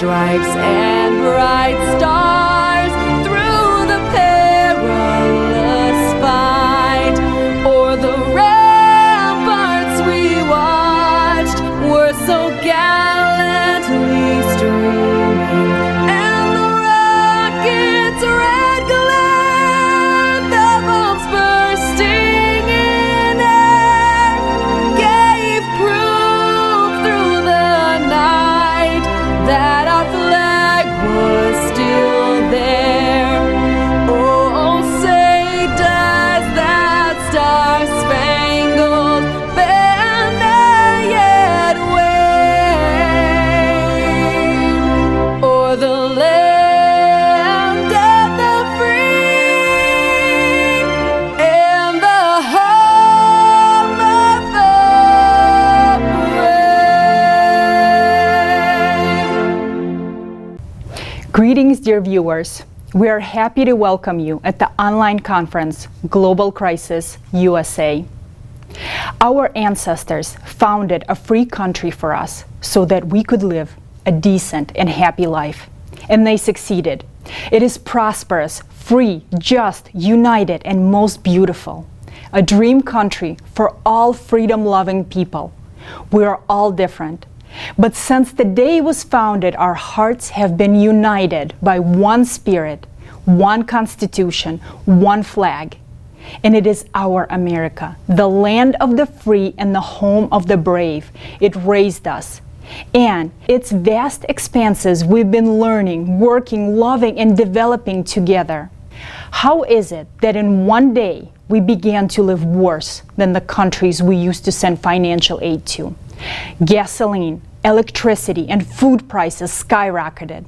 stripes and bright stars through the perilous fight, o'er the ramparts we watched were so gallantly streaming, and the rockets' red glare, the bombs bursting in air, gave proof through the night that our flag was still there. Oh, say does that star-spangled banner yet wave o'er the land of the free and the home of the brave. Greetings, dear viewers. We are happy to welcome you at the online conference, Global Crisis USA. Our ancestors founded a free country for us so that we could live a decent and happy life. And they succeeded. It is prosperous, free, just, united, and most beautiful. A dream country for all freedom-loving people. We are all different. But since the day it was founded, our hearts have been united by one spirit, one constitution, one flag. And it is our America, the land of the free and the home of the brave. It raised us. And its vast expanses we've been learning, working, loving, and developing together. How is it that in one day we began to live worse than the countries we used to send financial aid to? Gasoline, electricity, and food prices skyrocketed.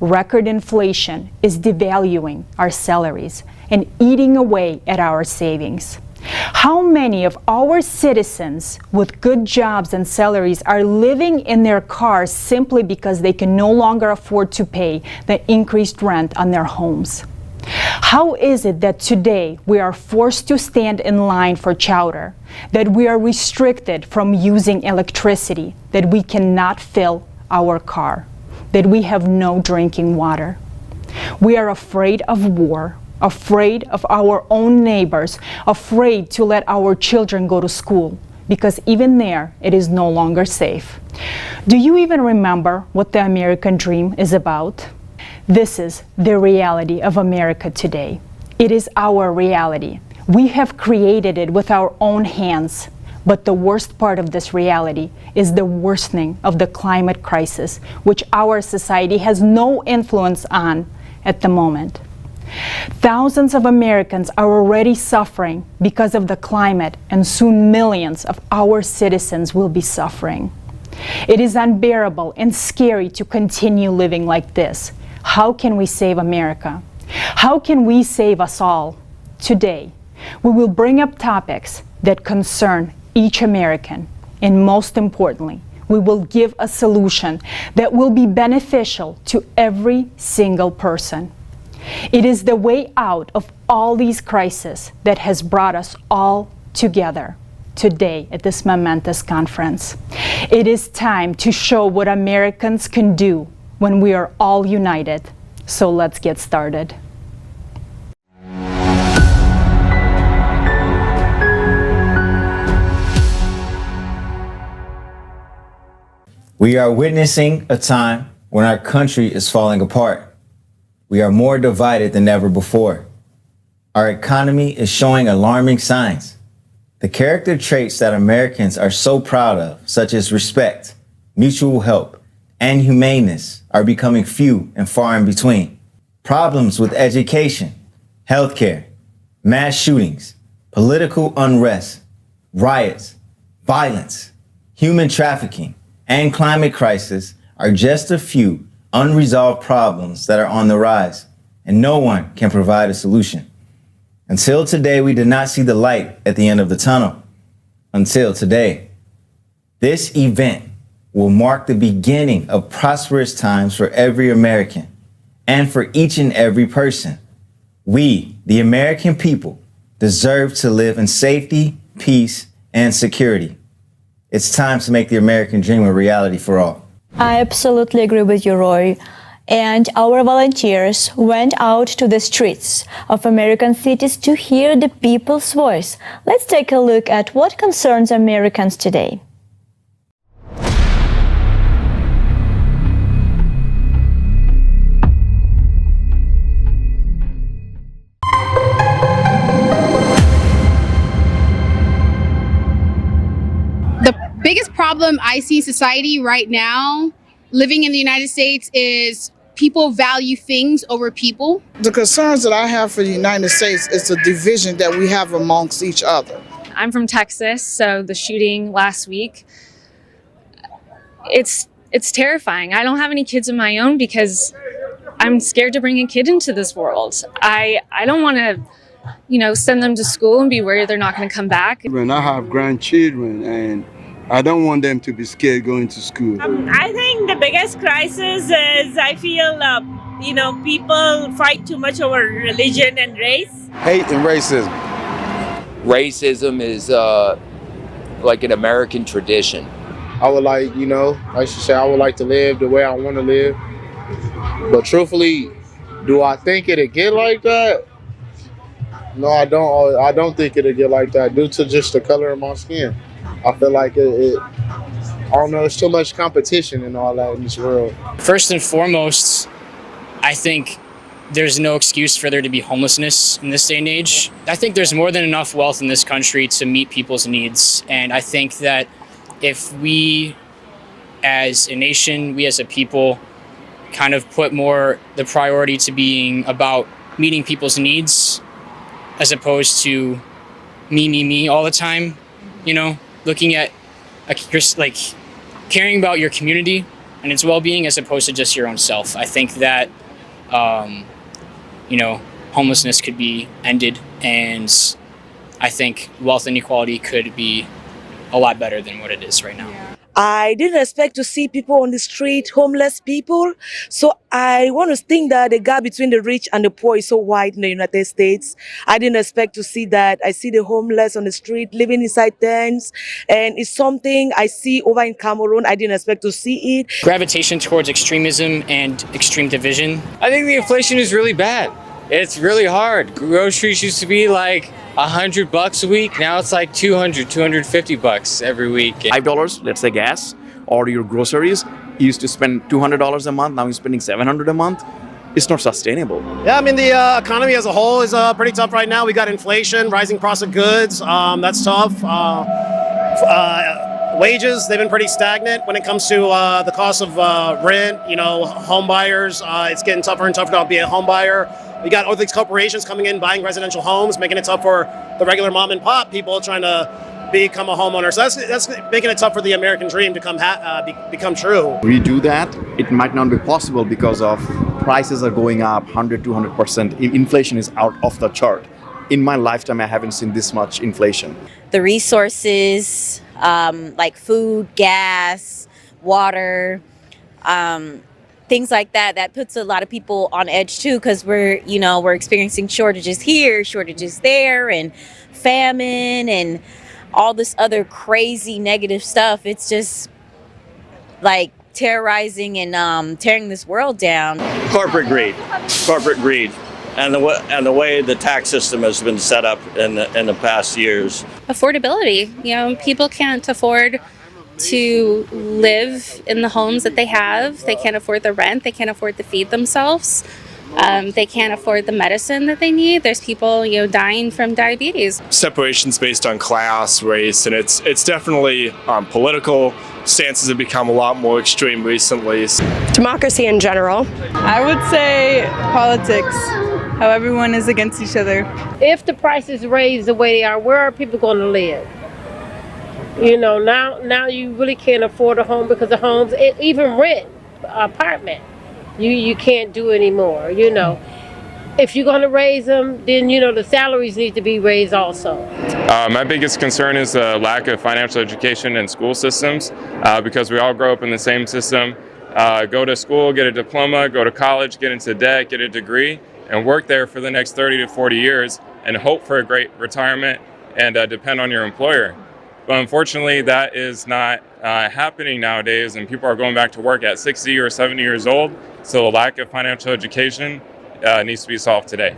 Record inflation is devaluing our salaries and eating away at our savings. How many of our citizens with good jobs and salaries are living in their cars simply because they can no longer afford to pay the increased rent on their homes? How is it that today we are forced to stand in line for chowder, that we are restricted from using electricity, that we cannot fill our car, that we have no drinking water? We are afraid of war, afraid of our own neighbors, afraid to let our children go to school, because even there it is no longer safe. Do you even remember what the American dream is about? This is the reality of America today. It is our reality. We have created it with our own hands. But the worst part of this reality is the worsening of the climate crisis, which our society has no influence on at the moment. Thousands of Americans are already suffering because of the climate, and soon millions of our citizens will be suffering. It is unbearable and scary to continue living like this. How can we save America? How can we save us all? Today, we will bring up topics that concern each American, and most importantly, we will give a solution that will be beneficial to every single person. It is the way out of all these crises that has brought us all together today at this momentous conference. It is time to show what Americans can do when we are all united. So let's get started. We are witnessing a time when our country is falling apart. We are more divided than ever before. Our economy is showing alarming signs. The character traits that Americans are so proud of, such as respect, mutual help, and humaneness, are becoming few and far in between. Problems with education, healthcare, mass shootings, political unrest, riots, violence, human trafficking, and climate crisis are just a few unresolved problems that are on the rise, and no one can provide a solution. Until today, we did not see the light at the end of the tunnel. Until today. This event will mark the beginning of prosperous times for every American and for each and every person. We, the American people, deserve to live in safety, peace, and security. It's time to make the American dream a reality for all. I absolutely agree with you, Roy. And our volunteers went out to the streets of American cities to hear the people's voice. Let's take a look at what concerns Americans today. The biggest problem I see in society right now, living in the United States, is people value things over people. The concerns that I have for the United States is the division that we have amongst each other. I'm from Texas, so the shooting last week, it's terrifying. I don't have any kids of my own because I'm scared to bring a kid into this world. I don't want to, send them to school and be worried they're not going to come back. When I have grandchildren, and I don't want them to be scared going to school. I think the biggest crisis is I feel, people fight too much over religion and race. Hate and racism. Racism is like an American tradition. I would like, I should say I would like to live the way I want to live. But truthfully, do I think it'll get like that? No, I don't. I don't think it'll get like that due to just the color of my skin. I feel like I don't know, there's too much competition and all that in this world. First and foremost, I think there's no excuse for there to be homelessness in this day and age. I think there's more than enough wealth in this country to meet people's needs. And I think that if we as a nation, we as a people, kind of put more the priority to being about meeting people's needs as opposed to me all the time, looking at just like caring about your community and its well-being as opposed to just your own self. I think that, homelessness could be ended, and I think wealth inequality could be a lot better than what it is right now. I didn't expect to see people on the street, homeless people. So I want to think that the gap between the rich and the poor is so wide in the United States. I didn't expect to see that. I see the homeless on the street living inside tents, and it's something I see over in Cameroon. I didn't expect to see it. Gravitation towards extremism and extreme division. I think the inflation is really bad. It's really hard. Groceries used to be like $100 a week. Now it's like $250 every week. $5, let's say gas, or your groceries. You used to spend $200 a month. Now you're spending $700 a month. It's not sustainable. Yeah, I mean, the economy as a whole is pretty tough right now. We got inflation, rising cost of goods. That's tough. Wages, they've been pretty stagnant when it comes to the cost of rent. Home buyers, it's getting tougher and tougher to be a home buyer. We got all these corporations coming in, buying residential homes, making it tough for the regular mom and pop people trying to become a homeowner. So that's making it tough for the American dream to become true. We do that, it might not be possible because of prices are going up 100-200%. Inflation is out of the chart. In my lifetime, I haven't seen this much inflation. The resources, like food, gas, water, things like that puts a lot of people on edge too, because we're experiencing shortages here, shortages there, and famine and all this other crazy negative stuff. It's just like terrorizing and tearing this world down. Corporate greed, and the way the tax system has been set up in the past years. Affordability, people can't afford to live in the homes that they have. They can't afford the rent. They can't afford to feed themselves. They can't afford the medicine that they need. There's people, dying from diabetes. Separations based on class, race, and it's definitely political. Stances have become a lot more extreme recently. Democracy in general. I would say politics, how everyone is against each other. If the prices raise the way they are, where are people going to live? Now you really can't afford a home because the homes, even rent apartment, you can't do anymore. If you're going to raise them, then the salaries need to be raised also. My biggest concern is the lack of financial education in school systems, because we all grow up in the same system. Go to school, get a diploma, go to college, get into debt, get a degree, and work there for the next 30 to 40 years and hope for a great retirement and depend on your employer. But unfortunately, that is not happening nowadays, and people are going back to work at 60 or 70 years old. So the lack of financial education needs to be solved today.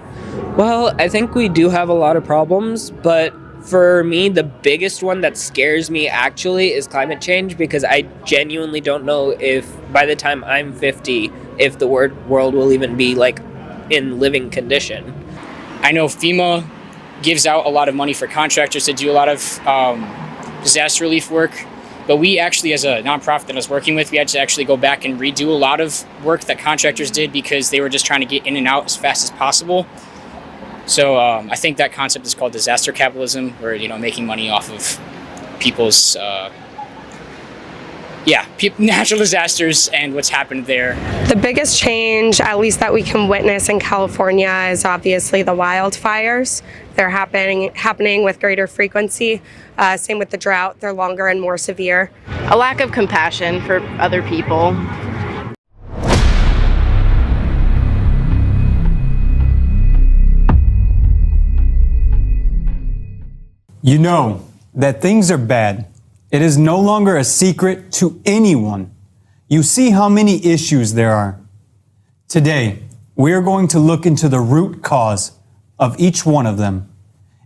Well, I think we do have a lot of problems, but for me, the biggest one that scares me actually is climate change, because I genuinely don't know if by the time I'm 50, if the world will even be like in living condition. I know FEMA gives out a lot of money for contractors to do a lot of disaster relief work, but we actually, as a nonprofit that I was working with, we had to actually go back and redo a lot of work that contractors did because they were just trying to get in and out as fast as possible. So I think that concept is called disaster capitalism, where, you know, making money off of people's natural disasters and what's happened there. The biggest change, at least that we can witness in California, is obviously the wildfires. They're happening with greater frequency. Same with the drought. They're longer and more severe. A lack of compassion for other people. You know that things are bad. It is no longer a secret to anyone. You see how many issues there are. Today, we are going to look into the root cause of each one of them.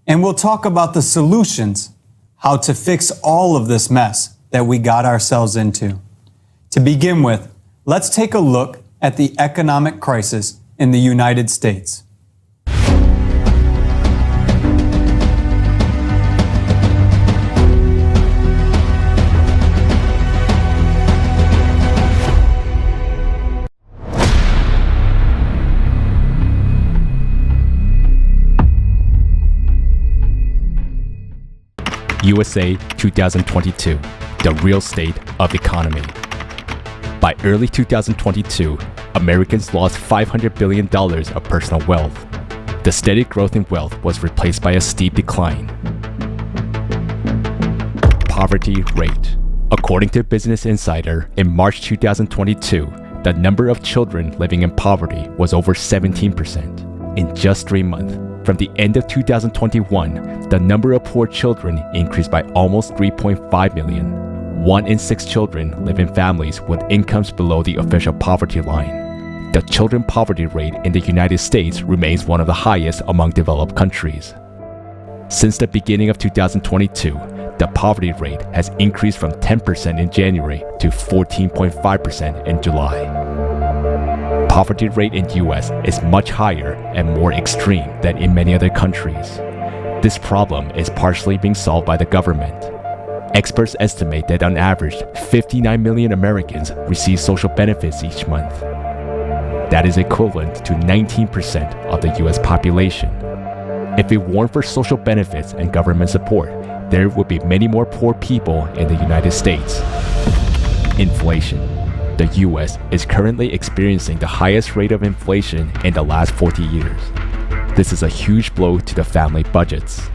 And we'll talk about the solutions, how to fix all of this mess that we got ourselves into. To begin with, let's take a look at the economic crisis in the United States. USA 2022, the real state of economy. By early 2022, Americans lost $500 billion of personal wealth. The steady growth in wealth was replaced by a steep decline. Poverty rate. According to Business Insider, in March 2022, the number of children living in poverty was over 17%. In just 3 months, from the end of 2021, the number of poor children increased by almost 3.5 million. 1 in 6 children live in families with incomes below the official poverty line. The children poverty rate in the United States remains one of the highest among developed countries. Since the beginning of 2022, the poverty rate has increased from 10% in January to 14.5% in July. Poverty rate in US is much higher and more extreme than in many other countries. This problem is partially being solved by the government. Experts estimate that on average, 59 million Americans receive social benefits each month. That is equivalent to 19% of the US population. If it weren't for social benefits and government support, there would be many more poor people in the United States. Inflation. The US is currently experiencing the highest rate of inflation in the last 40 years. This is a huge blow to the family budgets.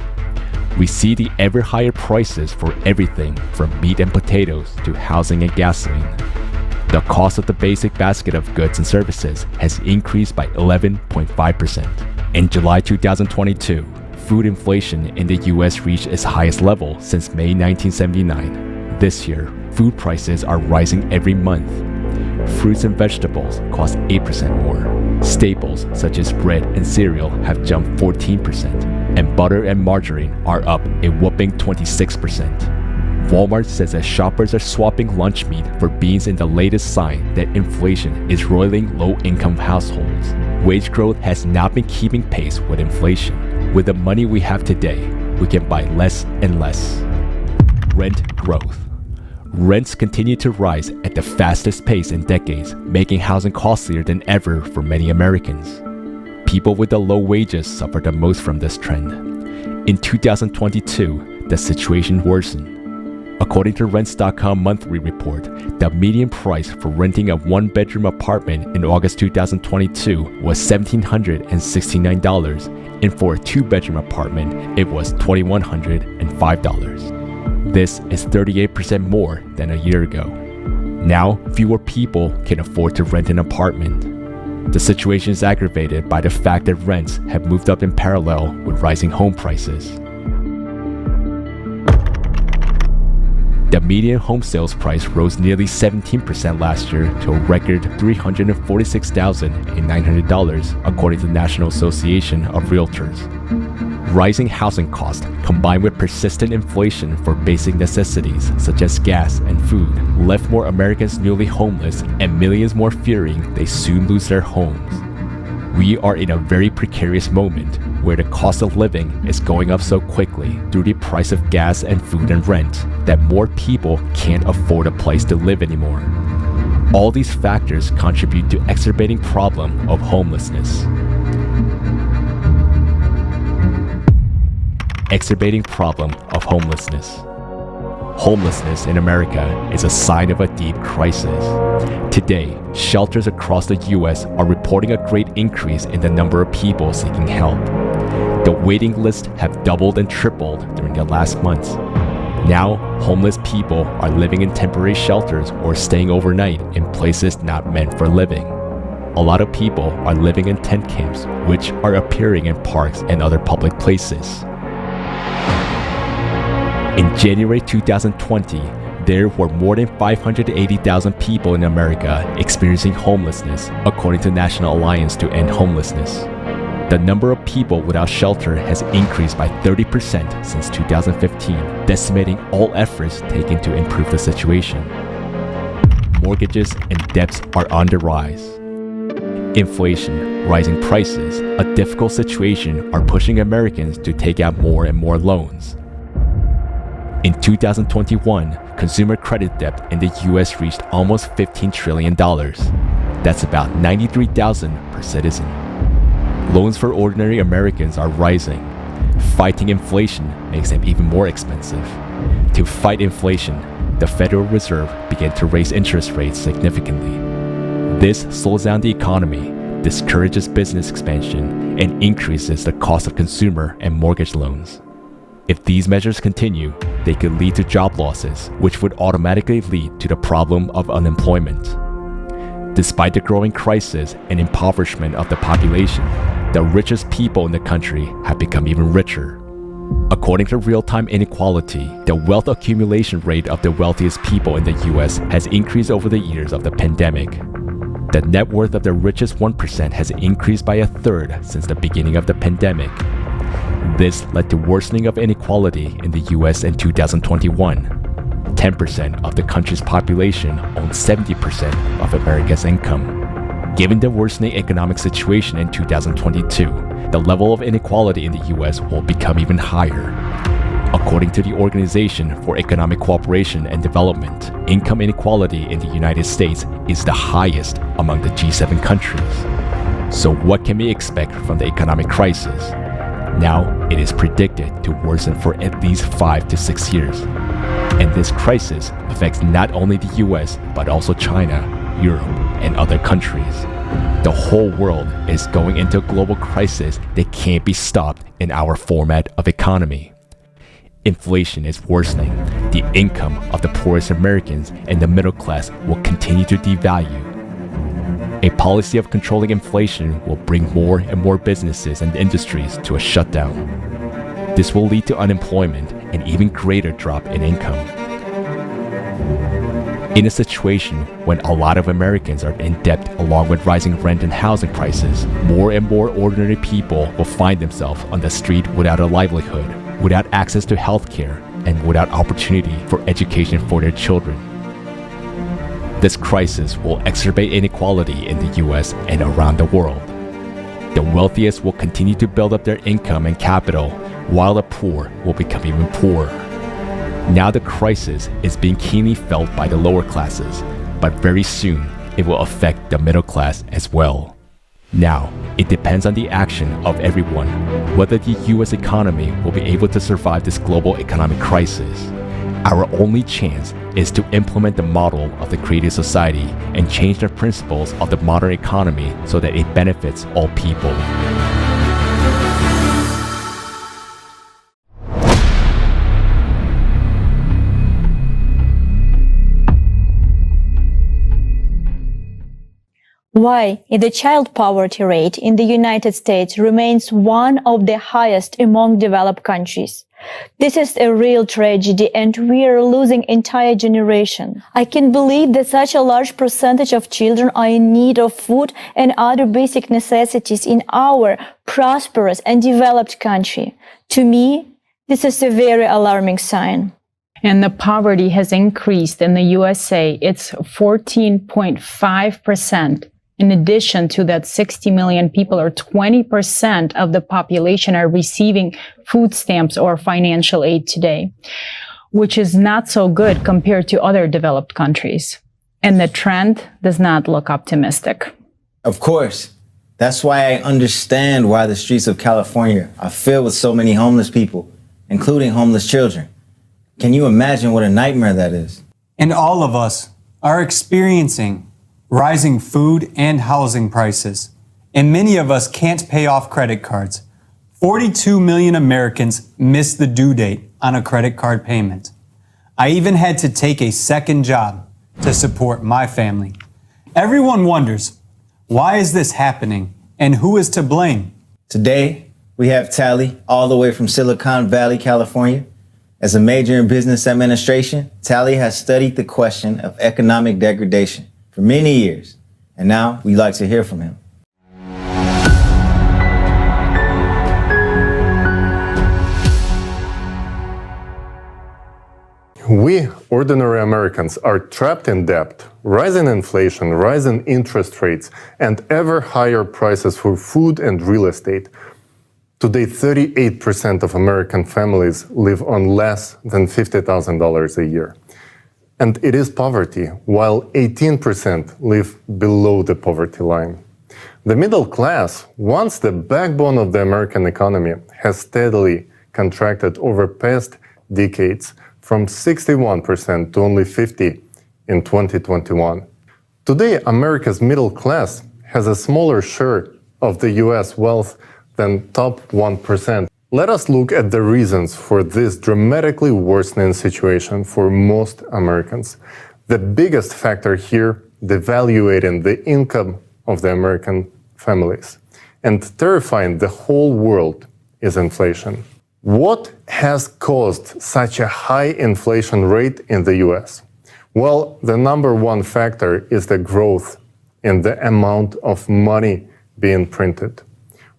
We see the ever higher prices for everything from meat and potatoes to housing and gasoline. The cost of the basic basket of goods and services has increased by 11.5%. In July 2022, food inflation in the US reached its highest level since May 1979. This year, food prices are rising every month. Fruits and vegetables cost 8% more. Staples such as bread and cereal have jumped 14%, and butter and margarine are up a whopping 26%. Walmart says that shoppers are swapping lunch meat for beans in the latest sign that inflation is roiling low-income households. Wage growth has not been keeping pace with inflation. With the money we have today, we can buy less and less. Rent growth. Rents continue to rise at the fastest pace in decades, making housing costlier than ever for many Americans. People with the low wages suffer the most from this trend. In 2022, the situation worsened. According to Rents.com monthly report, the median price for renting a one-bedroom apartment in August 2022 was $1,769, and for a two-bedroom apartment, it was $2,105. This is 38% more than a year ago. Now, fewer people can afford to rent an apartment. The situation is aggravated by the fact that rents have moved up in parallel with rising home prices. The median home sales price rose nearly 17% last year to a record $346,900, according to the National Association of Realtors. Rising housing costs, combined with persistent inflation for basic necessities such as gas and food, left more Americans newly homeless and millions more fearing they soon lose their homes. We are in a very precarious moment where the cost of living is going up so quickly through the price of gas and food and rent that more people can't afford a place to live anymore. All these factors contribute to exacerbating problem of homelessness. Exacerbating problem of homelessness. Homelessness in America is a sign of a deep crisis. Today, shelters across the U.S. are reporting a great increase in the number of people seeking help. The waiting lists have doubled and tripled during the last months. Now, homeless people are living in temporary shelters or staying overnight in places not meant for living. A lot of people are living in tent camps, which are appearing in parks and other public places. In January 2020, there were more than 580,000 people in America experiencing homelessness, according to National Alliance to End Homelessness. The number of people without shelter has increased by 30% since 2015, decimating all efforts taken to improve the situation. Mortgages and debts are on the rise. Inflation, rising prices, a difficult situation are pushing Americans to take out more and more loans. In 2021, consumer credit debt in the US reached almost $15 trillion. That's about $93,000 per citizen. Loans for ordinary Americans are rising. Fighting inflation makes them even more expensive. To fight inflation, the Federal Reserve began to raise interest rates significantly. This slows down the economy, discourages business expansion, and increases the cost of consumer and mortgage loans. If these measures continue, they could lead to job losses, which would automatically lead to the problem of unemployment. Despite the growing crisis and impoverishment of the population, the richest people in the country have become even richer. According to real-time inequality, the wealth accumulation rate of the wealthiest people in the US has increased over the years of the pandemic. The net worth of the richest 1% has increased by a third since the beginning of the pandemic. This led to worsening of inequality in the US in 2021. 10% of the country's population owns 70% of America's income. Given the worsening economic situation in 2022, the level of inequality in the US will become even higher. According to the Organization for Economic Cooperation and Development, income inequality in the United States is the highest among the G7 countries. So what can we expect from the economic crisis? Now, it is predicted to worsen for at least 5 to 6 years. And this crisis affects not only the US, but also China, Europe, and other countries. The whole world is going into a global crisis that can't be stopped in our format of economy. Inflation is worsening. The income of the poorest Americans and the middle class will continue to devalue. A policy of controlling inflation will bring more and more businesses and industries to a shutdown. This will lead to unemployment and even greater drop in income. In a situation when a lot of Americans are in debt along with rising rent and housing prices, more and more ordinary people will find themselves on the street without a livelihood, without access to health care, and without opportunity for education for their children. This crisis will exacerbate inequality in the US and around the world. The wealthiest will continue to build up their income and capital, while the poor will become even poorer. Now the crisis is being keenly felt by the lower classes, but very soon it will affect the middle class as well. Now, it depends on the action of everyone whether the US economy will be able to survive this global economic crisis. Our only chance is to implement the model of the creative society and change the principles of the modern economy so that it benefits all people. Why the child poverty rate in the United States remains one of the highest among developed countries. This is a real tragedy and we are losing entire generation. I can't believe that such a large percentage of children are in need of food and other basic necessities in our prosperous and developed country. To me, this is a very alarming sign. And the poverty has increased in the USA. It's 14.5%. In addition to that, 60 million people, or 20% of the population, are receiving food stamps or financial aid today, which is not so good compared to other developed countries. And the trend does not look optimistic. Of course. That's why I understand why the streets of California are filled with so many homeless people, including homeless children. Can you imagine what a nightmare that is? And all of us are experiencing rising food and housing prices. And many of us can't pay off credit cards. 42 million Americans miss the due date on a credit card payment. I even had to take a second job to support my family. Everyone wonders, why is this happening and who is to blame? Today, we have Tally all the way from Silicon Valley, California. As a major in business administration, Tally has studied the question of economic degradation for many years, and now we'd like to hear from him. We, ordinary Americans, are trapped in debt, rising inflation, rising interest rates, and ever higher prices for food and real estate. Today, 38% of American families live on less than $50,000 a year. And it is poverty, while 18% live below the poverty line. The middle class, once the backbone of the American economy, has steadily contracted over past decades from 61% to only 50% in 2021. Today, America's middle class has a smaller share of the US wealth than top 1%. Let us look at the reasons for this dramatically worsening situation for most Americans. The biggest factor here, devaluating the income of the American families and terrifying the whole world, is inflation. What has caused such a high inflation rate in the US? Well, the number one factor is the growth in the amount of money being printed,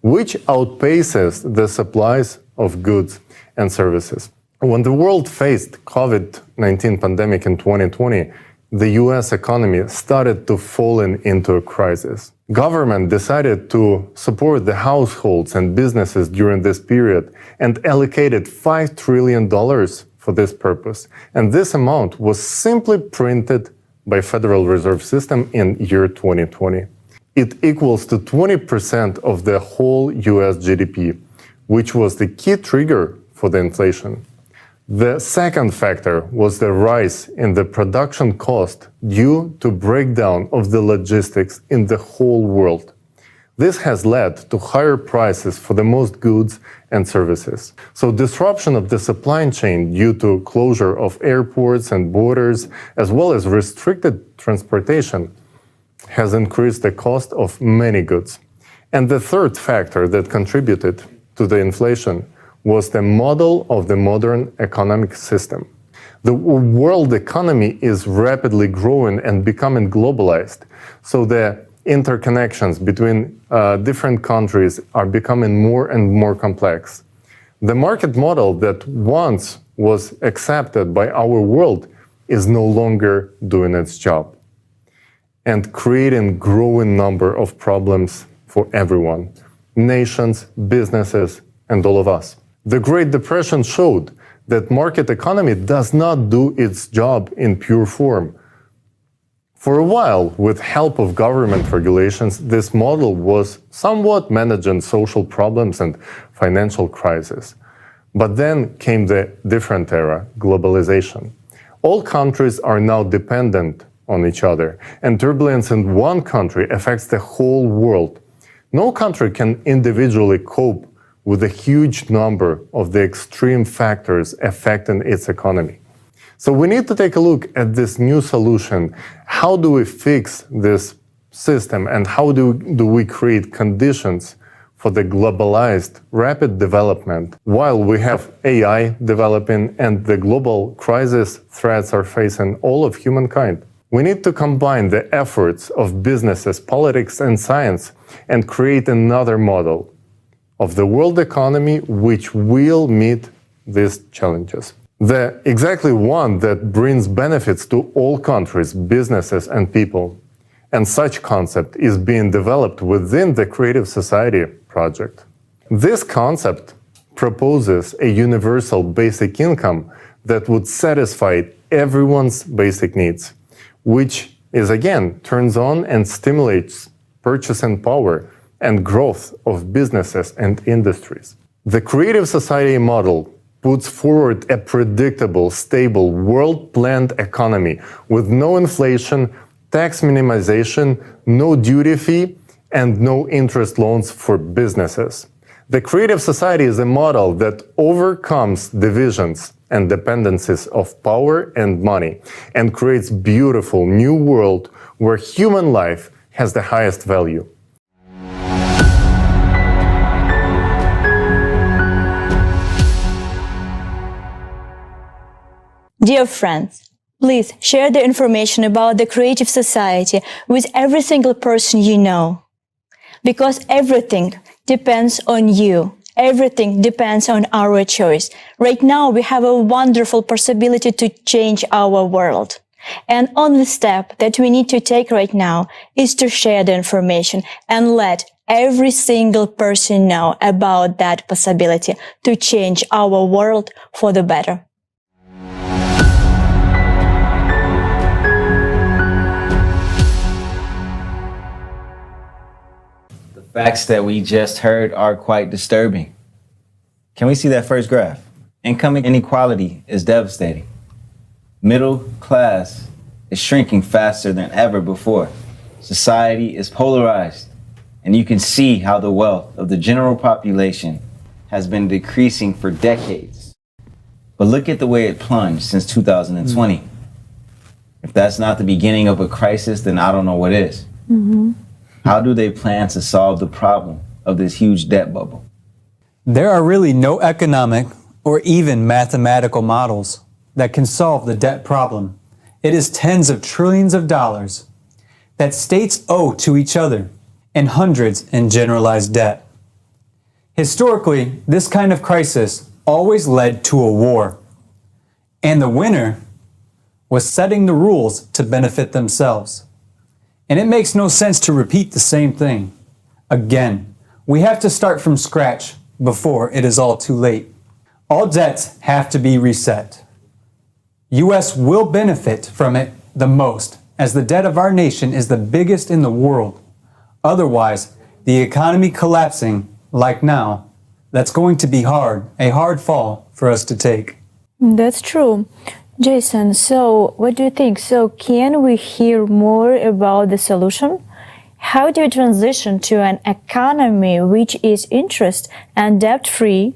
which outpaces the supplies of goods and services. When the world faced COVID-19 pandemic in 2020, the US economy started to fall into a crisis. Government decided to support the households and businesses during this period and allocated $5 trillion for this purpose. And this amount was simply printed by Federal Reserve System in year 2020. It equals to 20% of the whole US GDP, which was the key trigger for the inflation. The second factor was the rise in the production cost due to breakdown of the logistics in the whole world. This has led to higher prices for the most goods and services. So disruption of the supply chain due to closure of airports and borders, as well as restricted transportation, has increased the cost of many goods. And the third factor that contributed to the inflation was the model of the modern economic system. The world economy is rapidly growing and becoming globalized, so the interconnections between different countries are becoming more and more complex. The market model that once was accepted by our world is no longer doing its job and creating growing number of problems for everyone, nations, businesses, and all of us. The Great Depression showed that market economy does not do its job in pure form. For a while, with help of government regulations, this model was somewhat managing social problems and financial crisis. But then came the different era, globalization. All countries are now dependent on each other, and turbulence in one country affects the whole world. No country can individually cope with a huge number of the extreme factors affecting its economy. So we need to take a look at this new solution. How do we fix this system and how do we create conditions for the globalized rapid development while we have AI developing and the global crisis threats are facing all of humankind. We need to combine the efforts of businesses, politics, and science and create another model of the world economy which will meet these challenges. The exactly one that brings benefits to all countries, businesses, and people. And such concept is being developed within the Creative Society project. This concept proposes a universal basic income that would satisfy everyone's basic needs, which is again turns on and stimulates purchasing power and growth of businesses and industries. The Creative Society model puts forward a predictable, stable, world-planned economy with no inflation, tax minimization, no duty fee, and no interest loans for businesses. The Creative Society is a model that overcomes divisions and dependencies of power and money and creates beautiful new world where human life has the highest value. Dear friends, please share the information about the Creative Society with every single person you know. Because everything depends on you. Everything depends on our choice. Right now, we have a wonderful possibility to change our world. And only step that we need to take right now is to share the information and let every single person know about that possibility to change our world for the better. Facts that we just heard are quite disturbing. Can we see that first graph? Income inequality is devastating. Middle class is shrinking faster than ever before. Society is polarized, and you can see how the wealth of the general population has been decreasing for decades. But look at the way it plunged since 2020. If that's not the beginning of a crisis, then I don't know what is. How do they plan to solve the problem of this huge debt bubble? There are really no economic or even mathematical models that can solve the debt problem. It is tens of trillions of dollars that states owe to each other and hundreds in generalized debt. Historically, this kind of crisis always led to a war, and the winner was setting the rules to benefit themselves. And it makes no sense to repeat the same thing. Again, we have to start from scratch before it is all too late. All debts have to be reset. U.S. will benefit from it the most, as the debt of our nation is the biggest in the world. Otherwise, the economy collapsing, like now, that's going to be a hard fall for us to take. That's true. Jason, so what do you think? So can we hear more about the solution? How do you transition to an economy which is interest and debt-free,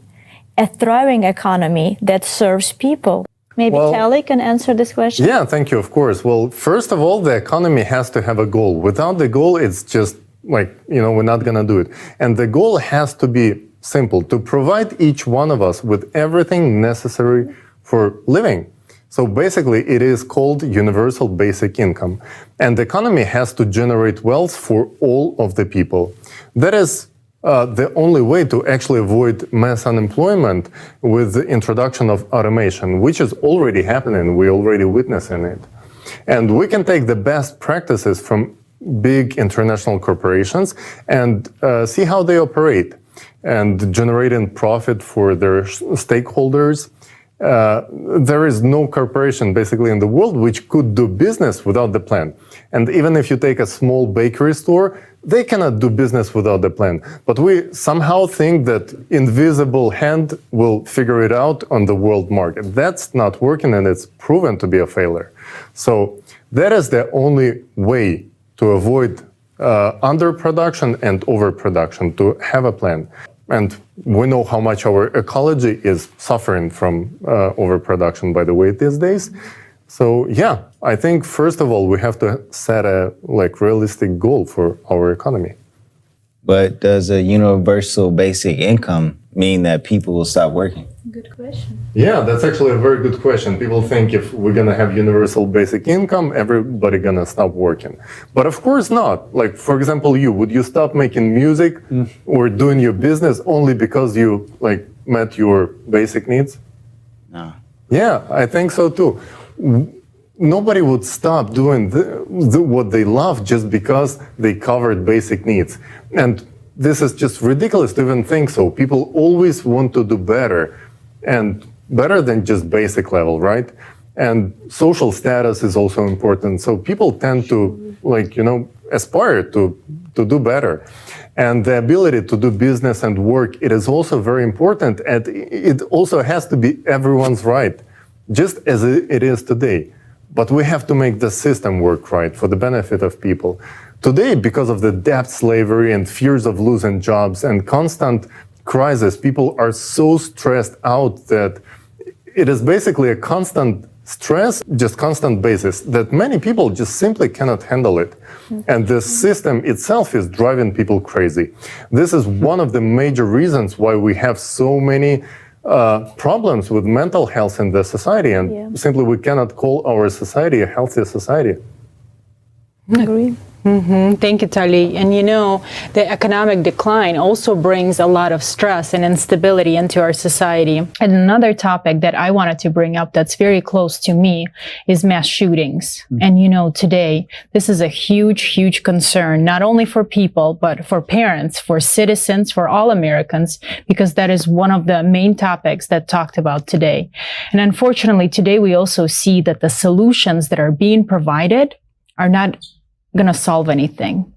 a thriving economy that serves people? Maybe Kelly can answer this question? Yeah, thank you, of course. Well, first of all, the economy has to have a goal. Without the goal, it's just like, we're not going to do it. And the goal has to be simple, to provide each one of us with everything necessary for living. So basically, it is called universal basic income. And the economy has to generate wealth for all of the people. That is the only way to actually avoid mass unemployment with the introduction of automation, which is already happening. We're already witnessing it. And we can take the best practices from big international corporations and see how they operate and generating profit for their stakeholders. There is no corporation basically in the world which could do business without the plan. And even if you take a small bakery store, they cannot do business without the plan. But we somehow think that invisible hand will figure it out on the world market. That's not working, and it's proven to be a failure. So that is the only way to avoid underproduction and overproduction, to have a plan. And we know how much our ecology is suffering from overproduction, by the way, these days. So yeah, I think first of all we have to set a realistic goal for our economy. But does a universal basic income mean that people will stop working? Good question. Yeah, that's actually a very good question. People think if we're gonna have universal basic income, everybody gonna stop working. But of course not. Like, for example, would you stop making music or doing your business only because you met your basic needs? No. Yeah, I think so too. Nobody would stop doing what they love just because they covered basic needs. And this is just ridiculous to even think so. People always want to do better, and better than just basic level, right? And social status is also important. So people tend to aspire to do better. And the ability to do business and work, it is also very important. And it also has to be everyone's right, just as it is today. But we have to make the system work right for the benefit of people. Today, because of the debt slavery and fears of losing jobs and constant crisis, people are so stressed out that it is basically a constant stress, just constant basis, that many people just simply cannot handle it. And the system itself is driving people crazy. This is one of the major reasons why we have so many problems with mental health in the society, and simply we cannot call our society a healthy society. Agree. Thank you, Tali. And the economic decline also brings a lot of stress and instability into our society. And another topic that I wanted to bring up that's very close to me is mass shootings. And today, this is a huge, huge concern, not only for people, but for parents, for citizens, for all Americans, because that is one of the main topics that talked about today. And unfortunately, today we also see that the solutions that are being provided are not going to solve anything.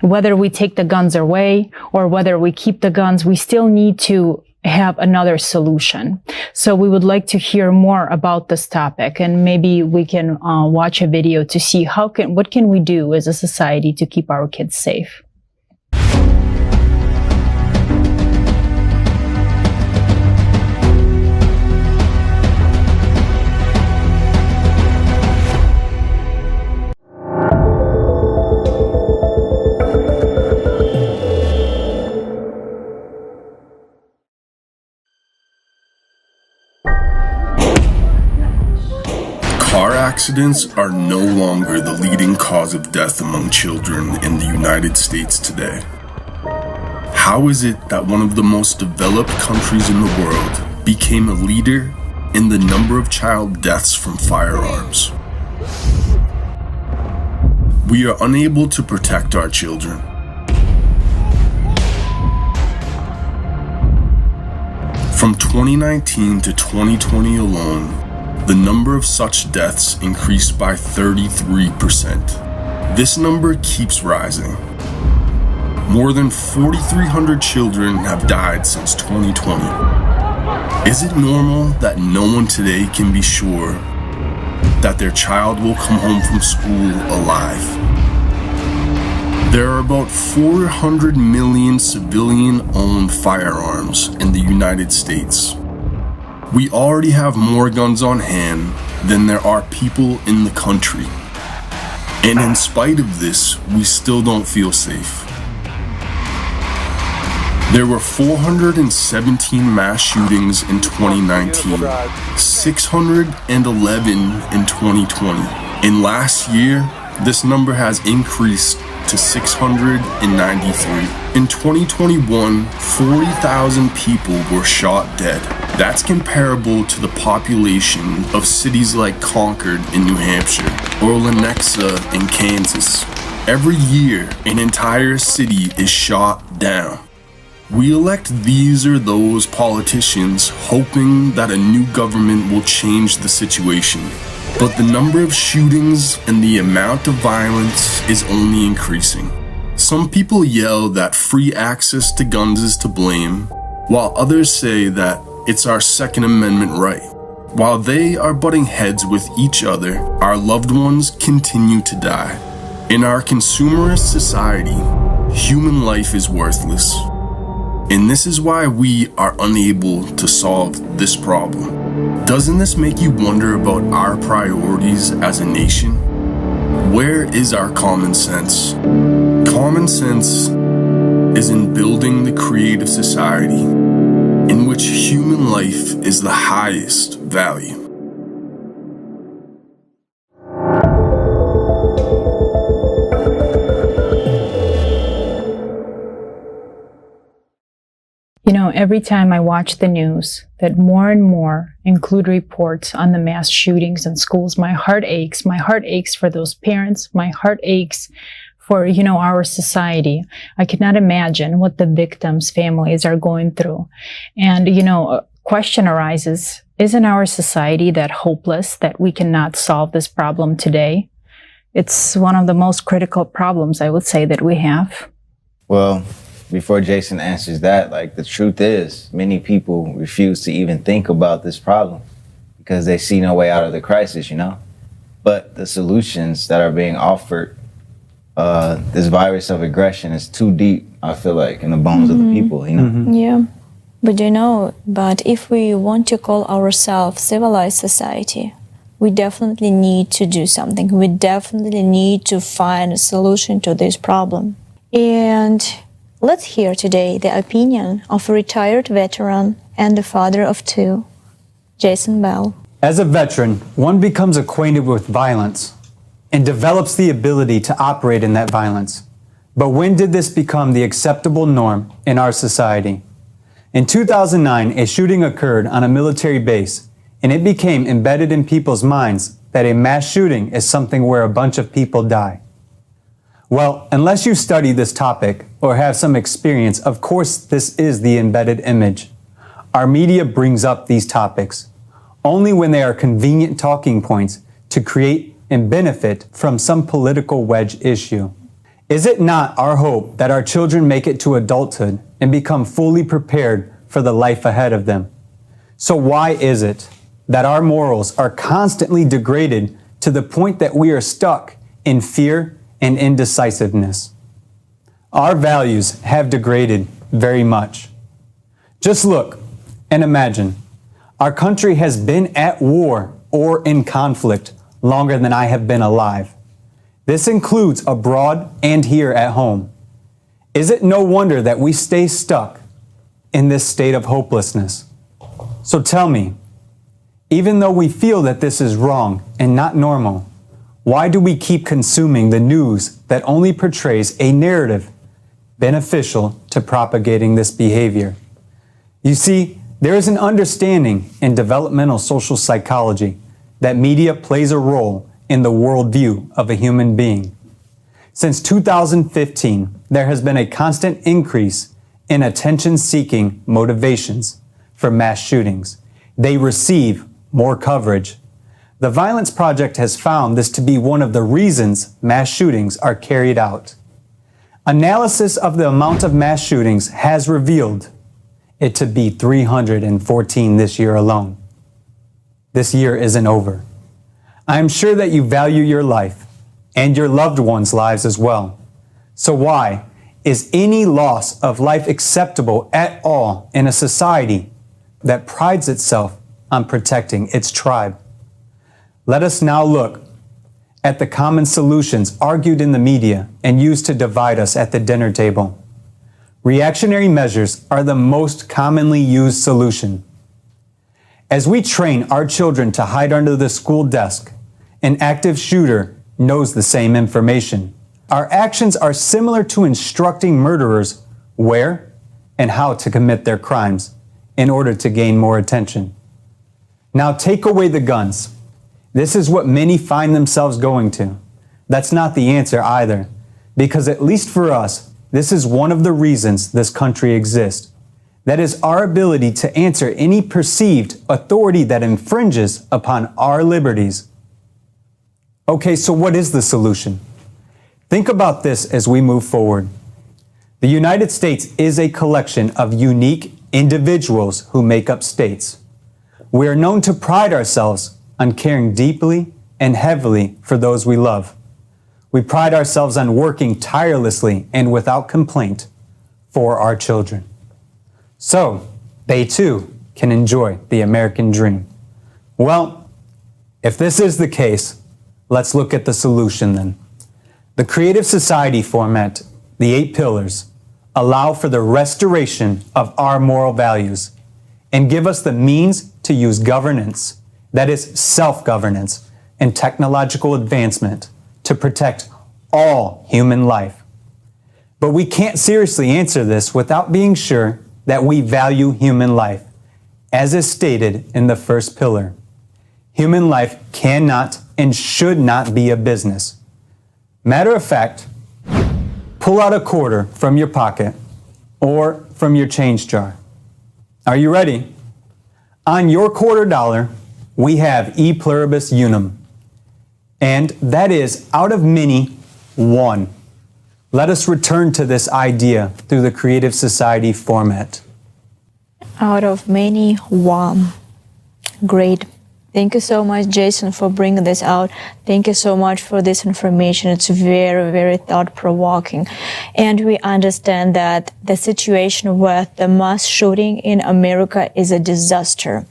Whether we take the guns away or whether we keep the guns, we still need to have another solution. So we would like to hear more about this topic, and maybe we can watch a video to see what can we do as a society to keep our kids safe. Car accidents are no longer the leading cause of death among children in the United States today. How is it that one of the most developed countries in the world became a leader in the number of child deaths from firearms? We are unable to protect our children. From 2019 to 2020 alone, the number of such deaths increased by 33%. This number keeps rising. More than 4,300 children have died since 2020. Is it normal that no one today can be sure that their child will come home from school alive? There are about 400 million civilian-owned firearms in the United States. We already have more guns on hand than there are people in the country. And in spite of this, we still don't feel safe. There were 417 mass shootings in 2019, 611 in 2020. And last year, this number has increased to 693. In 2021, 40,000 people were shot dead. That's comparable to the population of cities like Concord in New Hampshire or Lenexa in Kansas. Every year, an entire city is shot down. We elect these or those politicians hoping that a new government will change the situation. But the number of shootings and the amount of violence is only increasing. Some people yell that free access to guns is to blame, while others say that it's our Second Amendment right. While they are butting heads with each other, our loved ones continue to die. In our consumerist society, human life is worthless. And this is why we are unable to solve this problem. Doesn't this make you wonder about our priorities as a nation? Where is our common sense? Common sense is in building the creative society in which human life is the highest value. You know, every time I watch the news that more and more include reports on the mass shootings in schools, my heart aches. My heart aches for those parents. My heart aches for, our society. I cannot imagine what the victims' families are going through. And, a question arises, isn't our society that hopeless that we cannot solve this problem today? It's one of the most critical problems, I would say, that we have. Well, before Jason answers that, the truth is, many people refuse to even think about this problem because they see no way out of the crisis, But the solutions that are being offered, this virus of aggression is too deep, I feel like, in the bones of the people, Yeah. But if we want to call ourselves civilized society, we definitely need to do something. We definitely need to find a solution to this problem. And let's hear today the opinion of a retired veteran and the father of two, Jason Bell. As a veteran, one becomes acquainted with violence and develops the ability to operate in that violence. But when did this become the acceptable norm in our society? In 2009, a shooting occurred on a military base, and it became embedded in people's minds that a mass shooting is something where a bunch of people die. Well, unless you study this topic or have some experience, of course this is the embedded image. Our media brings up these topics only when they are convenient talking points to create and benefit from some political wedge issue. Is it not our hope that our children make it to adulthood and become fully prepared for the life ahead of them? So why is it that our morals are constantly degraded to the point that we are stuck in fear and indecisiveness? Our values have degraded very much. Just look and imagine. Our country has been at war or in conflict longer than I have been alive. This includes abroad and here at home. Is it no wonder that we stay stuck in this state of hopelessness? So tell me, even though we feel that this is wrong and not normal, why do we keep consuming the news that only portrays a narrative beneficial to propagating this behavior? You see, there is an understanding in developmental social psychology that media plays a role in the worldview of a human being. Since 2015, there has been a constant increase in attention-seeking motivations for mass shootings. They receive more coverage. The Violence Project has found this to be one of the reasons mass shootings are carried out. Analysis of the amount of mass shootings has revealed it to be 314 this year alone. This year isn't over. I am sure that you value your life and your loved ones' lives as well. So why is any loss of life acceptable at all in a society that prides itself on protecting its tribe? Let us now look at the common solutions argued in the media and used to divide us at the dinner table. Reactionary measures are the most commonly used solution. As we train our children to hide under the school desk, an active shooter knows the same information. Our actions are similar to instructing murderers where and how to commit their crimes in order to gain more attention. Now take away the guns. This is what many find themselves going to. That's not the answer either, because at least for us, this is one of the reasons this country exists. That is our ability to answer any perceived authority that infringes upon our liberties. Okay, so what is the solution? Think about this as we move forward. The United States is a collection of unique individuals who make up states. We are known to pride ourselves on caring deeply and heavily for those we love. We pride ourselves on working tirelessly and without complaint for our children. So they too can enjoy the American dream. Well, if this is the case, let's look at the solution then. The Creative Society format, the 8 pillars, allow for the restoration of our moral values and give us the means to use governance, that is self-governance, and technological advancement to protect all human life. But we can't seriously answer this without being sure that we value human life, as is stated in the first pillar. Human life cannot and should not be a business. Matter of fact, pull out a quarter from your pocket or from your change jar. Are you ready? On your quarter dollar, we have e pluribus unum, and that is out of many, one. Let us return to this idea through the Creative Society format. Out of many, one. Great. Thank you so much, Jason, for bringing this out. Thank you so much for this information. It's very, very thought-provoking. And we understand that the situation with the mass shooting in America is a disaster.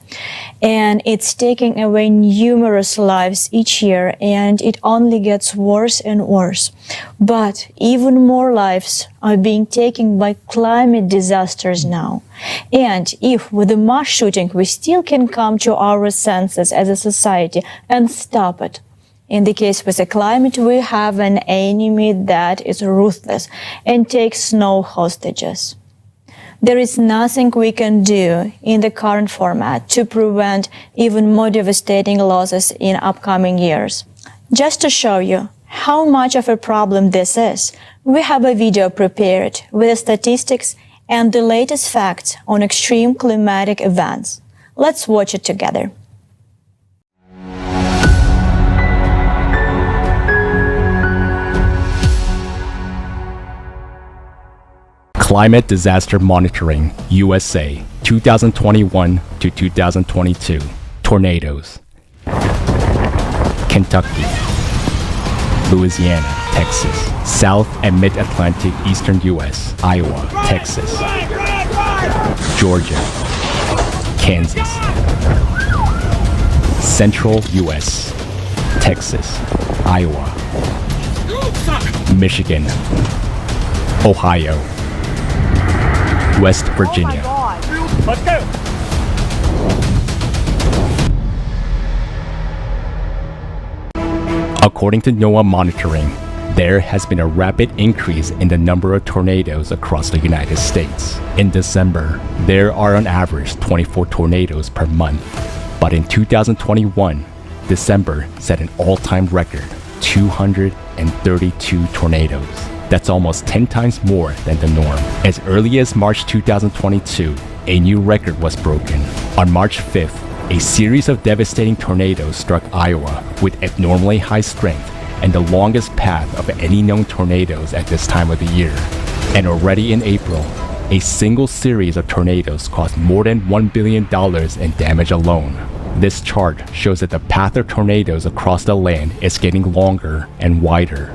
And it's taking away numerous lives each year, and it only gets worse and worse. But even more lives are being taken by climate disasters now. And if with the mass shooting we still can come to our senses as a society and stop it, in the case with the climate, we have an enemy that is ruthless and takes no hostages. There is nothing we can do in the current format to prevent even more devastating losses in upcoming years. Just to show you how much of a problem this is, we have a video prepared with the statistics and the latest facts on extreme climatic events. Let's watch it together. Climate Disaster Monitoring, USA, 2021 to 2022. Tornadoes. Kentucky, Louisiana, Texas, South and Mid-Atlantic Eastern U.S., Iowa, Texas, Georgia, Kansas, Central U.S., Texas, Iowa, Michigan, Ohio, West Virginia. Let's go. According to NOAA monitoring, there has been a rapid increase in the number of tornadoes across the United States. In December, there are on average 24 tornadoes per month. But in 2021, December set an all-time record, 232 tornadoes. That's almost 10 times more than the norm. As early as March 2022, a new record was broken. On March 5th, a series of devastating tornadoes struck Iowa with abnormally high strength and the longest path of any known tornadoes at this time of the year. And already in April, a single series of tornadoes caused more than $1 billion in damage alone. This chart shows that the path of tornadoes across the land is getting longer and wider.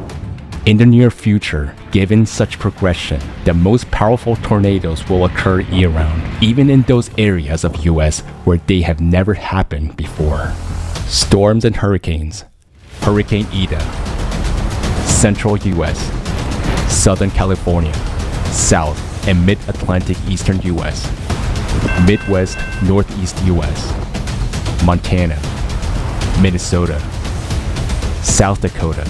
In the near future, given such progression, the most powerful tornadoes will occur year-round, even in those areas of US where they have never happened before. Storms and hurricanes. Hurricane Ida. Central US, Southern California, South and Mid-Atlantic Eastern US, Midwest, Northeast US, Montana, Minnesota, South Dakota.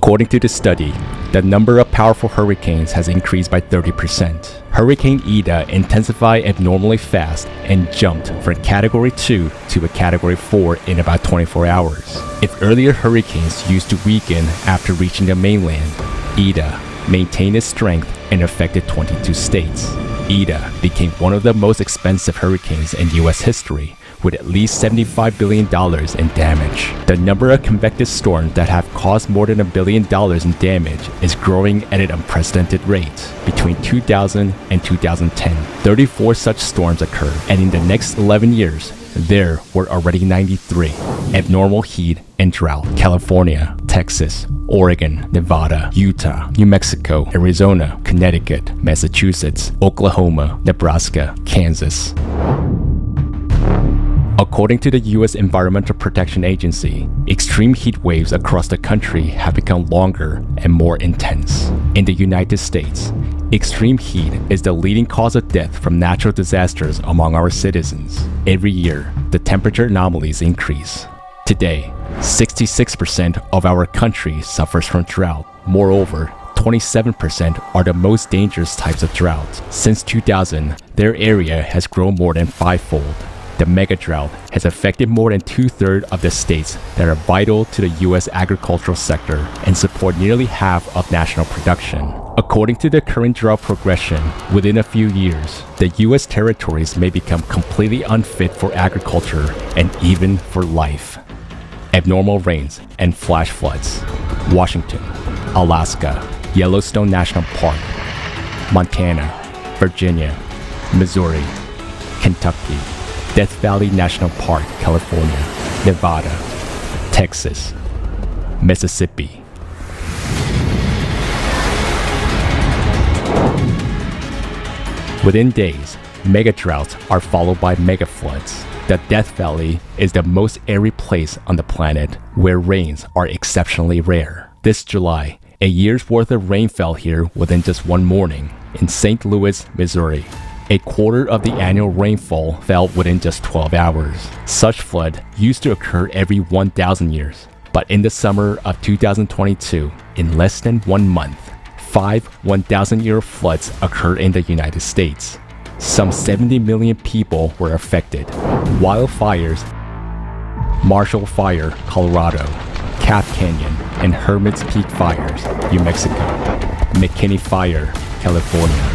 According to the study, the number of powerful hurricanes has increased by 30%. Hurricane Ida intensified abnormally fast and jumped from Category 2 to a Category 4 in about 24 hours. If earlier hurricanes used to weaken after reaching the mainland, Ida maintained its strength and affected 22 states. Ida became one of the most expensive hurricanes in US history, with at least $75 billion in damage. The number of convective storms that have caused more than $1 billion in damage is growing at an unprecedented rate. Between 2000 and 2010, 34 such storms occurred, and in the next 11 years, there were already 93. Abnormal heat and drought. California, Texas, Oregon, Nevada, Utah, New Mexico, Arizona, Connecticut, Massachusetts, Oklahoma, Nebraska, Kansas. According to the U.S. Environmental Protection Agency, extreme heat waves across the country have become longer and more intense. In the United States, extreme heat is the leading cause of death from natural disasters among our citizens. Every year, the temperature anomalies increase. Today, 66% of our country suffers from drought. Moreover, 27% are the most dangerous types of drought. Since 2000, their area has grown more than fivefold. The mega drought has affected more than 2/3 of the states that are vital to the U.S. agricultural sector and support nearly half of national production. According to the current drought progression, within a few years, the U.S. territories may become completely unfit for agriculture and even for life. Abnormal rains and flash floods. Washington, Alaska, Yellowstone National Park, Montana, Virginia, Missouri, Kentucky, Death Valley National Park, California, Nevada, Texas, Mississippi. Within days, mega droughts are followed by mega floods. The Death Valley is the most arid place on the planet where rains are exceptionally rare. This July, a year's worth of rain fell here within just one morning in St. Louis, Missouri. A quarter of the annual rainfall fell within just 12 hours. Such flood used to occur every 1,000 years. But in the summer of 2022, in less than 1 month, 5 1,000-year floods occurred in the United States. Some 70 million people were affected. Wildfires, Marshall Fire, Colorado, Cap Canyon and Hermit's Peak Fires, New Mexico, McKinney Fire, California.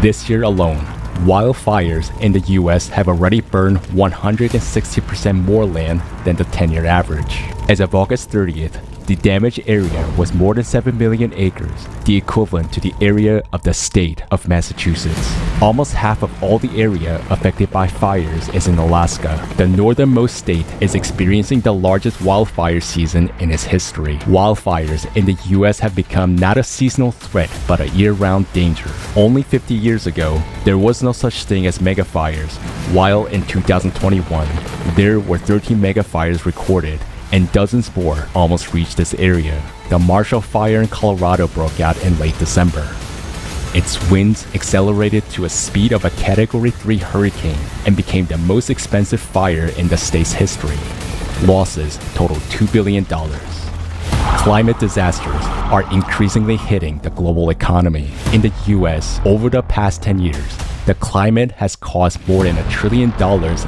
This year alone, wildfires in the US have already burned 160% more land than the 10-year average. As of August 30th, the damaged area was more than 7 million acres, the equivalent to the area of the state of Massachusetts. Almost half of all the area affected by fires is in Alaska. The northernmost state is experiencing the largest wildfire season in its history. Wildfires in the US have become not a seasonal threat, but a year-round danger. Only 50 years ago, there was no such thing as megafires, while in 2021, there were 13 megafires recorded, and dozens more almost reached this area. The Marshall Fire in Colorado broke out in late December. Its winds accelerated to a speed of a Category 3 hurricane and became the most expensive fire in the state's history. Losses totaled $2 billion. Climate disasters are increasingly hitting the global economy. In the US, over the past 10 years, the climate has caused more than $1 trillion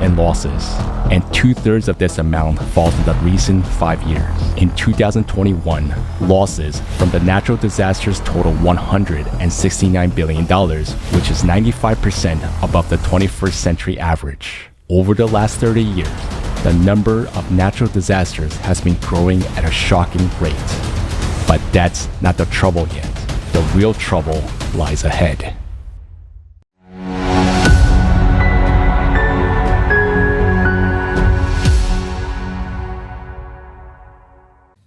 in losses, and 2/3 of this amount falls in the recent 5 years. In 2021, losses from the natural disasters total $169 billion, which is 95% above the 21st century average. Over the last 30 years, the number of natural disasters has been growing at a shocking rate. But that's not the trouble yet. The real trouble lies ahead.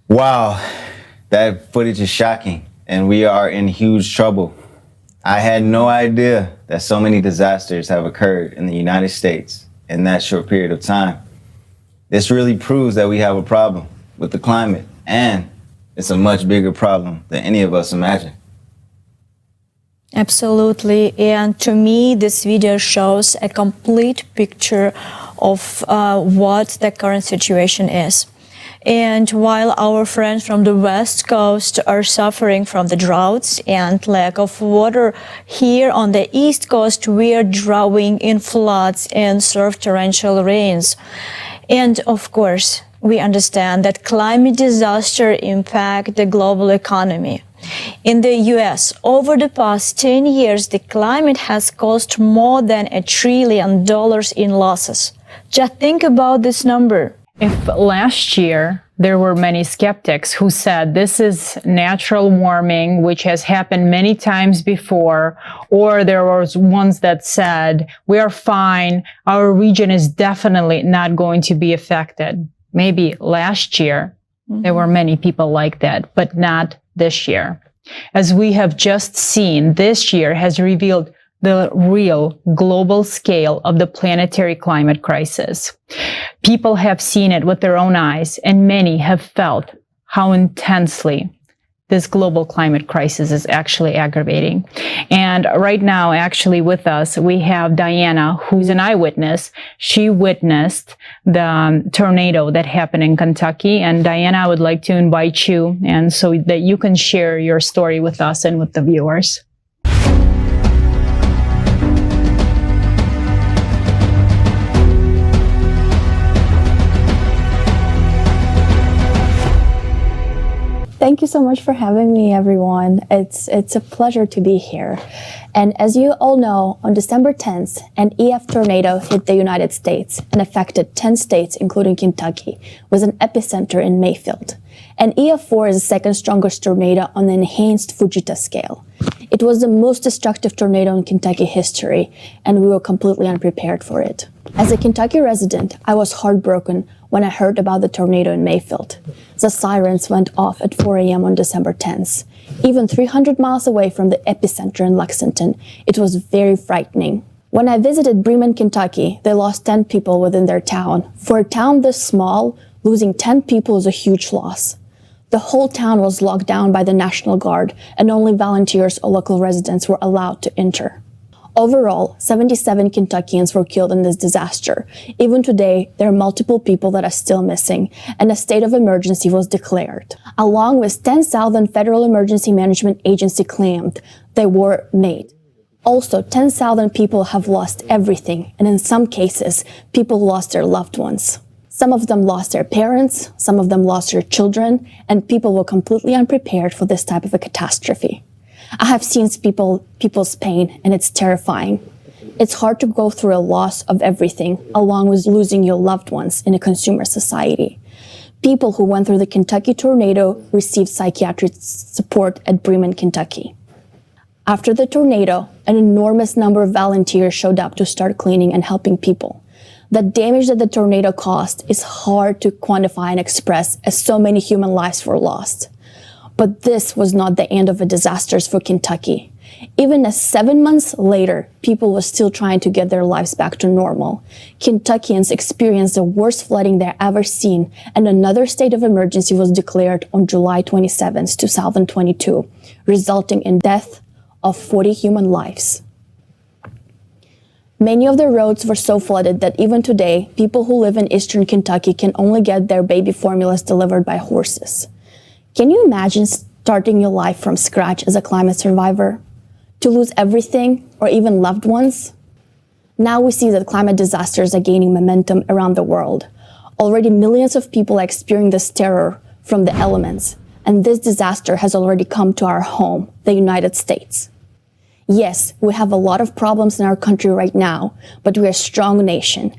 Wow, that footage is shocking, and we are in huge trouble. I had no idea that so many disasters have occurred in the United States in that short period of time. This really proves that we have a problem with the climate, and it's a much bigger problem than any of us imagine. Absolutely. And to me, this video shows a complete picture of what the current situation is. And while our friends from the West Coast are suffering from the droughts and lack of water, here on the East Coast, we are drowning in floods and surf torrential rains. And of course, we understand that climate disaster impact the global economy. In the US, over the past 10 years, the climate has cost more than $1 trillion in losses. Just think about this number. If last year there were many skeptics who said this is natural warming, which has happened many times before, or there was ones that said we are fine, our region is definitely not going to be affected. Maybe last year there were many people like that, but not this year. As we have just seen, this year has revealed the real global scale of the planetary climate crisis. People have seen it with their own eyes, and many have felt how intensely this global climate crisis is actually aggravating. And right now, actually with us, we have Diana, who's an eyewitness. She witnessed the tornado that happened in Kentucky. And Diana, I would like to invite you, and so that you can share your story with us and with the viewers. Thank you so much for having me, everyone. It's a pleasure to be here. And as you all know, on December 10th, an EF tornado hit the United States and affected 10 states, including Kentucky, with an epicenter in Mayfield. And EF4 is the second strongest tornado on the enhanced Fujita scale. It was the most destructive tornado in Kentucky history, and we were completely unprepared for it. As a Kentucky resident, I was heartbroken when I heard about the tornado in Mayfield. The sirens went off at 4 a.m. on December 10th. Even 300 miles away from the epicenter in Lexington, it was very frightening. When I visited Bremen, Kentucky, they lost 10 people within their town. For a town this small, losing 10 people is a huge loss. The whole town was locked down by the National Guard, and only volunteers or local residents were allowed to enter. Overall, 77 Kentuckians were killed in this disaster. Even today, there are multiple people that are still missing, and a state of emergency was declared. Along with 10,000 Federal Emergency Management Agency claimed they were made. Also, 10,000 people have lost everything, and in some cases, people lost their loved ones. Some of them lost their parents, some of them lost their children, and people were completely unprepared for this type of a catastrophe. I have seen people's pain, and it's terrifying. It's hard to go through a loss of everything, along with losing your loved ones in a consumer society. People who went through the Kentucky tornado received psychiatric support at Bremen, Kentucky. After the tornado, an enormous number of volunteers showed up to start cleaning and helping people. The damage that the tornado caused is hard to quantify and express, as so many human lives were lost. But this was not the end of the disasters for Kentucky. Even as 7 months later, people were still trying to get their lives back to normal. Kentuckians experienced the worst flooding they've ever seen, and another state of emergency was declared on July 27, 2022, resulting in death of 40 human lives. Many of the roads were so flooded that even today, people who live in eastern Kentucky can only get their baby formulas delivered by horses. Can you imagine starting your life from scratch as a climate survivor? To lose everything, or even loved ones? Now we see that climate disasters are gaining momentum around the world. Already millions of people are experiencing this terror from the elements, and this disaster has already come to our home, the United States. Yes, we have a lot of problems in our country right now, but we're a strong nation.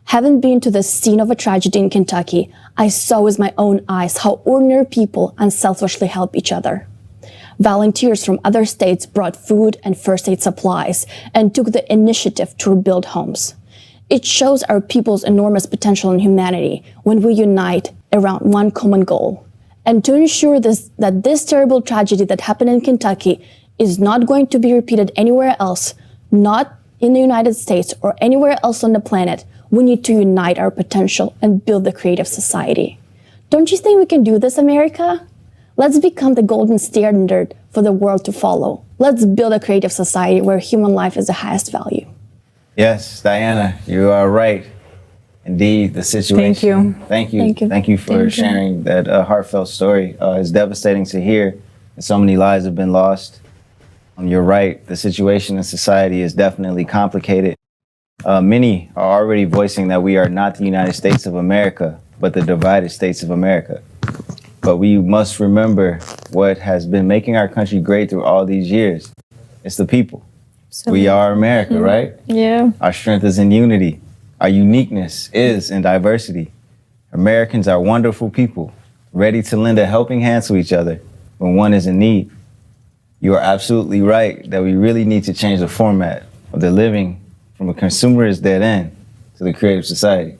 Having been to the scene of a tragedy in Kentucky, I saw with my own eyes how ordinary people unselfishly help each other. Volunteers from other states brought food and first aid supplies and took the initiative to rebuild homes. It shows our people's enormous potential in humanity when we unite around one common goal. And to ensure that this terrible tragedy that happened in Kentucky is not going to be repeated anywhere else, not in the United States or anywhere else on the planet, we need to unite our potential and build the creative society. Don't you think we can do this, America? Let's become the golden standard for the world to follow. Let's build a creative society where human life is the highest value. Yes, Diana, you are right. Indeed, the situation. Thank you. Thank you for sharing that heartfelt story. It's devastating to hear that so many lives have been lost. You're right. The situation in society is definitely complicated. Many are already voicing that we are not the United States of America, but the divided states of America. But we must remember what has been making our country great through all these years. It's the people. We are America, right? Yeah. Our strength is in unity. Our uniqueness is in diversity. Americans are wonderful people, ready to lend a helping hand to each other when one is in need. You are absolutely right that we really need to change the format of the living from a consumerist dead end to the creative society.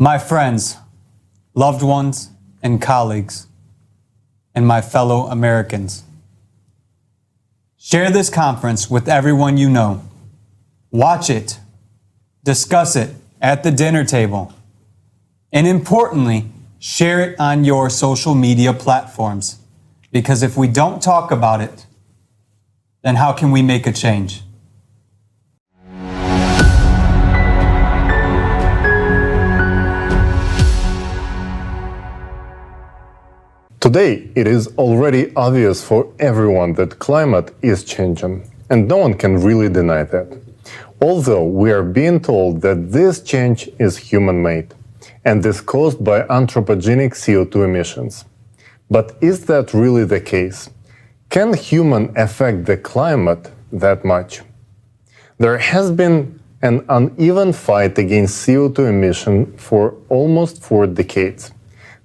My friends, loved ones, and colleagues, and my fellow Americans. Share this conference with everyone you know. Watch it, discuss it at the dinner table, and importantly, share it on your social media platforms. Because if we don't talk about it, then how can we make a change? Today, it is already obvious for everyone that climate is changing, and no one can really deny that. Although we are being told that this change is human-made and is caused by anthropogenic CO2 emissions. But is that really the case? Can human affect the climate that much? There has been an uneven fight against CO2 emission for almost 4 decades.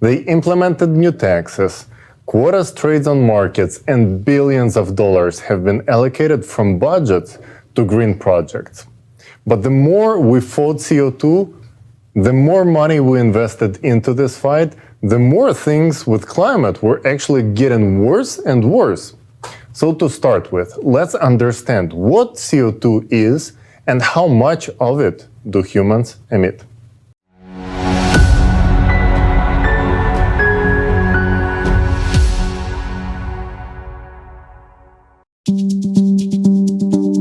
They implemented new taxes, quotas trades on markets, and billions of dollars have been allocated from budgets to green projects. But the more we fought CO2, the more money we invested into this fight, the more things with climate were actually getting worse and worse. So to start with, let's understand what CO2 is and how much of it do humans emit.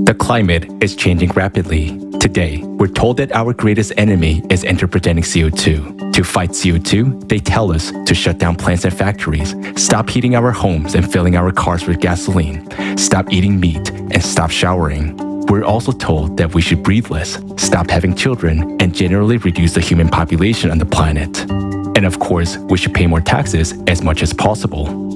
The climate is changing rapidly. Today, we're told that our greatest enemy is anthropogenic CO2. To fight CO2, they tell us to shut down plants and factories, stop heating our homes and filling our cars with gasoline, stop eating meat, and stop showering. We're also told that we should breathe less, stop having children, and generally reduce the human population on the planet. And of course, we should pay more taxes as much as possible.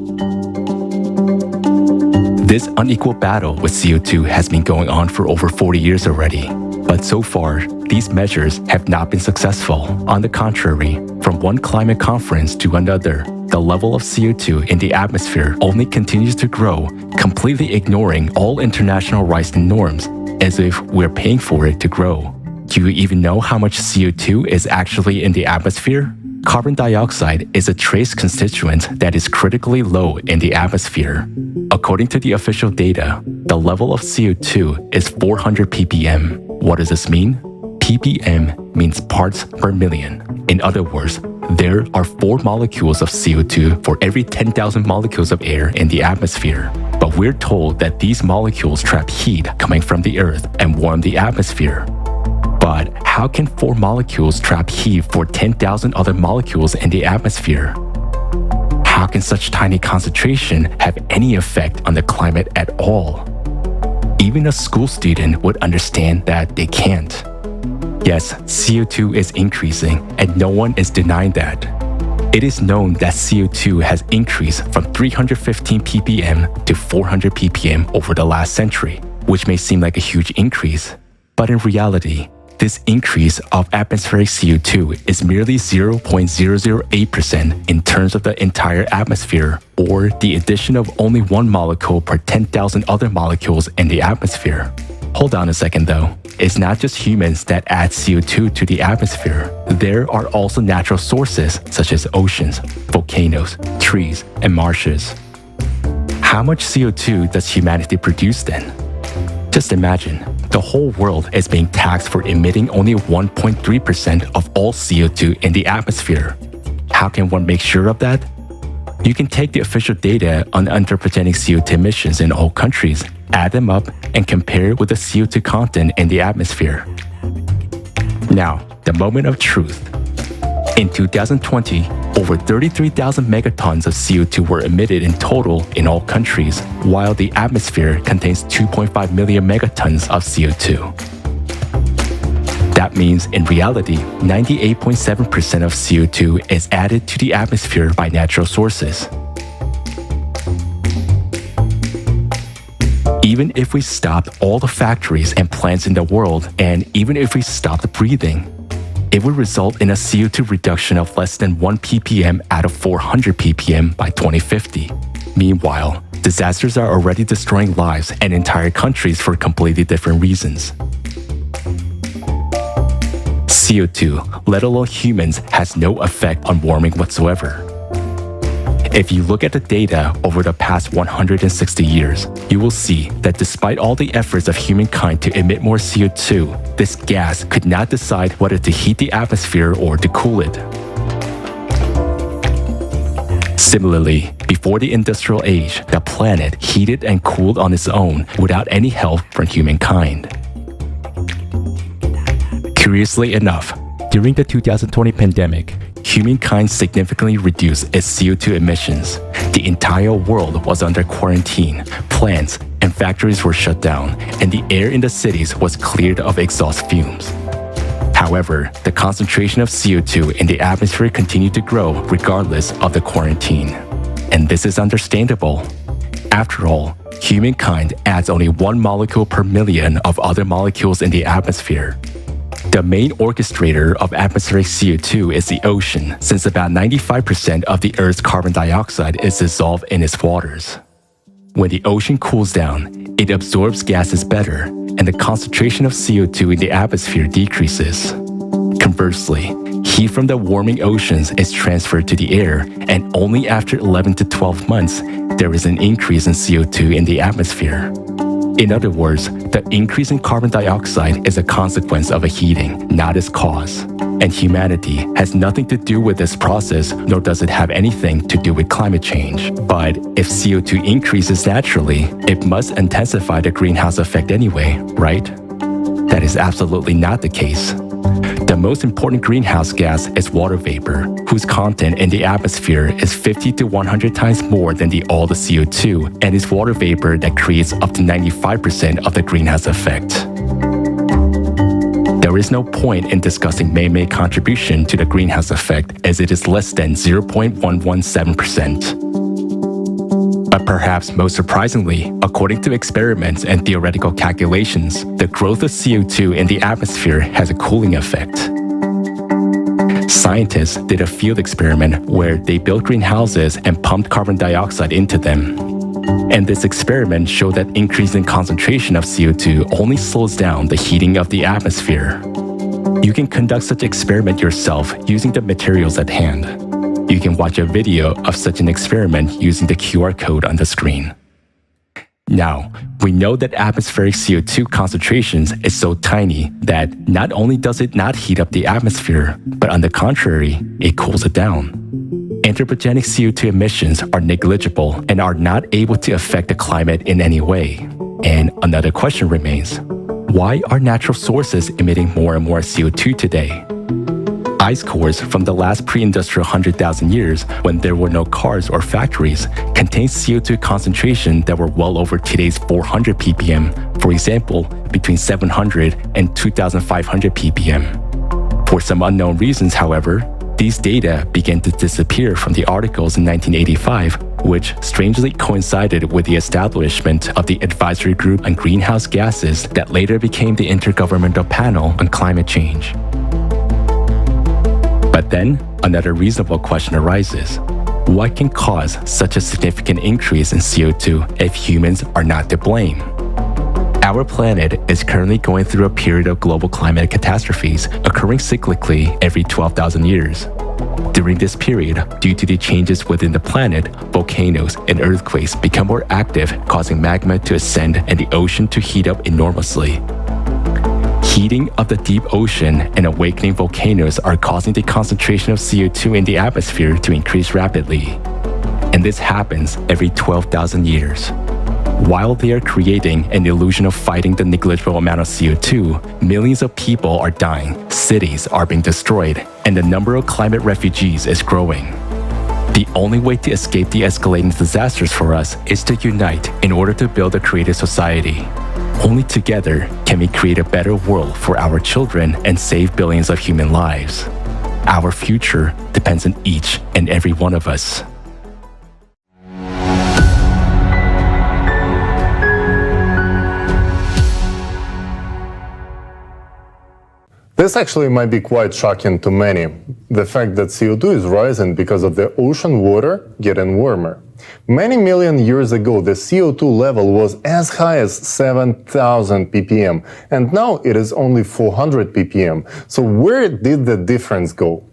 This unequal battle with CO2 has been going on for over 40 years already. But so far, these measures have not been successful. On the contrary, from one climate conference to another, the level of CO2 in the atmosphere only continues to grow, completely ignoring all international rights and norms, as if we're paying for it to grow. Do you even know how much CO2 is actually in the atmosphere? Carbon dioxide is a trace constituent that is critically low in the atmosphere. According to the official data, the level of CO2 is 400 ppm. What does this mean? ppm means parts per million. In other words, there are 4 molecules of CO2 for every 10,000 molecules of air in the atmosphere. But we're told that these molecules trap heat coming from the Earth and warm the atmosphere. But how can 4 molecules trap heat for 10,000 other molecules in the atmosphere? How can such tiny concentration have any effect on the climate at all? Even a school student would understand that they can't. Yes, CO2 is increasing, and no one is denying that. It is known that CO2 has increased from 315 ppm to 400 ppm over the last century, which may seem like a huge increase. But in reality, this increase of atmospheric CO2 is merely 0.008% in terms of the entire atmosphere, or the addition of only 1 molecule per 10,000 other molecules in the atmosphere. Hold on a second though. It's not just humans that add CO2 to the atmosphere. There are also natural sources such as oceans, volcanoes, trees, and marshes. How much CO2 does humanity produce then? Just imagine, the whole world is being taxed for emitting only 1.3% of all CO2 in the atmosphere. How can one make sure of that? You can take the official data on anthropogenic CO2 emissions in all countries, add them up, and compare it with the CO2 content in the atmosphere. Now, the moment of truth. In 2020, over 33,000 megatons of CO2 were emitted in total in all countries, while the atmosphere contains 2.5 million megatons of CO2. That means, in reality, 98.7% of CO2 is added to the atmosphere by natural sources. Even if we stopped all the factories and plants in the world, and even if we stopped breathing, it would result in a CO2 reduction of less than 1 ppm out of 400 ppm by 2050. Meanwhile, disasters are already destroying lives and entire countries for completely different reasons. CO2, let alone humans, has no effect on warming whatsoever. If you look at the data over the past 160 years, you will see that despite all the efforts of humankind to emit more CO2, this gas could not decide whether to heat the atmosphere or to cool it. Similarly, before the industrial age, the planet heated and cooled on its own without any help from humankind. Curiously enough, during the 2020 pandemic, humankind significantly reduced its CO2 emissions. The entire world was under quarantine, plants and factories were shut down, and the air in the cities was cleared of exhaust fumes. However, the concentration of CO2 in the atmosphere continued to grow regardless of the quarantine. And this is understandable. After all, humankind adds only 1 molecule per million of other molecules in the atmosphere. The main orchestrator of atmospheric CO2 is the ocean, since about 95% of the Earth's carbon dioxide is dissolved in its waters. When the ocean cools down, it absorbs gases better, and the concentration of CO2 in the atmosphere decreases. Conversely, heat from the warming oceans is transferred to the air, and only after 11 to 12 months, there is an increase in CO2 in the atmosphere. In other words, the increase in carbon dioxide is a consequence of a heating, not its cause. And humanity has nothing to do with this process, nor does it have anything to do with climate change. But if CO2 increases naturally, it must intensify the greenhouse effect anyway, right? That is absolutely not the case. The most important greenhouse gas is water vapor, whose content in the atmosphere is 50 to 100 times more than all the CO2, and is water vapor that creates up to 95% of the greenhouse effect. There is no point in discussing man-made contribution to the greenhouse effect, as it is less than 0.117%. But perhaps most surprisingly, according to experiments and theoretical calculations, the growth of CO2 in the atmosphere has a cooling effect. Scientists did a field experiment where they built greenhouses and pumped carbon dioxide into them. And this experiment showed that increasing concentration of CO2 only slows down the heating of the atmosphere. You can conduct such experiment yourself using the materials at hand. You can watch a video of such an experiment using the QR code on the screen. Now, we know that atmospheric CO2 concentrations is so tiny that not only does it not heat up the atmosphere, but on the contrary, it cools it down. Anthropogenic CO2 emissions are negligible and are not able to affect the climate in any way. And another question remains, why are natural sources emitting more and more CO2 today? Ice cores from the last pre-industrial 100,000 years, when there were no cars or factories, contained CO2 concentration that were well over today's 400 ppm, for example, between 700 and 2,500 ppm. For some unknown reasons, however, these data began to disappear from the articles in 1985, which strangely coincided with the establishment of the Advisory Group on Greenhouse Gases that later became the Intergovernmental Panel on Climate Change. But then, another reasonable question arises. What can cause such a significant increase in CO2 if humans are not to blame? Our planet is currently going through a period of global climate catastrophes occurring cyclically every 12,000 years. During this period, due to the changes within the planet, volcanoes and earthquakes become more active, causing magma to ascend and the ocean to heat up enormously. Heating of the deep ocean and awakening volcanoes are causing the concentration of CO2 in the atmosphere to increase rapidly. And this happens every 12,000 years. While they are creating an illusion of fighting the negligible amount of CO2, millions of people are dying, cities are being destroyed, and the number of climate refugees is growing. The only way to escape the escalating disasters for us is to unite in order to build a creative society. Only together can we create a better world for our children and save billions of human lives. Our future depends on each and every one of us. This actually might be quite shocking to many, the fact that CO2 is rising because of the ocean water getting warmer. Many million years ago, the CO2 level was as high as 7,000 ppm, and now it is only 400 ppm. So where did the difference go?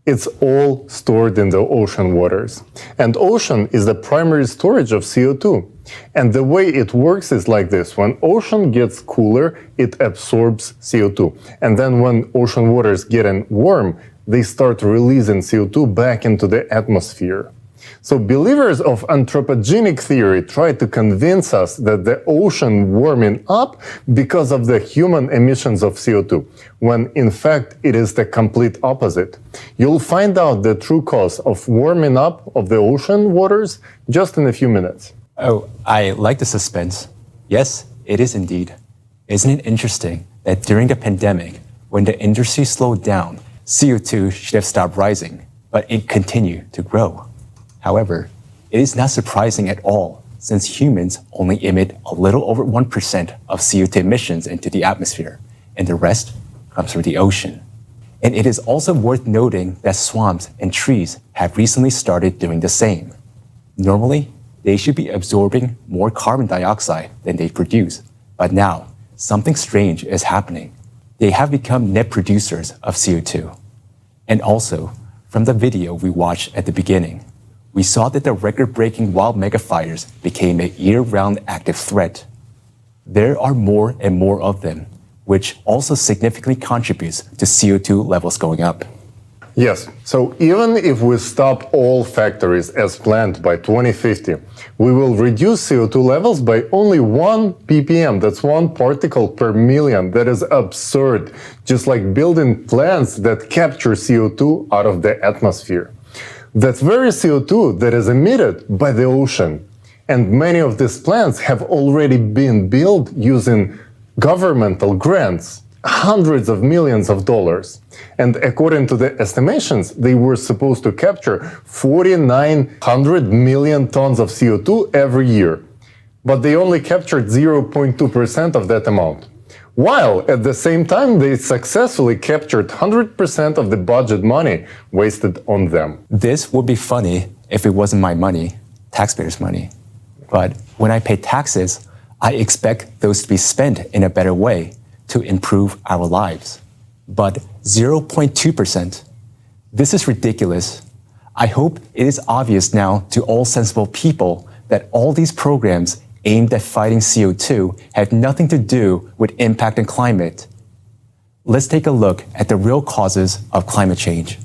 It's all stored in the ocean waters. And ocean is the primary storage of CO2. And the way it works is like this. When ocean gets cooler, it absorbs CO2. And then when ocean waters getting warm, they start releasing CO2 back into the atmosphere. So believers of anthropogenic theory try to convince us that the ocean warming up because of the human emissions of CO2, when in fact it is the complete opposite. You'll find out the true cause of warming up of the ocean waters just in a few minutes. Oh, I like the suspense. Yes, it is indeed. Isn't it interesting that during the pandemic, when the industry slowed down, CO2 should have stopped rising, but it continued to grow? However, it is not surprising at all, since humans only emit a little over 1% of CO2 emissions into the atmosphere, and the rest comes from the ocean. And it is also worth noting that swamps and trees have recently started doing the same. Normally, they should be absorbing more carbon dioxide than they produce, but now, something strange is happening. They have become net producers of CO2. And also, from the video we watched at the beginning, we saw that the record-breaking wild megafires became a year-round active threat. There are more and more of them, which also significantly contributes to CO2 levels going up. Yes, so even if we stop all factories as planned by 2050, we will reduce CO2 levels by only 1 ppm. That's 1 particle per million. That is absurd, just like building plants that capture CO2 out of the atmosphere. That's very CO2 that is emitted by the ocean. And many of these plants have already been built using governmental grants, hundreds of millions of dollars. And according to the estimations, they were supposed to capture 4,900 million tons of CO2 every year. But they only captured 0.2% of that amount. While at the same time, they successfully captured 100% of the budget money wasted on them. This would be funny if it wasn't my money, taxpayers' money. But when I pay taxes, I expect those to be spent in a better way to improve our lives. But 0.2%? This is ridiculous. I hope it is obvious now to all sensible people that all these programs aimed at fighting CO2 have nothing to do with impact on climate. Let's take a look at the real causes of climate change.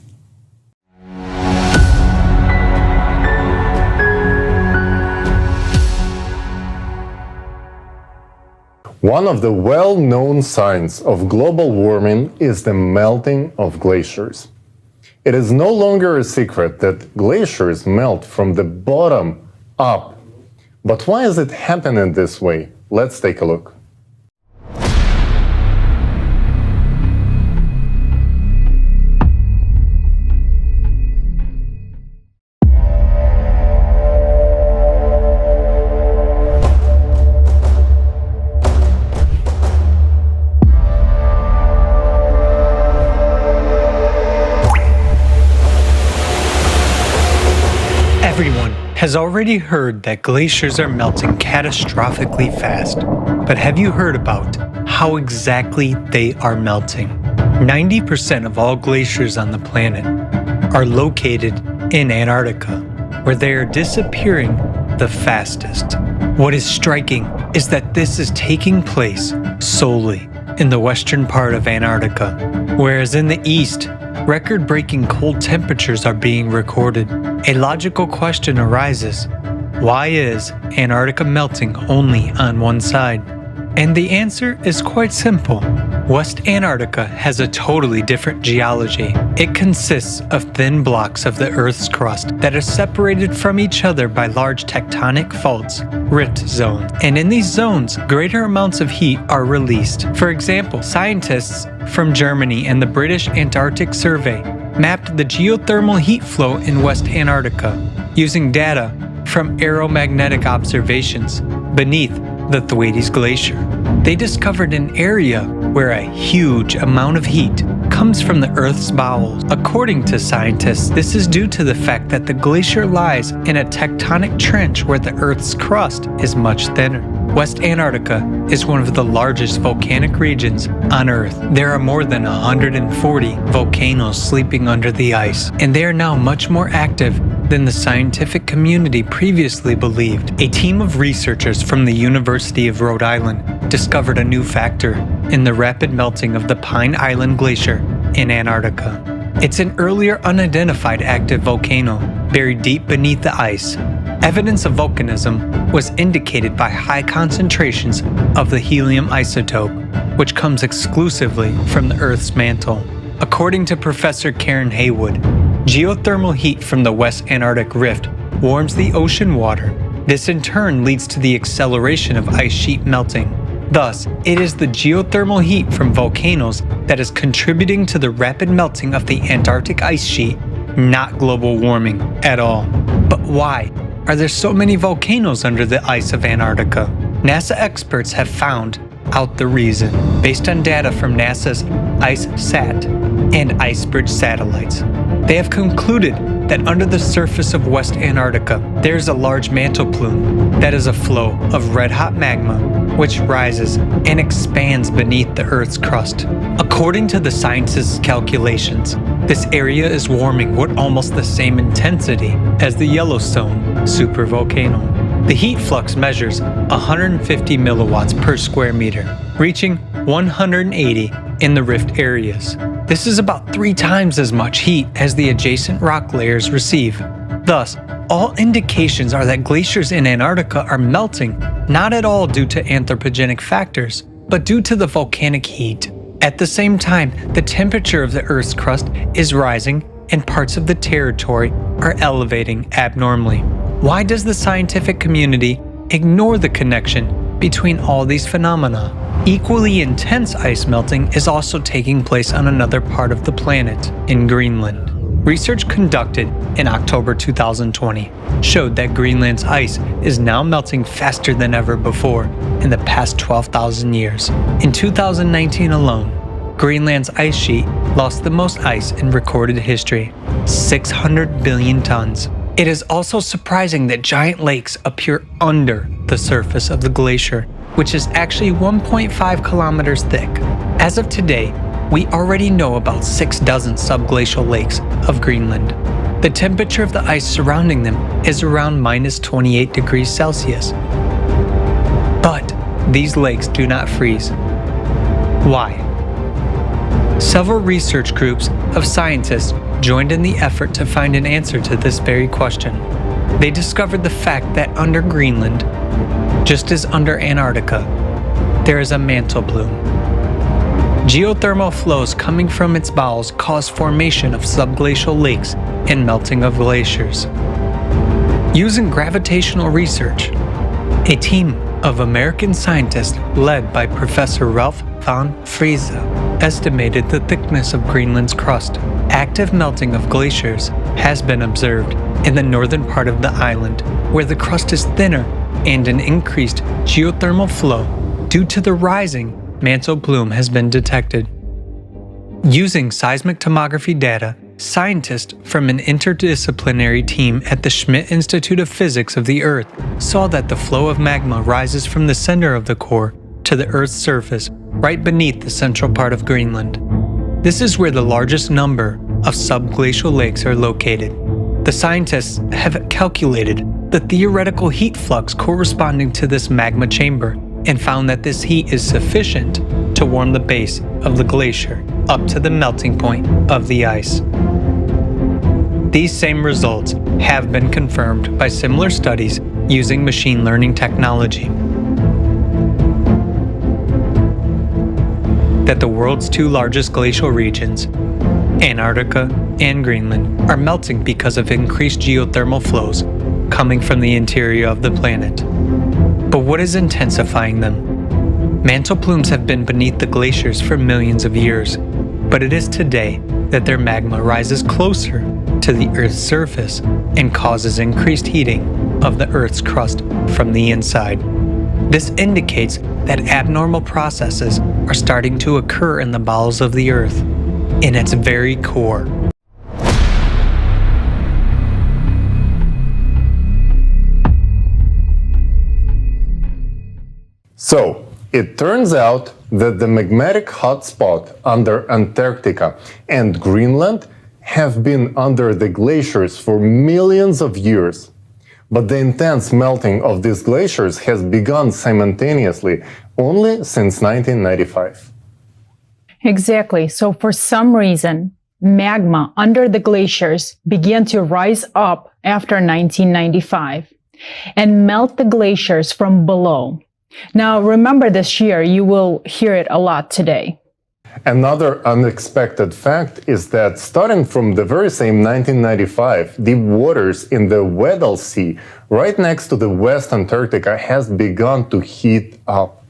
One of the well-known signs of global warming is the melting of glaciers. It is no longer a secret that glaciers melt from the bottom up. But why is it happening this way? Let's take a look. Everyone has already heard that glaciers are melting catastrophically fast. But have you heard about how exactly they are melting? 90% of all glaciers on the planet are located in Antarctica, where they are disappearing the fastest. What is striking is that this is taking place solely in the western part of Antarctica, whereas in the east, record-breaking cold temperatures are being recorded. A logical question arises: why is Antarctica melting only on one side? And the answer is quite simple. West Antarctica has a totally different geology. It consists of thin blocks of the Earth's crust that are separated from each other by large tectonic faults, rift zones. And in these zones, greater amounts of heat are released. For example, scientists from Germany and the British Antarctic Survey mapped the geothermal heat flow in West Antarctica using data from aeromagnetic observations beneath the Thwaites Glacier. They discovered an area where a huge amount of heat comes from the Earth's bowels. According to scientists, this is due to the fact that the glacier lies in a tectonic trench where the Earth's crust is much thinner. West Antarctica is one of the largest volcanic regions on Earth. There are more than 140 volcanoes sleeping under the ice, and they are now much more active than the scientific community previously believed. A team of researchers from the University of Rhode Island discovered a new factor in the rapid melting of the Pine Island Glacier in Antarctica. It's an earlier unidentified active volcano buried deep beneath the ice. Evidence of volcanism was indicated by high concentrations of the helium isotope, which comes exclusively from the Earth's mantle. According to Professor Karen Haywood, geothermal heat from the West Antarctic Rift warms the ocean water. This in turn leads to the acceleration of ice sheet melting. Thus, it is the geothermal heat from volcanoes that is contributing to the rapid melting of the Antarctic ice sheet, not global warming at all. But why are there so many volcanoes under the ice of Antarctica? NASA experts have found out the reason based on data from NASA's IceSat and IceBridge satellites. They have concluded that under the surface of West Antarctica, there is a large mantle plume that is a flow of red-hot magma which rises and expands beneath the Earth's crust. According to the scientists' calculations, this area is warming with almost the same intensity as the Yellowstone supervolcano. The heat flux measures 150 milliwatts per square meter, reaching 180 in the rift areas. This is about 3 times as much heat as the adjacent rock layers receive. Thus, all indications are that glaciers in Antarctica are melting, not at all due to anthropogenic factors, but due to the volcanic heat. At the same time, the temperature of the Earth's crust is rising and parts of the territory are elevating abnormally. Why does the scientific community ignore the connection between all these phenomena? Equally intense ice melting is also taking place on another part of the planet, in Greenland. Research conducted in October 2020 showed that Greenland's ice is now melting faster than ever before in the past 12,000 years. In 2019 alone, Greenland's ice sheet lost the most ice in recorded history, 600 billion tons. It is also surprising that giant lakes appear under the surface of the glacier, which is actually 1.5 kilometers thick. As of today, we already know about 6 dozen subglacial lakes of Greenland. The temperature of the ice surrounding them is around minus 28 degrees Celsius. But these lakes do not freeze. Why? Several research groups of scientists joined in the effort to find an answer to this very question. They discovered the fact that under Greenland, just as under Antarctica, there is a mantle plume. Geothermal flows coming from its bowels cause formation of subglacial lakes and melting of glaciers. Using gravitational research, a team of American scientists led by Professor Ralph von Friese estimated the thickness of Greenland's crust. Active melting of glaciers has been observed in the northern part of the island, where the crust is thinner and an increased geothermal flow due to the rising mantle plume has been detected. Using seismic tomography data, scientists from an interdisciplinary team at the Schmidt Institute of Physics of the Earth saw that the flow of magma rises from the center of the core to the Earth's surface right beneath the central part of Greenland. This is where the largest number of subglacial lakes are located. The scientists have calculated the theoretical heat flux corresponding to this magma chamber and found that this heat is sufficient to warm the base of the glacier up to the melting point of the ice. These same results have been confirmed by similar studies using machine learning technology. That the world's 2 largest glacial regions, Antarctica and Greenland, are melting because of increased geothermal flows coming from the interior of the planet. But what is intensifying them? Mantle plumes have been beneath the glaciers for millions of years, but it is today that their magma rises closer to the Earth's surface and causes increased heating of the Earth's crust from the inside. This indicates that abnormal processes are starting to occur in the bowels of the Earth, in its very core. So, it turns out that the magmatic hotspot under Antarctica and Greenland have been under the glaciers for millions of years. But the intense melting of these glaciers has begun simultaneously only since 1995. Exactly. So for some reason, magma under the glaciers began to rise up after 1995 and melt the glaciers from below. Now, remember this year, you will hear it a lot today. Another unexpected fact is that starting from the very same 1995, the waters in the Weddell Sea, right next to the West Antarctica, has begun to heat up.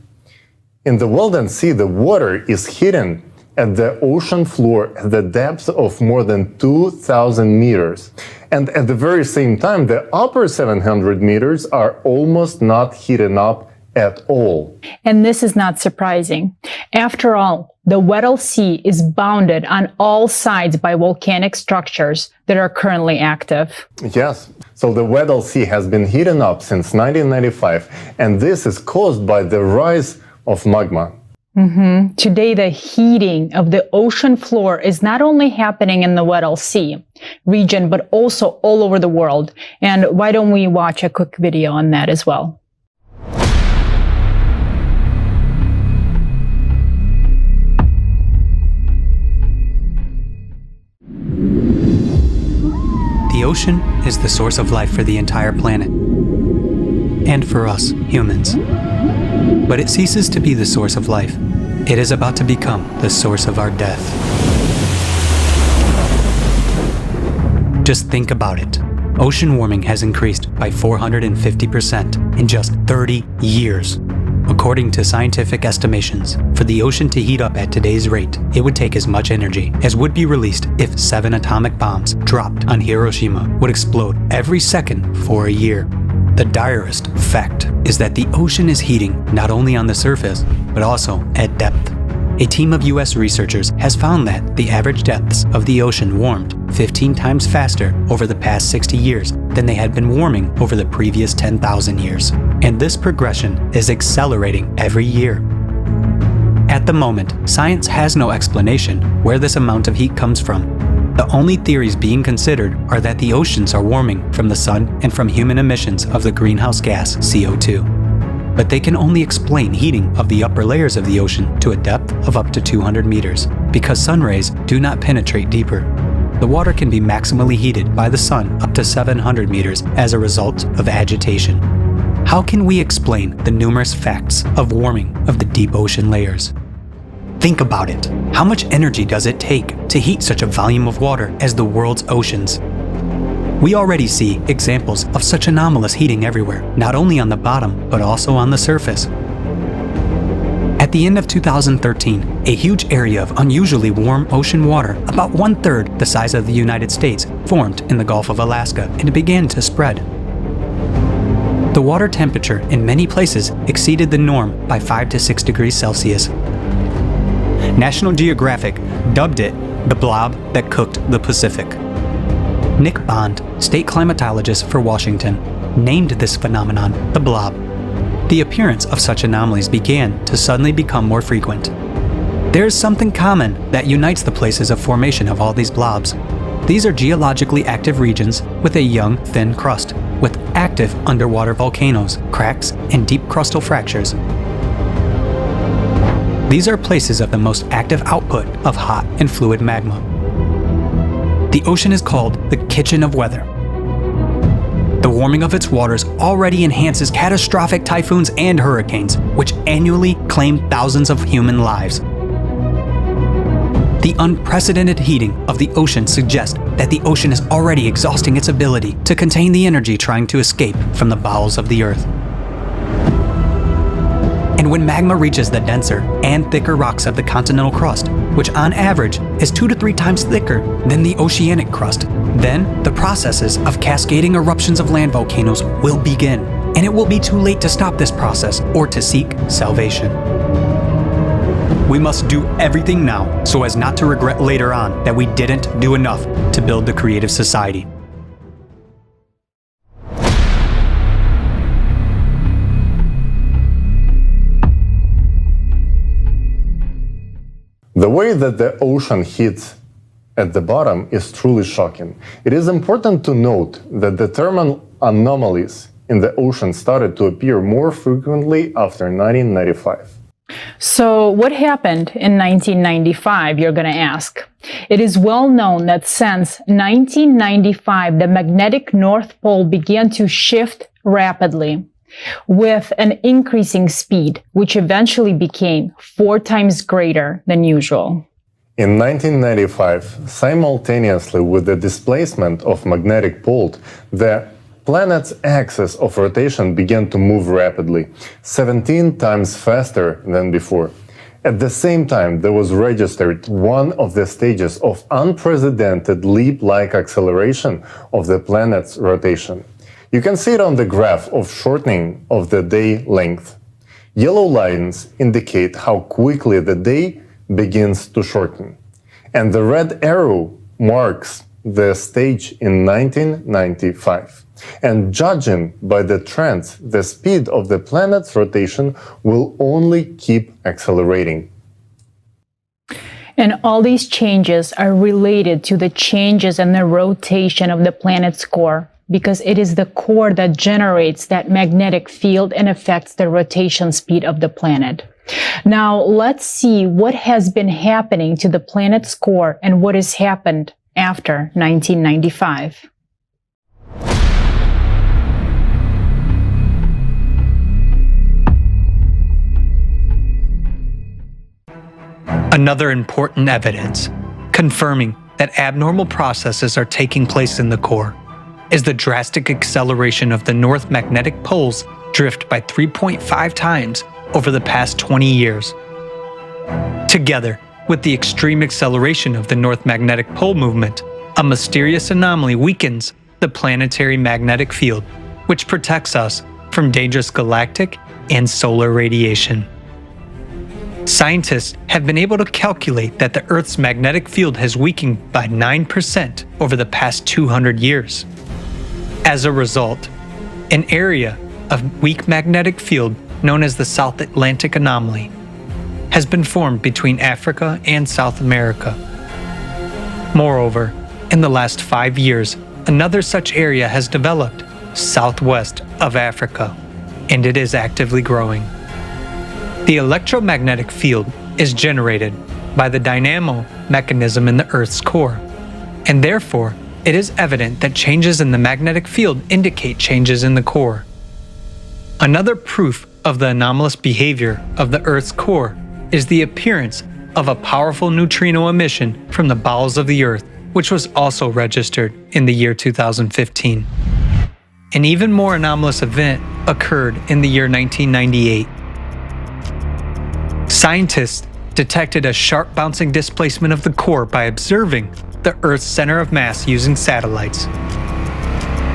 In the Weddell Sea, the water is hidden at the ocean floor at the depth of more than 2,000 meters. And at the very same time, the upper 700 meters are almost not heating up at all. And this is not surprising. After all, the Weddell Sea is bounded on all sides by volcanic structures that are currently active. Yes. So the Weddell Sea has been heating up since 1995, and this is caused by the rise of magma. Today, the heating of the ocean floor is not only happening in the Weddell Sea region, but also all over the world. And why don't we watch a quick video on that as well? The ocean is the source of life for the entire planet, and for us, humans. But it ceases to be the source of life. It is about to become the source of our death. Just think about it. Ocean warming has increased by 450% in just 30 years. According to scientific estimations, for the ocean to heat up at today's rate, it would take as much energy as would be released if 7 atomic bombs dropped on Hiroshima would explode every second for a year. The direst fact is that the ocean is heating not only on the surface, but also at depth. A team of US researchers has found that the average depths of the ocean warmed 15 times faster over the past 60 years than they had been warming over the previous 10,000 years. And this progression is accelerating every year. At the moment, science has no explanation where this amount of heat comes from. The only theories being considered are that the oceans are warming from the sun and from human emissions of the greenhouse gas CO2. But they can only explain heating of the upper layers of the ocean to a depth of up to 200 meters, because sun rays do not penetrate deeper. The water can be maximally heated by the sun up to 700 meters as a result of agitation. How can we explain the numerous facts of warming of the deep ocean layers? Think about it. How much energy does it take to heat such a volume of water as the world's oceans? We already see examples of such anomalous heating everywhere, not only on the bottom, but also on the surface. At the end of 2013, a huge area of unusually warm ocean water, about 1/3 the size of the United States, formed in the Gulf of Alaska, and it began to spread. The water temperature in many places exceeded the norm by 5 to 6 degrees Celsius. National Geographic dubbed it the blob that cooked the Pacific. Nick Bond, state climatologist for Washington, named this phenomenon the blob. The appearance of such anomalies began to suddenly become more frequent. There is something common that unites the places of formation of all these blobs. These are geologically active regions with a young, thin crust, with active underwater volcanoes, cracks, and deep crustal fractures. These are places of the most active output of hot and fluid magma. The ocean is called the kitchen of weather. The warming of its waters already enhances catastrophic typhoons and hurricanes, which annually claim thousands of human lives. The unprecedented heating of the ocean suggests that the ocean is already exhausting its ability to contain the energy trying to escape from the bowels of the earth. And when magma reaches the denser and thicker rocks of the continental crust, which on average is 2 to 3 times thicker than the oceanic crust, then the processes of cascading eruptions of land volcanoes will begin, and it will be too late to stop this process or to seek salvation. We must do everything now so as not to regret later on that we didn't do enough to build the creative society. The way that the ocean hits at the bottom is truly shocking. It is important to note that the thermal anomalies in the ocean started to appear more frequently after 1995. So what happened in 1995, you're going to ask? It is well known that since 1995, the magnetic North Pole began to shift rapidly with an increasing speed, which eventually became 4 times greater than usual. In 1995, simultaneously with the displacement of magnetic pole, the planet's axis of rotation began to move rapidly, 17 times faster than before. At the same time, there was registered one of the stages of unprecedented leap-like acceleration of the planet's rotation. You can see it on the graph of shortening of the day length. Yellow lines indicate how quickly the day begins to shorten, and the red arrow marks the stage in 1995. And judging by the trends, the speed of the planet's rotation will only keep accelerating. And all these changes are related to the changes in the rotation of the planet's core, because it is the core that generates that magnetic field and affects the rotation speed of the planet. Now, let's see what has been happening to the planet's core and what has happened after 1995. Another important evidence confirming that abnormal processes are taking place in the core is the drastic acceleration of the North Magnetic Pole's drift by 3.5 times over the past 20 years. Together with the extreme acceleration of the North Magnetic Pole movement, a mysterious anomaly weakens the planetary magnetic field, which protects us from dangerous galactic and solar radiation. Scientists have been able to calculate that the Earth's magnetic field has weakened by 9% over the past 200 years. As a result, an area of weak magnetic field known as the South Atlantic Anomaly has been formed between Africa and South America. Moreover, in the last 5 years, another such area has developed southwest of Africa, and it is actively growing. The electromagnetic field is generated by the dynamo mechanism in the Earth's core, and therefore it is evident that changes in the magnetic field indicate changes in the core. Another proof of the anomalous behavior of the Earth's core is the appearance of a powerful neutrino emission from the bowels of the Earth, which was also registered in the year 2015. An even more anomalous event occurred in the year 1998. Scientists detected a sharp bouncing displacement of the core by observing the Earth's center of mass using satellites.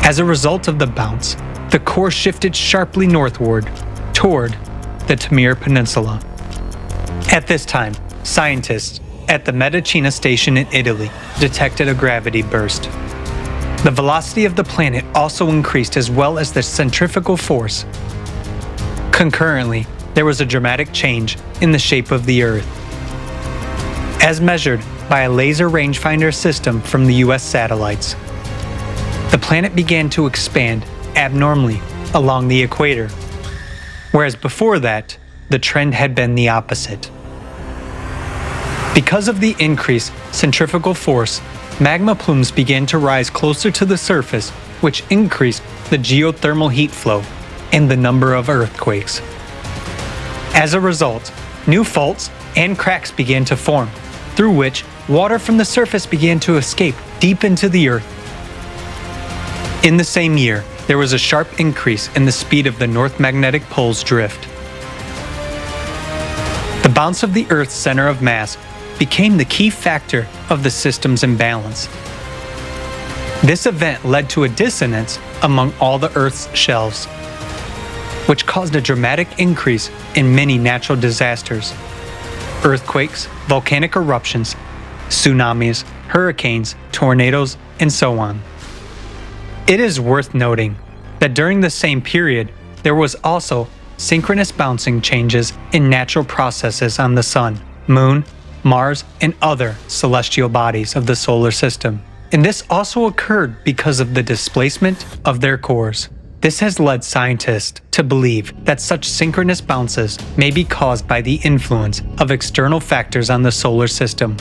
As a result of the bounce, the core shifted sharply northward toward the Tamir Peninsula. At this time, scientists at the Medicina station in Italy detected a gravity burst. The velocity of the planet also increased, as well as the centrifugal force. Concurrently, there was a dramatic change in the shape of the Earth. As measured by a laser rangefinder system from the US satellites, the planet began to expand abnormally along the equator, whereas before that, the trend had been the opposite. Because of the increased centrifugal force, magma plumes began to rise closer to the surface, which increased the geothermal heat flow and the number of earthquakes. As a result, new faults and cracks began to form, through which water from the surface began to escape deep into the Earth. In the same year, there was a sharp increase in the speed of the North Magnetic Pole's drift. The bounce of the Earth's center of mass became the key factor of the system's imbalance. This event led to a dissonance among all the Earth's shelves, which caused a dramatic increase in many natural disasters. earthquakes, volcanic eruptions, tsunamis, hurricanes, tornadoes, and so on. It is worth noting that during the same period, there was also synchronous bouncing changes in natural processes on the Sun, Moon, Mars, and other celestial bodies of the solar system. And this also occurred because of the displacement of their cores. This has led scientists to believe that such synchronous bounces may be caused by the influence of external factors on the solar system.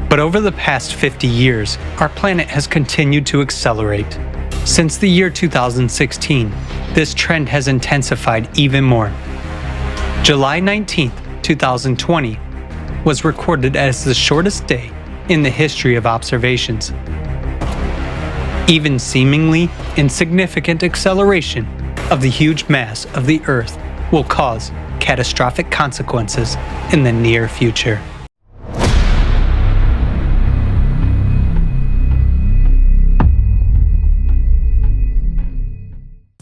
But over the past 50 years, our planet has continued to accelerate. Since the year 2016, this trend has intensified even more. July 19, 2020, was recorded as the shortest day in the history of observations. Even seemingly insignificant acceleration of the huge mass of the Earth will cause catastrophic consequences in the near future.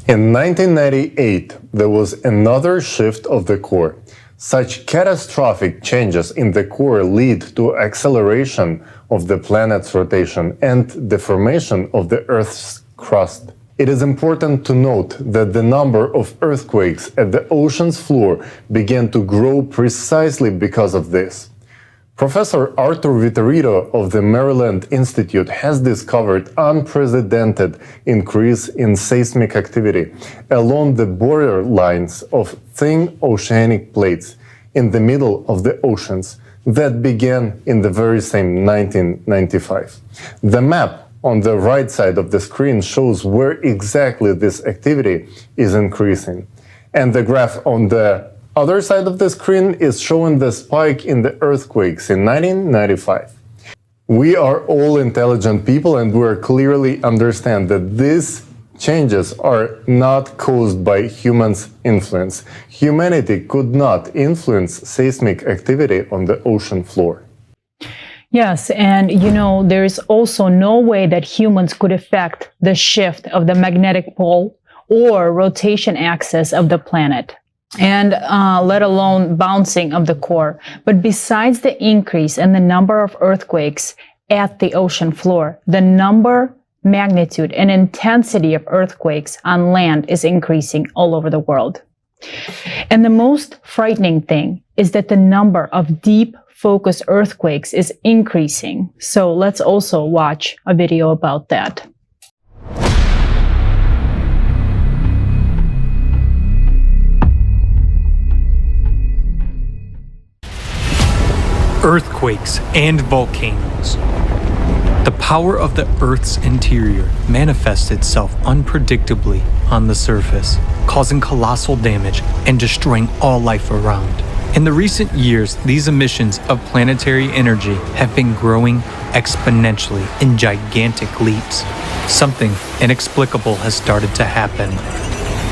In 1998, there was another shift of the core. Such catastrophic changes in the core lead to acceleration of the planet's rotation and the formation of the Earth's crust. It is important to note that the number of earthquakes at the ocean's floor began to grow precisely because of this. Professor Arthur Vitorino of the Maryland Institute has discovered unprecedented increase in seismic activity along the borderlines of thin oceanic plates in the middle of the oceans that began in the very same 1995. The map on the right side of the screen shows where exactly this activity is increasing, and the graph on the other side of the screen is showing the spike in the earthquakes in 1995. We are all intelligent people and we clearly understand that these changes are not caused by humans' influence. Humanity could not influence seismic activity on the ocean floor. Yes, and there is also no way that humans could affect the shift of the magnetic pole or rotation axis of the planet, and let alone bouncing of the core. But besides the increase in the number of earthquakes at the ocean floor, the number, magnitude, and intensity of earthquakes on land is increasing all over the world. And the most frightening thing is that the number of deep focused earthquakes is increasing. So let's also watch a video about that. Earthquakes and volcanoes. The power of the Earth's interior manifests itself unpredictably on the surface, causing colossal damage and destroying all life around. In the recent years, these emissions of planetary energy have been growing exponentially in gigantic leaps. Something inexplicable has started to happen.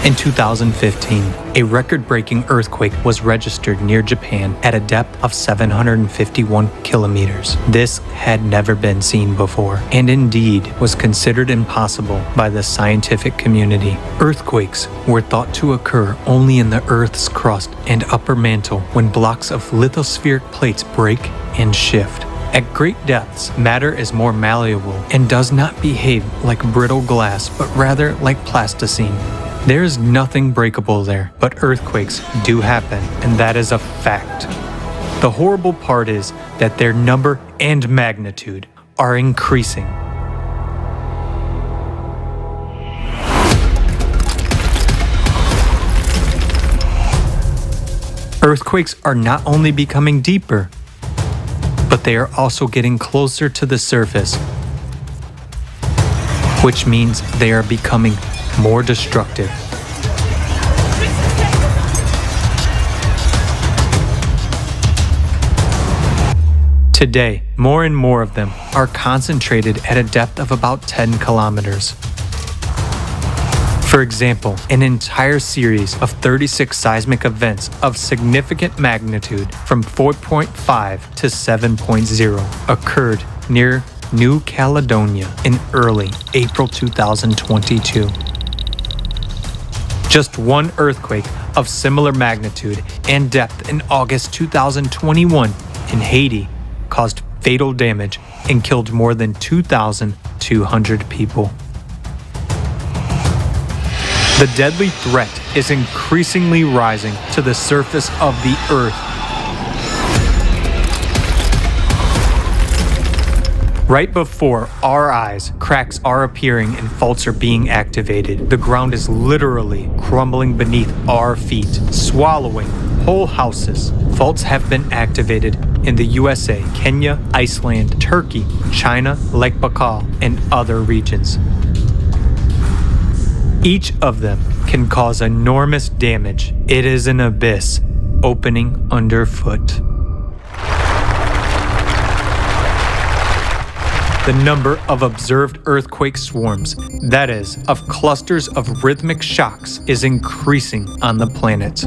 In 2015, a record-breaking earthquake was registered near Japan at a depth of 751 kilometers. This had never been seen before, and indeed was considered impossible by the scientific community. Earthquakes were thought to occur only in the Earth's crust and upper mantle when blocks of lithospheric plates break and shift. At great depths, matter is more malleable and does not behave like brittle glass, but rather like plasticine. There is nothing breakable there, but earthquakes do happen, and that is a fact. The horrible part is that their number and magnitude are increasing. Earthquakes are not only becoming deeper, but they are also getting closer to the surface, which means they are becoming more destructive. Today, more and more of them are concentrated at a depth of about 10 kilometers. For example, an entire series of 36 seismic events of significant magnitude from 4.5 to 7.0 occurred near New Caledonia in early April 2022. Just one earthquake of similar magnitude and depth in August 2021 in Haiti caused fatal damage and killed more than 2,200 people. The deadly threat is increasingly rising to the surface of the Earth. Right before our eyes, cracks are appearing and faults are being activated. The ground is literally crumbling beneath our feet, swallowing whole houses. Faults have been activated in the USA, Kenya, Iceland, Turkey, China, Lake Baikal, and other regions. Each of them can cause enormous damage. It is an abyss opening underfoot. The number of observed earthquake swarms, that is, of clusters of rhythmic shocks, is increasing on the planet.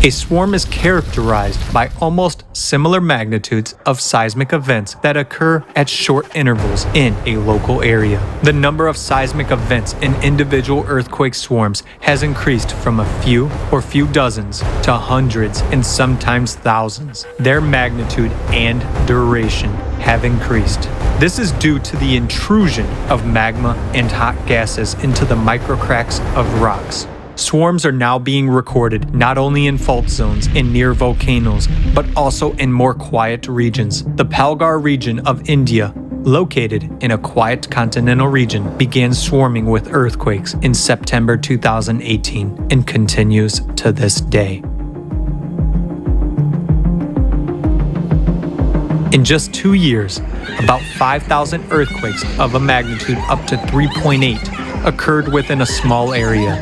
A swarm is characterized by almost similar magnitudes of seismic events that occur at short intervals in a local area. The number of seismic events in individual earthquake swarms has increased from a few or few dozens to hundreds and sometimes thousands. Their magnitude and duration have increased. This is due to the intrusion of magma and hot gases into the microcracks of rocks. Swarms are now being recorded not only in fault zones and near volcanoes, but also in more quiet regions. The Palghar region of India, located in a quiet continental region, began swarming with earthquakes in September 2018 and continues to this day. In just 2 years, about 5,000 earthquakes of a magnitude up to 3.8 occurred within a small area.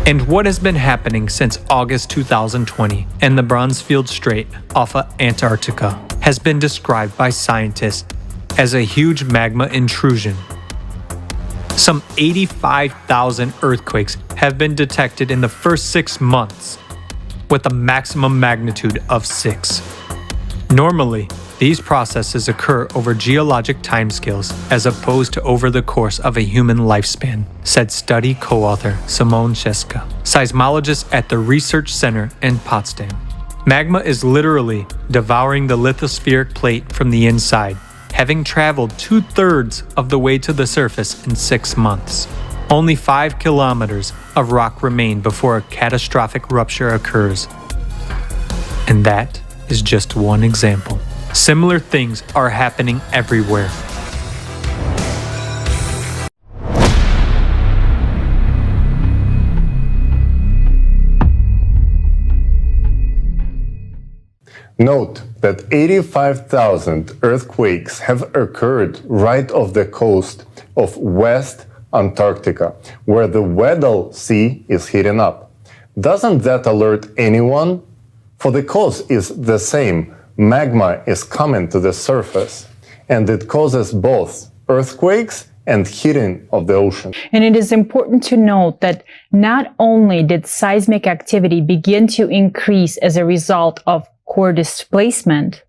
And what has been happening since August 2020 and the Bronzefield Strait off of Antarctica has been described by scientists as a huge magma intrusion. Some 85,000 earthquakes have been detected in the first 6 months, with a maximum magnitude of 6. Normally, these processes occur over geologic timescales as opposed to over the course of a human lifespan, said study co-author Simone Czeska, seismologist at the Research Center in Potsdam. Magma is literally devouring the lithospheric plate from the inside, having traveled 2/3 of the way to the surface in 6 months. Only 5 kilometers of rock remain before a catastrophic rupture occurs. And that is just one example. Similar things are happening everywhere. Note that 85,000 earthquakes have occurred right off the coast of West Antarctica, where the Weddell Sea is heating up. Doesn't that alert anyone? For the cause is the same. Magma is coming to the surface, and it causes both earthquakes and heating of the ocean. And it is important to note that not only did seismic activity begin to increase as a result of core displacement,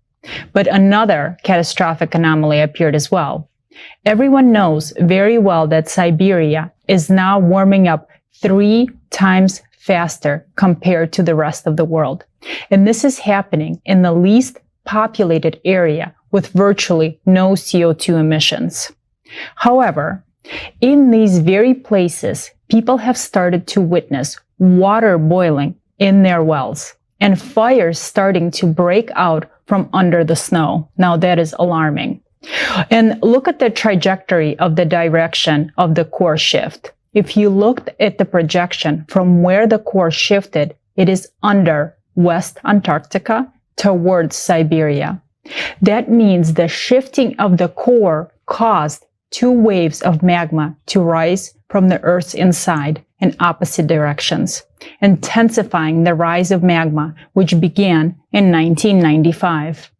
but another catastrophic anomaly appeared as well. Everyone knows very well that Siberia is now warming up 3 times faster compared to the rest of the world. And this is happening in the least populated area with virtually no CO2 emissions. However, in these very places, people have started to witness water boiling in their wells and fires starting to break out from under the snow. Now that is alarming. And look at the trajectory of the direction of the core shift. If you looked at the projection from where the core shifted, it is under West Antarctica towards Siberia. That means the shifting of the core caused 2 waves of magma to rise from the Earth's inside in opposite directions, intensifying the rise of magma, which began in 1995.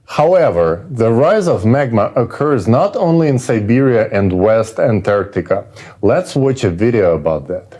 However, the rise of magma occurs not only in Siberia and West Antarctica. Let's watch a video about that.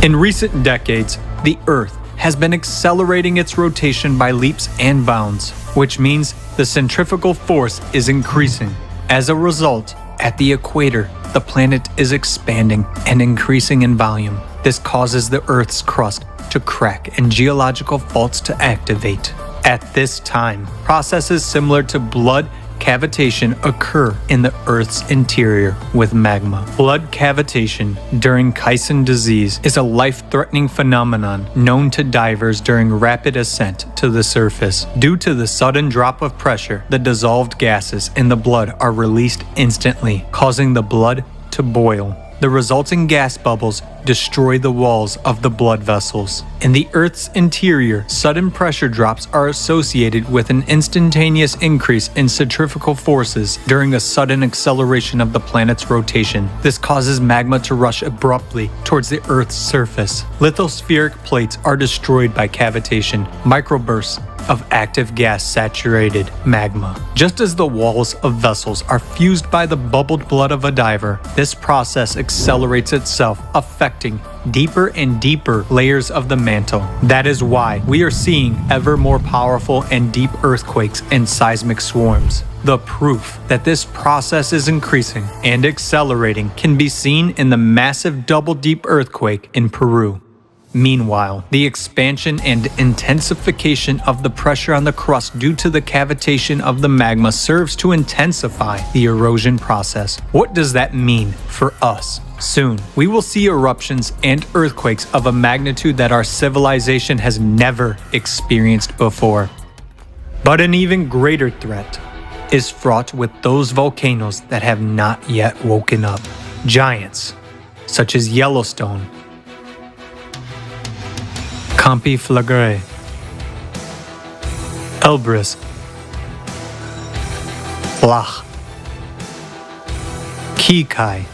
In recent decades, the Earth has been accelerating its rotation by leaps and bounds, which means the centrifugal force is increasing. As a result, at the equator, the planet is expanding and increasing in volume. This causes the Earth's crust to crack and geological faults to activate. At this time, processes similar to blood cavitation occur in the Earth's interior with magma. Blood cavitation during Kyson disease is a life-threatening phenomenon known to divers during rapid ascent to the surface. Due to the sudden drop of pressure, the dissolved gases in the blood are released instantly, causing the blood to boil. The resulting gas bubbles destroy the walls of the blood vessels. In the Earth's interior, sudden pressure drops are associated with an instantaneous increase in centrifugal forces during a sudden acceleration of the planet's rotation. This causes magma to rush abruptly towards the Earth's surface. Lithospheric plates are destroyed by cavitation, microbursts of active gas-saturated magma. Just as the walls of vessels are fused by the bubbled blood of a diver, this process accelerates itself, affecting deeper and deeper layers of the mantle. That is why we are seeing ever more powerful and deep earthquakes and seismic swarms. The proof that this process is increasing and accelerating can be seen in the massive double-deep earthquake in Peru. Meanwhile, the expansion and intensification of the pressure on the crust due to the cavitation of the magma serves to intensify the erosion process. What does that mean for us? Soon, we will see eruptions and earthquakes of a magnitude that our civilization has never experienced before. But an even greater threat is fraught with those volcanoes that have not yet woken up. Giants, such as Yellowstone, Campi Flagre, Elbrus, Flach, Kikai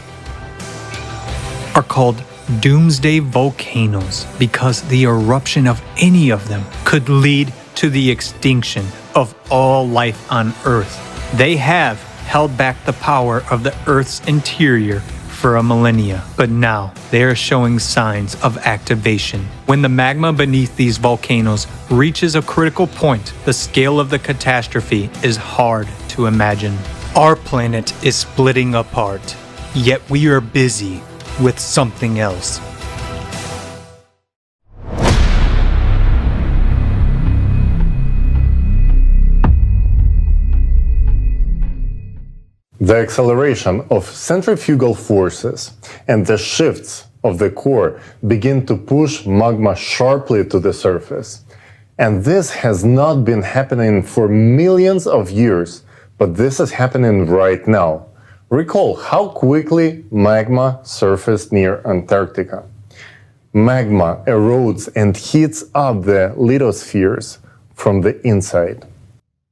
are called doomsday volcanoes because the eruption of any of them could lead to the extinction of all life on Earth. They have held back the power of the Earth's interior for a millennia, but now they are showing signs of activation. When the magma beneath these volcanoes reaches a critical point, the scale of the catastrophe is hard to imagine. Our planet is splitting apart, yet we are busy with something else. The acceleration of centrifugal forces and the shifts of the core begin to push magma sharply to the surface. And this has not been happening for millions of years, but this is happening right now. Recall how quickly magma surfaced near Antarctica. Magma erodes and heats up the lithospheres from the inside.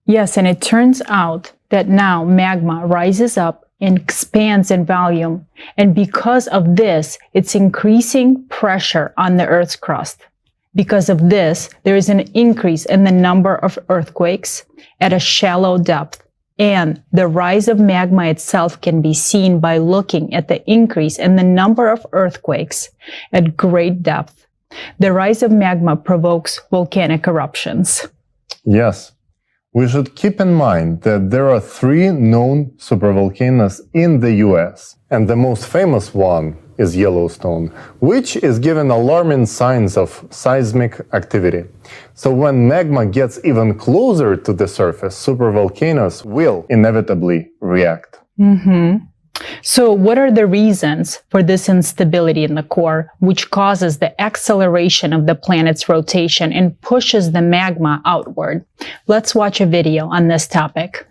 Yes, and it turns out that now magma rises up and expands in volume. And because of this, it's increasing pressure on the Earth's crust. Because of this, there is an increase in the number of earthquakes at a shallow depth. And the rise of magma itself can be seen by looking at the increase in the number of earthquakes at great depth. The rise of magma provokes volcanic eruptions. Yes. We should keep in mind that there are 3 known supervolcanoes in the US, and the most famous one is Yellowstone, which is giving alarming signs of seismic activity. So when magma gets even closer to the surface, supervolcanoes will inevitably react. So what are the reasons for this instability in the core, which causes the acceleration of the planet's rotation and pushes the magma outward? Let's watch a video on this topic.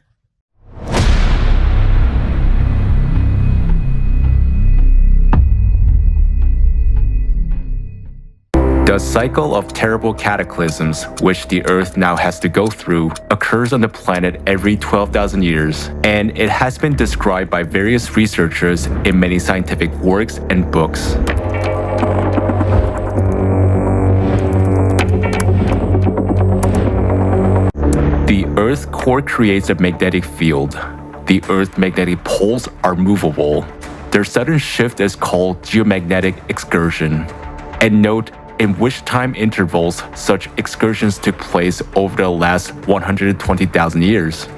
The cycle of terrible cataclysms, which the Earth now has to go through, occurs on the planet every 12,000 years, and it has been described by various researchers in many scientific works and books. The Earth's core creates a magnetic field. The Earth's magnetic poles are movable. Their sudden shift is called geomagnetic excursion. and note in which time intervals such excursions took place over the last 120,000 years.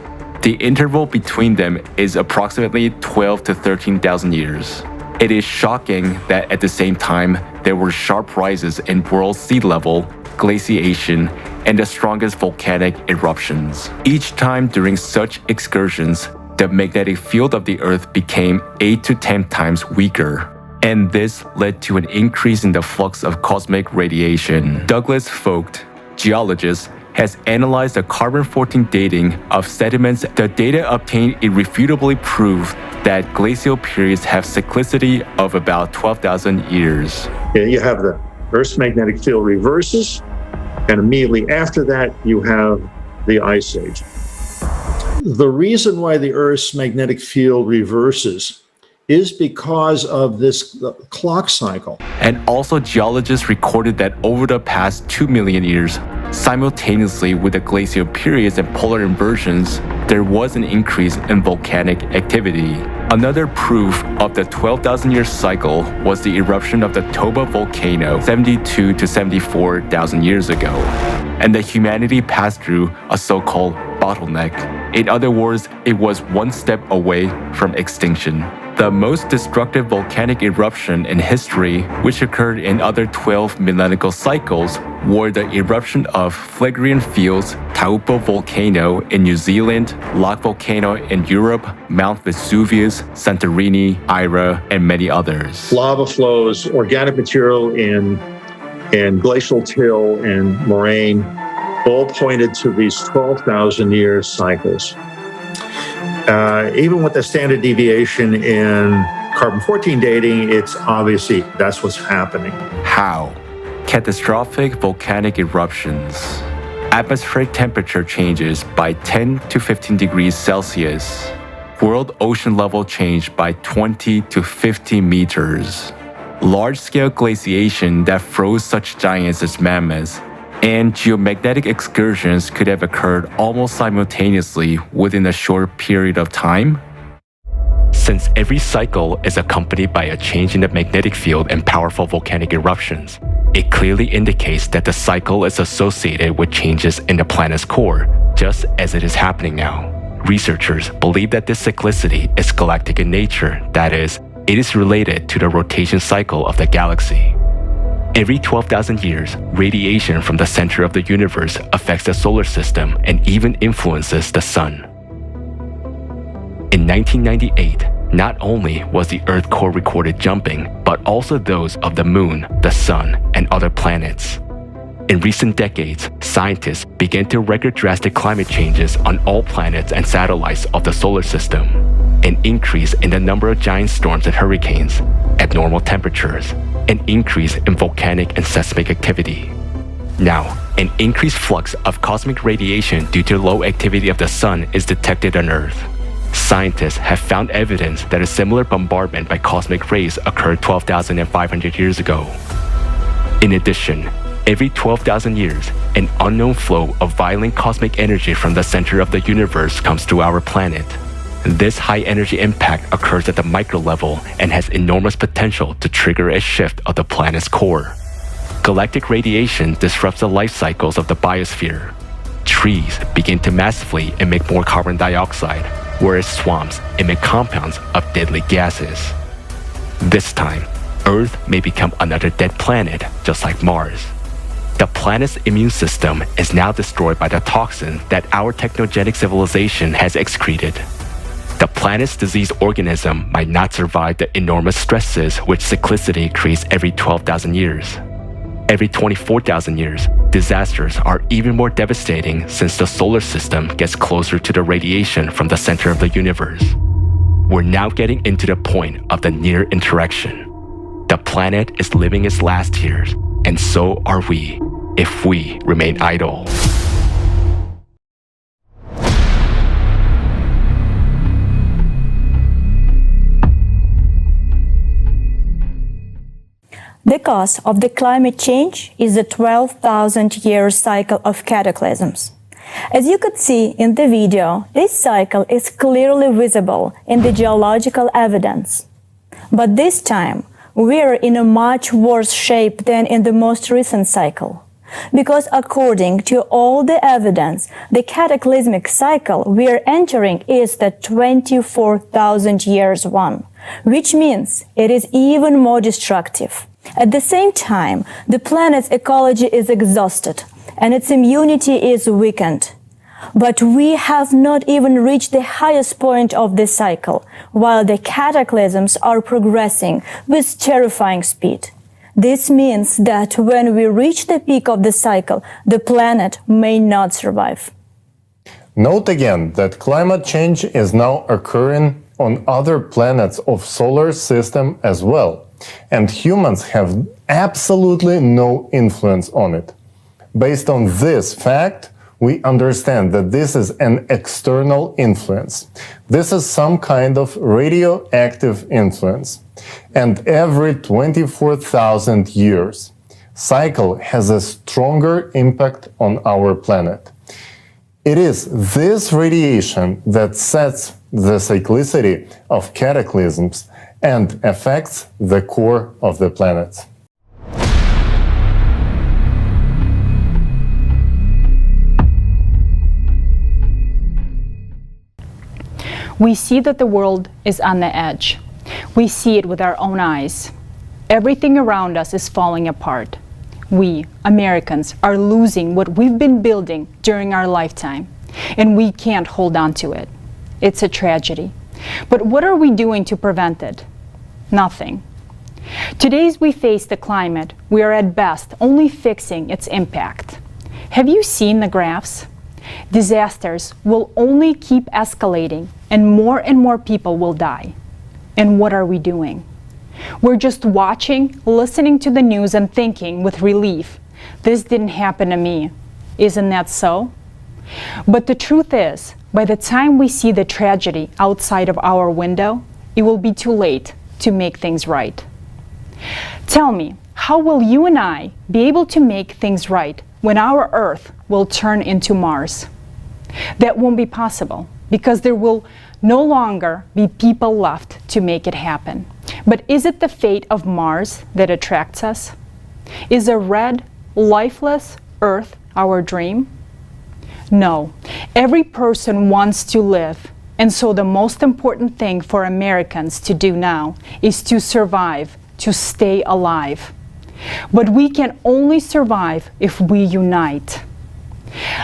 The interval between them is approximately 12 to 13,000 years. It is shocking that at the same time, there were sharp rises in world sea level, glaciation, and the strongest volcanic eruptions. Each time during such excursions, the magnetic field of the Earth became 8 to 10 times weaker, and this led to an increase in the flux of cosmic radiation. Douglas Vogt, geologist, has analyzed the carbon-14 dating of sediments. The data obtained irrefutably prove that glacial periods have cyclicity of about 12,000 years. You have the Earth's magnetic field reverses, and immediately after that, you have the Ice Age. The reason why the Earth's magnetic field reverses is because of this clock cycle. And also geologists recorded that over the past 2 million years, simultaneously with the glacial periods and polar inversions, there was an increase in volcanic activity. Another proof of the 12,000-year cycle was the eruption of the Toba volcano 72 to 74,000 years ago, and the humanity passed through a so-called bottleneck. In other words, it was one step away from extinction. The most destructive volcanic eruption in history, which occurred in other 12 millennial cycles, were the eruption of Phlegraean Fields, Taupo volcano in New Zealand, Lake volcano in Europe, Mount Vesuvius, Santorini, Ira, and many others. Lava flows, organic material in glacial till and moraine, all pointed to these 12,000-year cycles. Even with the standard deviation in carbon-14 dating, it's obviously that's what's happening. How? Catastrophic volcanic eruptions. Atmospheric temperature changes by 10 to 15 degrees Celsius. World ocean level change by 20 to 50 meters. Large-scale glaciation that froze such giants as mammoths, and geomagnetic excursions could have occurred almost simultaneously within a short period of time? Since every cycle is accompanied by a change in the magnetic field and powerful volcanic eruptions, it clearly indicates that the cycle is associated with changes in the planet's core, just as it is happening now. Researchers believe that this cyclicity is galactic in nature, that is, it is related to the rotation cycle of the galaxy. Every 12,000 years, radiation from the center of the universe affects the solar system and even influences the sun. In 1998, not only was the Earth core recorded jumping, but also those of the Moon, the Sun, and other planets. In recent decades, scientists began to record drastic climate changes on all planets and satellites of the solar system, an increase in the number of giant storms and hurricanes, abnormal temperatures, an increase in volcanic and seismic activity. Now, an increased flux of cosmic radiation due to low activity of the sun is detected on Earth. Scientists have found evidence that a similar bombardment by cosmic rays occurred 12,500 years ago. In addition, every 12,000 years, an unknown flow of violent cosmic energy from the center of the universe comes to our planet. This high-energy impact occurs at the micro level and has enormous potential to trigger a shift of the planet's core. Galactic radiation disrupts the life cycles of the biosphere. Trees begin to massively emit more carbon dioxide, whereas swamps emit compounds of deadly gases. This time, Earth may become another dead planet, just like Mars. The planet's immune system is now destroyed by the toxin that our technogenic civilization has excreted. The planet's diseased organism might not survive the enormous stresses which cyclicity creates every 12,000 years. Every 24,000 years, disasters are even more devastating since the solar system gets closer to the radiation from the center of the universe. We're now getting into the point of the near interaction. The planet is living its last years, and so are we, if we remain idle. The cause of the climate change is the 12,000-year cycle of cataclysms. As you could see in the video, this cycle is clearly visible in the geological evidence. But this time, we're in a much worse shape than in the most recent cycle. Because according to all the evidence, the cataclysmic cycle we're entering is the 24,000 years one, which means it is even more destructive. At the same time, the planet's ecology is exhausted and its immunity is weakened. But we have not even reached the highest point of this cycle, while the cataclysms are progressing with terrifying speed. This means that when we reach the peak of the cycle, the planet may not survive. Note again that climate change is now occurring on other planets of solar system as well, and humans have absolutely no influence on it. Based on this fact, we understand that this is an external influence. This is some kind of radioactive influence. And every 24,000 years, cycle has a stronger impact on our planet. It is this radiation that sets the cyclicity of cataclysms and affects the core of the planet. We see that the world is on the edge. We see it with our own eyes. Everything around us is falling apart. We, Americans, are losing what we've been building during our lifetime, and we can't hold on to it. It's a tragedy. But what are we doing to prevent it? Nothing. Today, as we face the climate, we are at best only fixing its impact. Have you seen the graphs? Disasters will only keep escalating, and more people will die. And what are we doing? We're just watching, listening to the news and thinking with relief, this didn't happen to me. Isn't that so? But the truth is, by the time we see the tragedy outside of our window, it will be too late to make things right. Tell me, how will you and I be able to make things right when our Earth will turn into Mars? That won't be possible because there will no longer be people left to make it happen. But is it the fate of Mars that attracts us? Is a red, lifeless Earth our dream? No. Every person wants to live, and so the most important thing for Americans to do now is to survive, to stay alive. But we can only survive if we unite.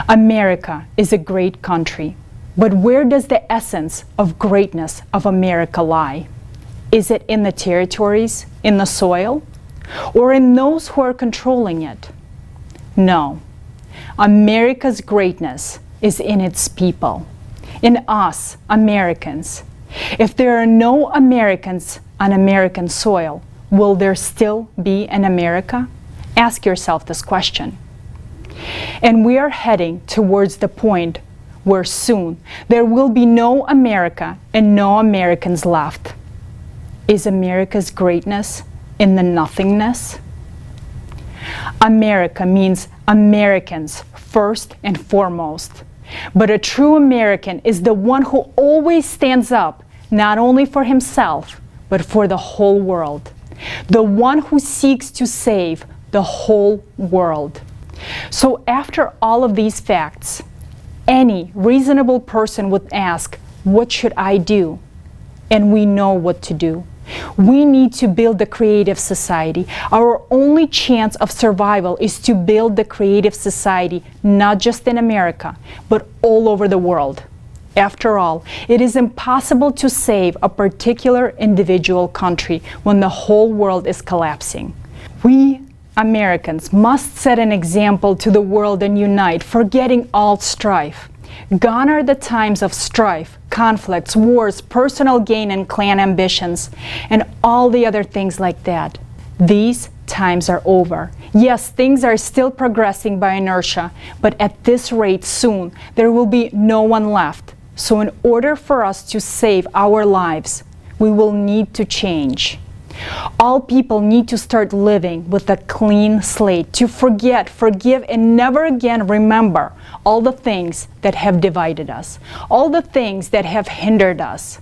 America is a great country, but where does the essence of greatness of America lie? Is it in the territories, in the soil, or in those who are controlling it? No. America's greatness is in its people, in us, Americans. If there are no Americans on American soil, will there still be an America? Ask yourself this question. And we are heading towards the point where soon there will be no America and no Americans left. Is America's greatness in the nothingness? America means Americans first and foremost. But a true American is the one who always stands up, not only for himself, but for the whole world. The one who seeks to save the whole world. So after all of these facts, any reasonable person would ask, what should I do? And we know what to do. We need to build the creative society. Our only chance of survival is to build the creative society, not just in America, but all over the world. After all, it is impossible to save a particular individual country when the whole world is collapsing. We Americans must set an example to the world and unite, forgetting all strife. Gone are the times of strife, conflicts, wars, personal gain, and clan ambitions, and all the other things like that. These times are over. Yes, things are still progressing by inertia, but at this rate soon, there will be no one left. So in order for us to save our lives, we will need to change. All people need to start living with a clean slate, to forget, forgive, and never again remember all the things that have divided us, all the things that have hindered us.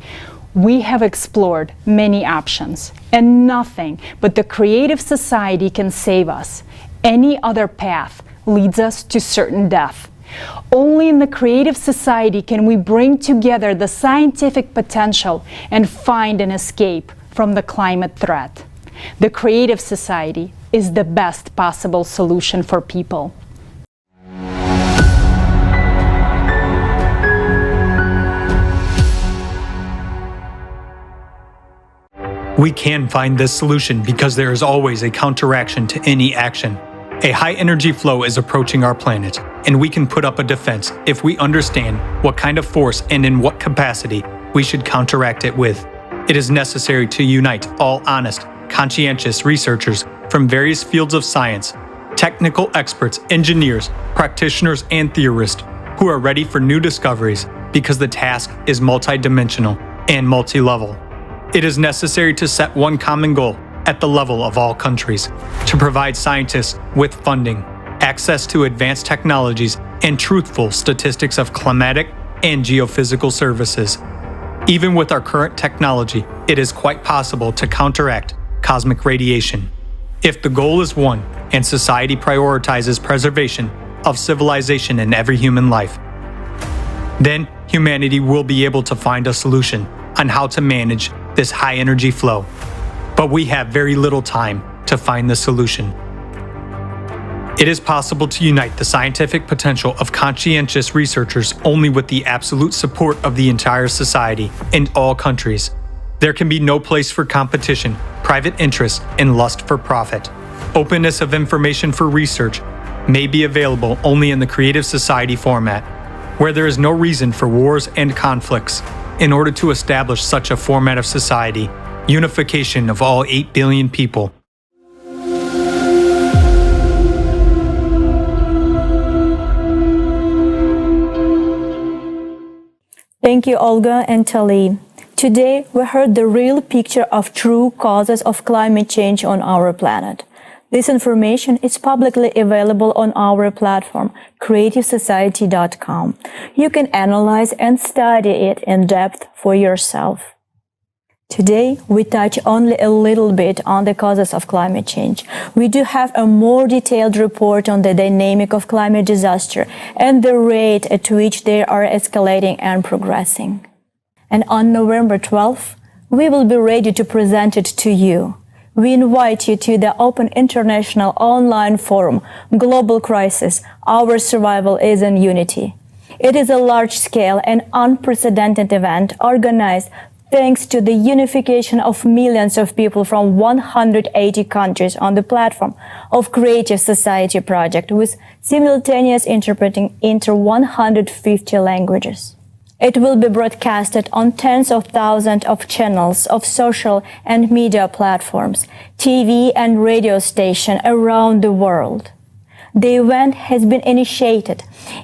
We have explored many options, and nothing but the creative society can save us. Any other path leads us to certain death. Only in the creative society can we bring together the scientific potential and find an escape from the climate threat. The creative society is the best possible solution for people. We can find this solution because there is always a counteraction to any action. A high energy flow is approaching our planet, and we can put up a defense if we understand what kind of force and in what capacity we should counteract it with. It is necessary to unite all honest, conscientious researchers from various fields of science, technical experts, engineers, practitioners, and theorists who are ready for new discoveries because the task is multidimensional and multi-level. It is necessary to set one common goal at the level of all countries, to provide scientists with funding, access to advanced technologies, and truthful statistics of climatic and geophysical services. Even with our current technology, it is quite possible to counteract cosmic radiation. If the goal is one and society prioritizes preservation of civilization and every human life, then humanity will be able to find a solution on how to manage this high energy flow. But we have very little time to find the solution. It is possible to unite the scientific potential of conscientious researchers only with the absolute support of the entire society and all countries. There can be no place for competition, private interest, and lust for profit. Openness of information for research may be available only in the creative society format, where there is no reason for wars and conflicts. In order to establish such a format of society, unification of all 8 billion people, Thank you, Olga and Tali. Today, we heard the real picture of true causes of climate change on our planet. This information is publicly available on our platform, creativesociety.com. You can analyze and study it in depth for yourself. Today, we touch only a little bit on the causes of climate change. We do have a more detailed report on the dynamic of climate disaster and the rate at which they are escalating and progressing. And on November 12th, we will be ready to present it to you. We invite you to the Open International Online Forum, Global Crisis, Our Survival is in Unity. It is a large-scale and unprecedented event organized thanks to the unification of millions of people from 180 countries on the platform of Creative Society Project with simultaneous interpreting into 150 languages. It will be broadcasted on tens of thousands of channels of social and media platforms, TV and radio stations around the world. The event has been initiated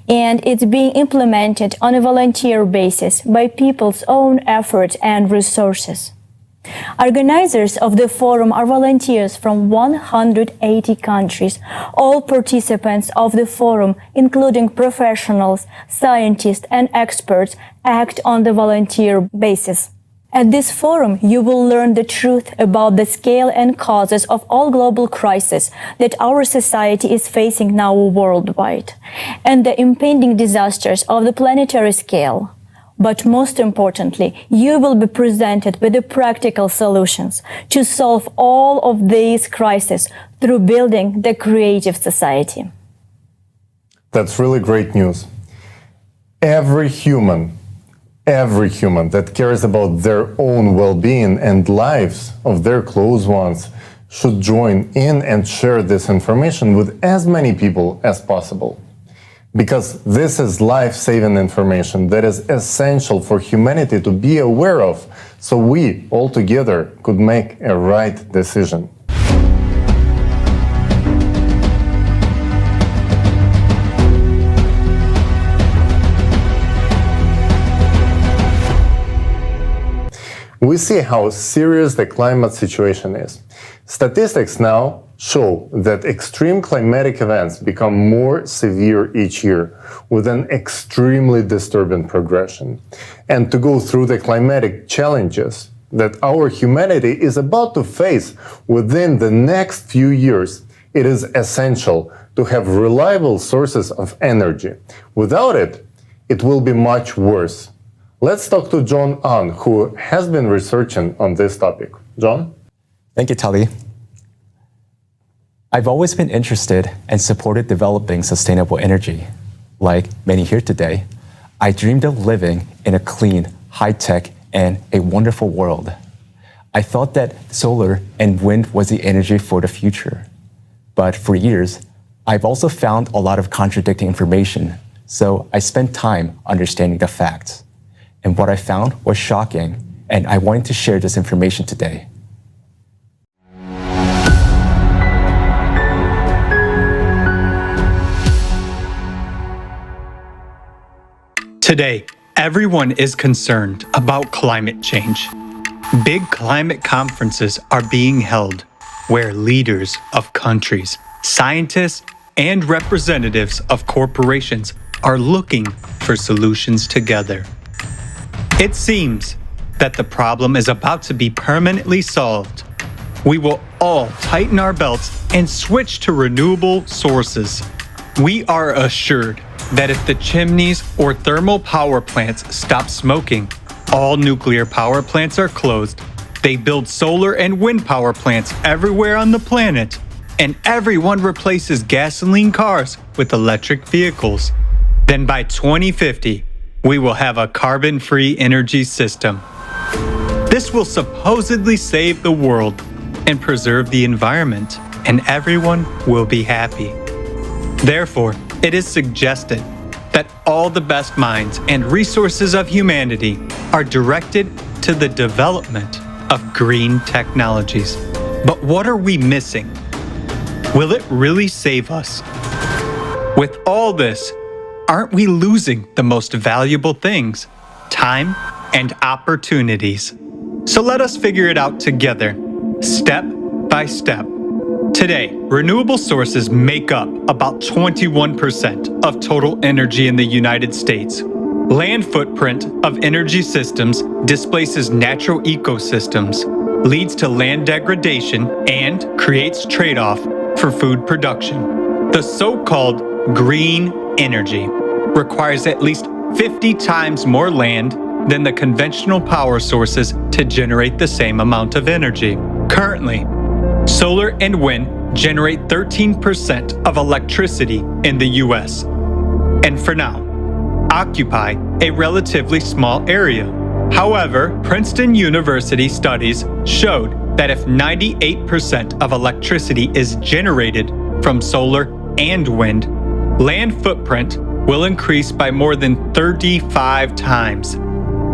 and it's being implemented on a volunteer basis by people's own efforts and resources. Organizers of the forum are volunteers from 180 countries. All participants of the forum, including professionals, scientists, and experts, act on the volunteer basis. At this forum, you will learn the truth about the scale and causes of all global crises that our society is facing now worldwide, and the impending disasters of the planetary scale. But most importantly, you will be presented with the practical solutions to solve all of these crises through building the creative society. That's really great news. Every human that cares about their own well-being and lives of their close ones should join in and share this information with as many people as possible. Because this is life-saving information that is essential for humanity to be aware of, so we all together could make a right decision. We see how serious the climate situation is. Statistics now show that extreme climatic events become more severe each year with an extremely disturbing progression. And to go through the climatic challenges that our humanity is about to face within the next few years, it is essential to have reliable sources of energy. Without it, it will be much worse. Let's talk to John Ahn, who has been researching on this topic. John? Thank you, Tali. I've always been interested and supported developing sustainable energy. Like many here today, I dreamed of living in a clean, high-tech, and a wonderful world. I thought that solar and wind was the energy for the future. But for years, I've also found a lot of contradicting information, so I spent time understanding the facts. And what I found was shocking, and I wanted to share this information today. Today, everyone is concerned about climate change. Big climate conferences are being held where leaders of countries, scientists, and representatives of corporations are looking for solutions together. It seems that the problem is about to be permanently solved. We will all tighten our belts and switch to renewable sources. We are assured that if the chimneys or thermal power plants stop smoking, all nuclear power plants are closed, they build solar and wind power plants everywhere on the planet, and everyone replaces gasoline cars with electric vehicles, then by 2050, we will have a carbon-free energy system. This will supposedly save the world and preserve the environment, and everyone will be happy. Therefore, it is suggested that all the best minds and resources of humanity are directed to the development of green technologies. But what are we missing? Will it really save us? With all this, aren't we losing the most valuable things? Time and opportunities. So let us figure it out together, step by step. Today, renewable sources make up about 21% of total energy in the United States. Land footprint of energy systems displaces natural ecosystems, leads to land degradation, and creates trade-off for food production. The so-called green energy requires at least 50 times more land than the conventional power sources to generate the same amount of energy. Currently, solar and wind generate 13% of electricity in the US, and for now, occupy a relatively small area. However, Princeton University studies showed that if 98% of electricity is generated from solar and wind, land footprint will increase by more than 35 times,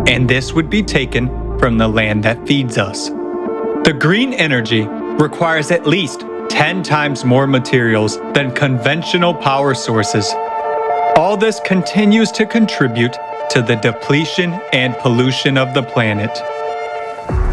and this would be taken from the land that feeds us. The green energy requires at least 10 times more materials than conventional power sources. All this continues to contribute to the depletion and pollution of the planet.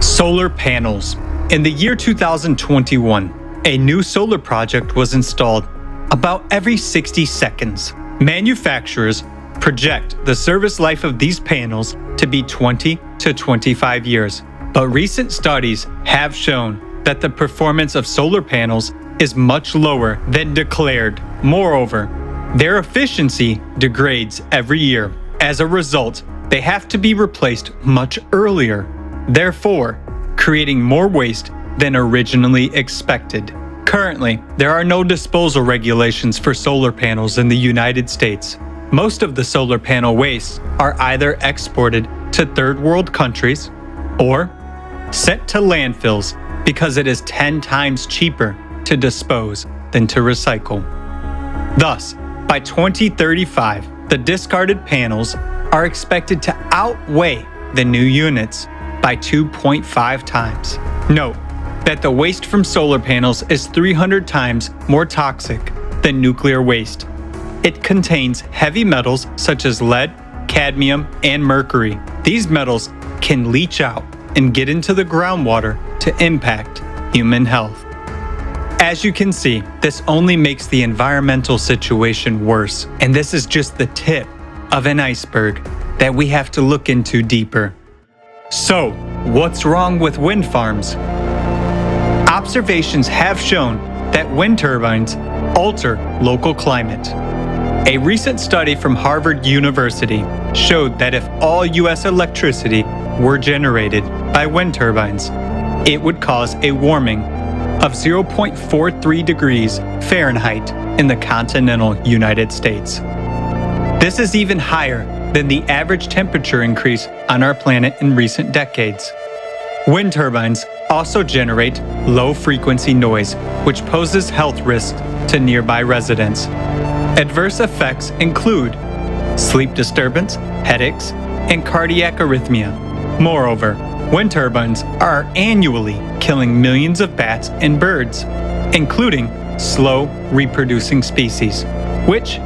Solar panels. In the year 2021, a new solar project was installed about every 60 seconds. Manufacturers project the service life of these panels to be 20 to 25 years. But recent studies have shown that the performance of solar panels is much lower than declared. Moreover, their efficiency degrades every year. As a result, they have to be replaced much earlier, therefore, creating more waste than originally expected. Currently, there are no disposal regulations for solar panels in the United States. Most of the solar panel wastes are either exported to third world countries or sent to landfills because it is 10 times cheaper to dispose than to recycle. Thus, by 2035, the discarded panels are expected to outweigh the new units by 2.5 times. Note that the waste from solar panels is 300 times more toxic than nuclear waste. It contains heavy metals such as lead, cadmium, and mercury. These metals can leach out and get into the groundwater to impact human health. As you can see, this only makes the environmental situation worse, and this is just the tip of an iceberg that we have to look into deeper. So, what's wrong with wind farms? Observations have shown that wind turbines alter local climate. A recent study from Harvard University showed that if all U.S. electricity were generated by wind turbines, it would cause a warming of 0.43 degrees Fahrenheit in the continental United States. This is even higher than the average temperature increase on our planet in recent decades. Wind turbines also generate low-frequency noise, which poses health risks to nearby residents. Adverse effects include sleep disturbance, headaches, and cardiac arrhythmia. Moreover, wind turbines are annually killing millions of bats and birds, including slow reproducing species, which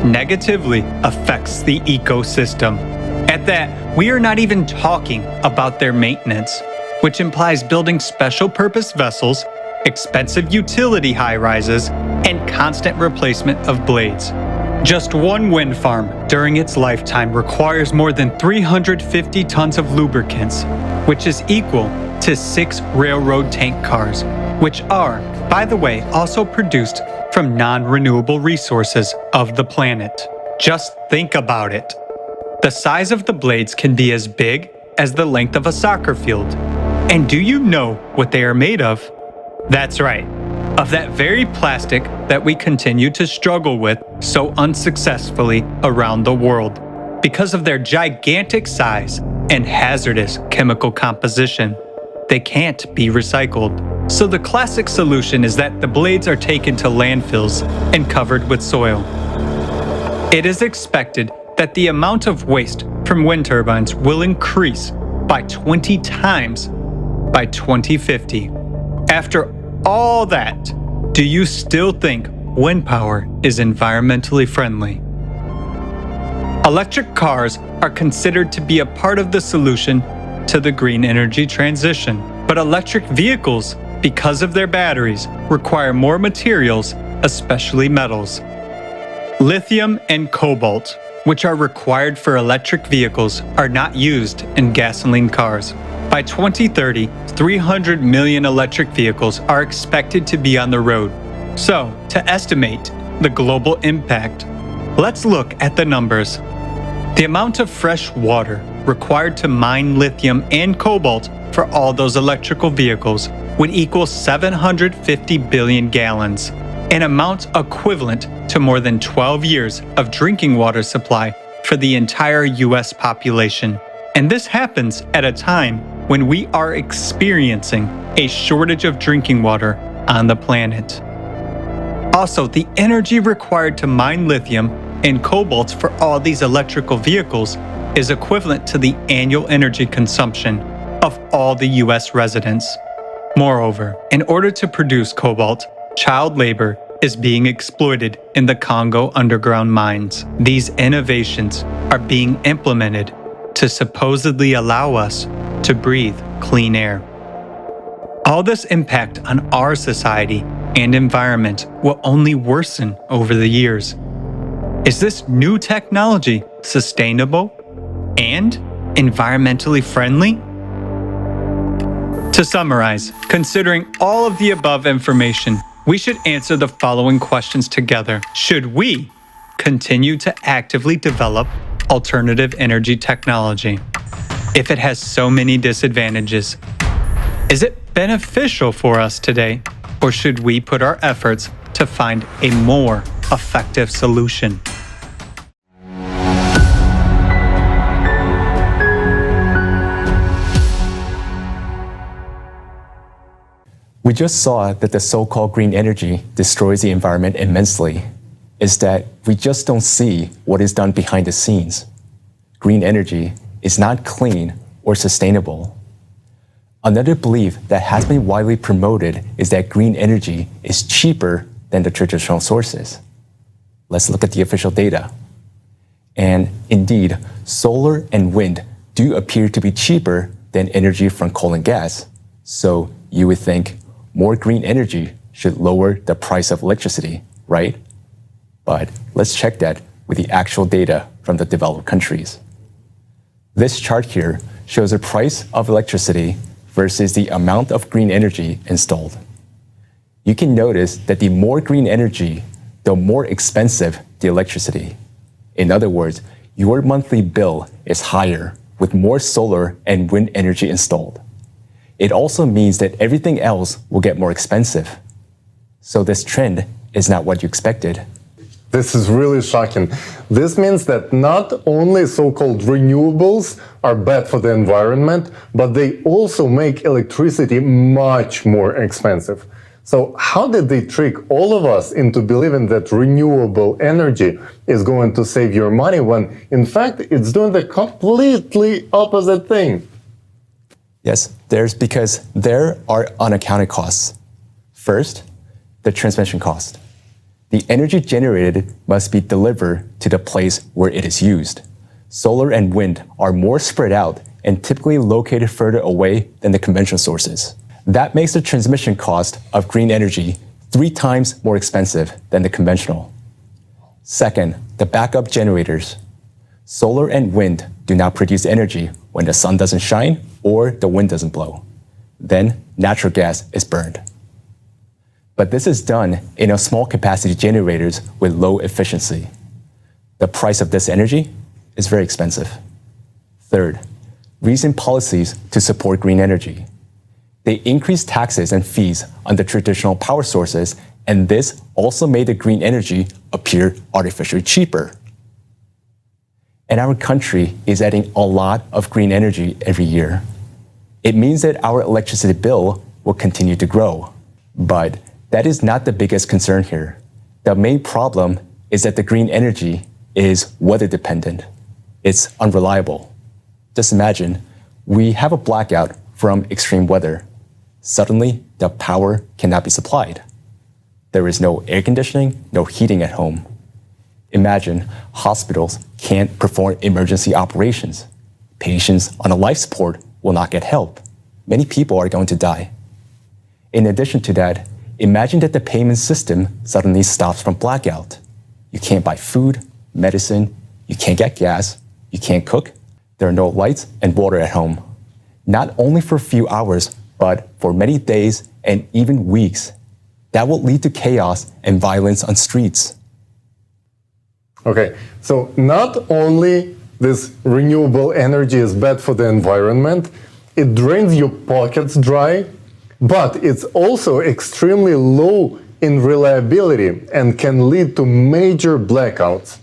negatively affects the ecosystem. At that, we are not even talking about their maintenance, which implies building special purpose vessels, expensive utility high-rises, and constant replacement of blades. Just one wind farm during its lifetime requires more than 350 tons of lubricants, which is equal to 6 railroad tank cars, which are, by the way, also produced from non-renewable resources of the planet. Just think about it. The size of the blades can be as big as the length of a soccer field. And do you know what they are made of? That's right, of that very plastic that we continue to struggle with so unsuccessfully around the world because of their gigantic size and hazardous chemical composition. They can't be recycled. So the classic solution is that the blades are taken to landfills and covered with soil. It is expected that the amount of waste from wind turbines will increase by 20 times by 2050. After all that, do you still think wind power is environmentally friendly? Electric cars are considered to be a part of the solution to the green energy transition, but electric vehicles, because of their batteries, require more materials, especially metals. Lithium and cobalt, which are required for electric vehicles, are not used in gasoline cars. By 2030, 300 million electric vehicles are expected to be on the road. So, to estimate the global impact, let's look at the numbers. The amount of fresh water required to mine lithium and cobalt for all those electrical vehicles would equal 750 billion gallons, an amount equivalent to more than 12 years of drinking water supply for the entire US population. And this happens at a time when we are experiencing a shortage of drinking water on the planet. Also, the energy required to mine lithium and cobalt for all these electrical vehicles is equivalent to the annual energy consumption of all the US residents. Moreover, in order to produce cobalt, child labor is being exploited in the Congo underground mines. These innovations are being implemented to supposedly allow us to breathe clean air. All this impact on our society and environment will only worsen over the years. Is this new technology sustainable and environmentally friendly? To summarize, considering all of the above information, we should answer the following questions together. Should we continue to actively develop alternative energy technology if it has so many disadvantages? Is it beneficial for us today, or should we put our efforts to find a more effective solution? We just saw that the so-called green energy destroys the environment immensely. Is that we just don't see what is done behind the scenes. Green energy is not clean or sustainable. Another belief that has been widely promoted is that green energy is cheaper than the traditional sources. Let's look at the official data. And indeed, solar and wind do appear to be cheaper than energy from coal and gas. So you would think more green energy should lower the price of electricity, right? But let's check that with the actual data from the developed countries. This chart here shows the price of electricity versus the amount of green energy installed. You can notice that the more green energy, the more expensive the electricity. In other words, your monthly bill is higher with more solar and wind energy installed. It also means that everything else will get more expensive. So this trend is not what you expected. This is really shocking. This means that not only so-called renewables are bad for the environment, but they also make electricity much more expensive. So how did they trick all of us into believing that renewable energy is going to save your money when, in fact, it's doing the completely opposite thing? Yes, because there are unaccounted costs. First, the transmission cost. The energy generated must be delivered to the place where it is used. Solar and wind are more spread out and typically located further away than the conventional sources. That makes the transmission cost of green energy 3 times more expensive than the conventional. Second, the backup generators. Solar and wind do not produce energy when the sun doesn't shine or the wind doesn't blow. Then natural gas is burned. But this is done in a small capacity generators with low efficiency. The price of this energy is very expensive. Third, recent policies to support green energy. They increased taxes and fees on the traditional power sources, and this also made the green energy appear artificially cheaper. And our country is adding a lot of green energy every year. It means that our electricity bill will continue to grow. But that is not the biggest concern here. The main problem is that the green energy is weather dependent. It's unreliable. Just imagine, we have a blackout from extreme weather. Suddenly, the power cannot be supplied. There is no air conditioning, no heating at home. Imagine hospitals can't perform emergency operations. Patients on a life support will not get help. Many people are going to die. In addition to that, imagine that the payment system suddenly stops from blackout. You can't buy food, medicine, you can't get gas, you can't cook. There are no lights and water at home. Not only for a few hours, but for many days and even weeks. That will lead to chaos and violence on streets. Okay, so not only this renewable energy is bad for the environment, it drains your pockets dry, but it's also extremely low in reliability and can lead to major blackouts.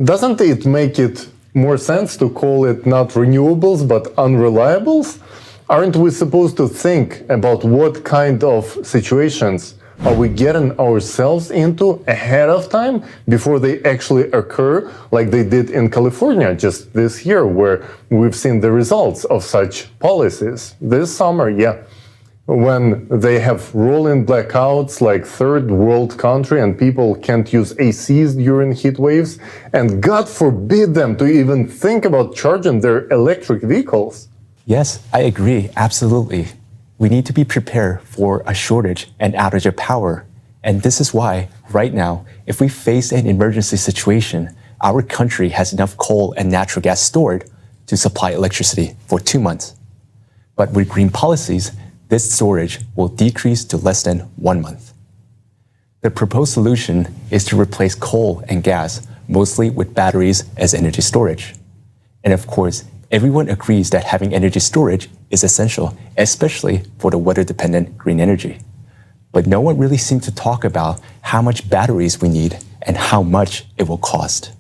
Doesn't it make it more sense to call it not renewables but unreliables? Aren't we supposed to think about what kind of situations are we getting ourselves into ahead of time before they actually occur, like they did in California just this year, where we've seen the results of such policies this summer, when they have rolling blackouts like third world country and people can't use ACs during heat waves, and God forbid them to even think about charging their electric vehicles. Yes, I agree, absolutely. We need to be prepared for a shortage and outage of power. And this is why, right now, if we face an emergency situation, our country has enough coal and natural gas stored to supply electricity for 2 months. But with green policies, this storage will decrease to less than 1 month. The proposed solution is to replace coal and gas mostly with batteries as energy storage. And of course, everyone agrees that having energy storage is essential, especially for the weather-dependent green energy. But no one really seems to talk about how much batteries we need and how much it will cost.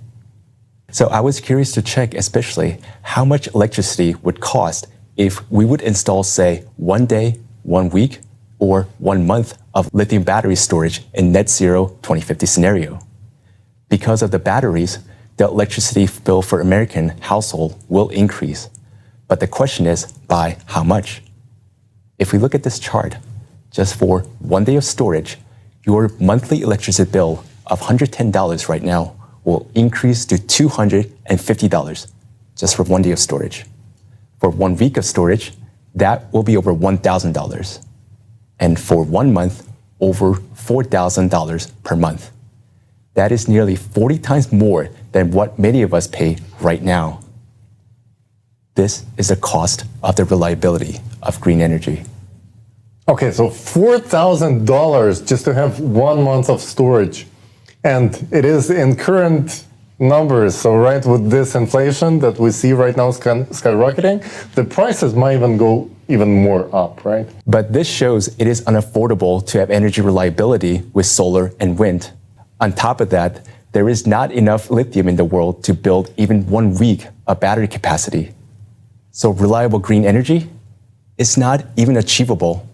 So I was curious to check especially how much electricity would cost if we would install, say, 1 day, 1 week, or 1 month of lithium battery storage in net zero 2050 scenario. Because of the batteries, the electricity bill for American household will increase. But the question is, by how much? If we look at this chart, just for 1 day of storage, your monthly electricity bill of $110 right now will increase to $250 just for 1 day of storage. For 1 week of storage, that will be over $1,000. And for 1 month, over $4,000 per month. That is nearly 40 times more than what many of us pay right now. This is the cost of the reliability of green energy. Okay, so $4,000 just to have 1 month of storage. And it is in current numbers. So right, with this inflation that we see right now skyrocketing, the prices might even go even more up, right? But this shows it is unaffordable to have energy reliability with solar and wind. On top of that, there is not enough lithium in the world to build even 1 week of battery capacity. So reliable green energy is not even achievable.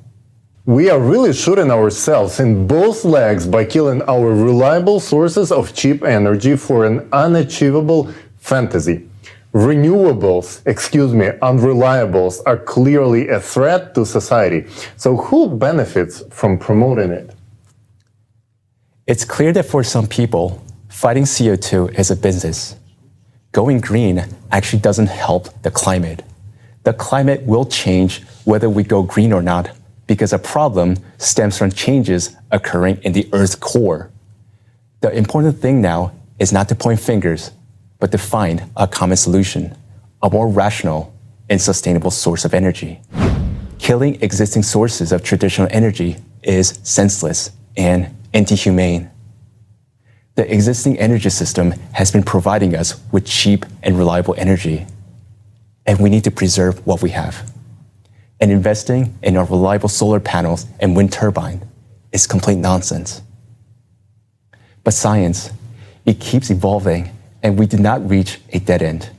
We are really shooting ourselves in both legs by killing our reliable sources of cheap energy for an unachievable fantasy. Unreliables are clearly a threat to society. So who benefits from promoting it? It's clear that for some people, fighting CO2 is a business. Going green actually doesn't help the climate. The climate will change whether we go green or not, because a problem stems from changes occurring in the Earth's core. The important thing now is not to point fingers, but to find a common solution, a more rational and sustainable source of energy. Killing existing sources of traditional energy is senseless and anti-humane. The existing energy system has been providing us with cheap and reliable energy, and we need to preserve what we have. And investing in our reliable solar panels and wind turbine is complete nonsense. But science, it keeps evolving, and we did not reach a dead end.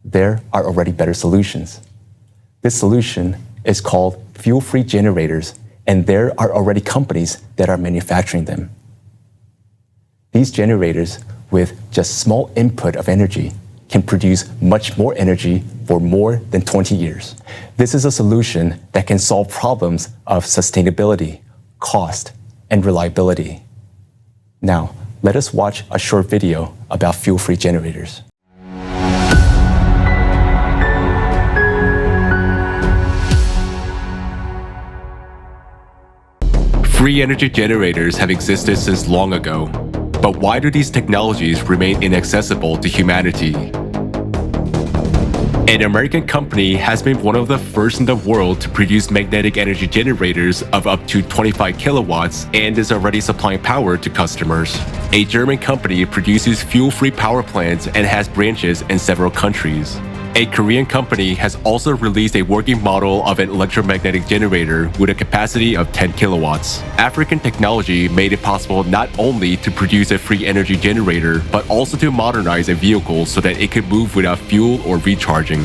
There are already better solutions. This solution is called fuel-free generators, and there are already companies that are manufacturing them. These generators, with just small input of energy, can produce much more energy for more than 20 years. This is a solution that can solve problems of sustainability, cost, and reliability. Now, let us watch a short video about fuel-free generators. Free energy generators have existed since long ago. But why do these technologies remain inaccessible to humanity? An American company has been one of the first in the world to produce magnetic energy generators of up to 25 kilowatts and is already supplying power to customers. A German company produces fuel-free power plants and has branches in several countries. A Korean company has also released a working model of an electromagnetic generator with a capacity of 10 kilowatts. African technology made it possible not only to produce a free energy generator, but also to modernize a vehicle so that it could move without fuel or recharging.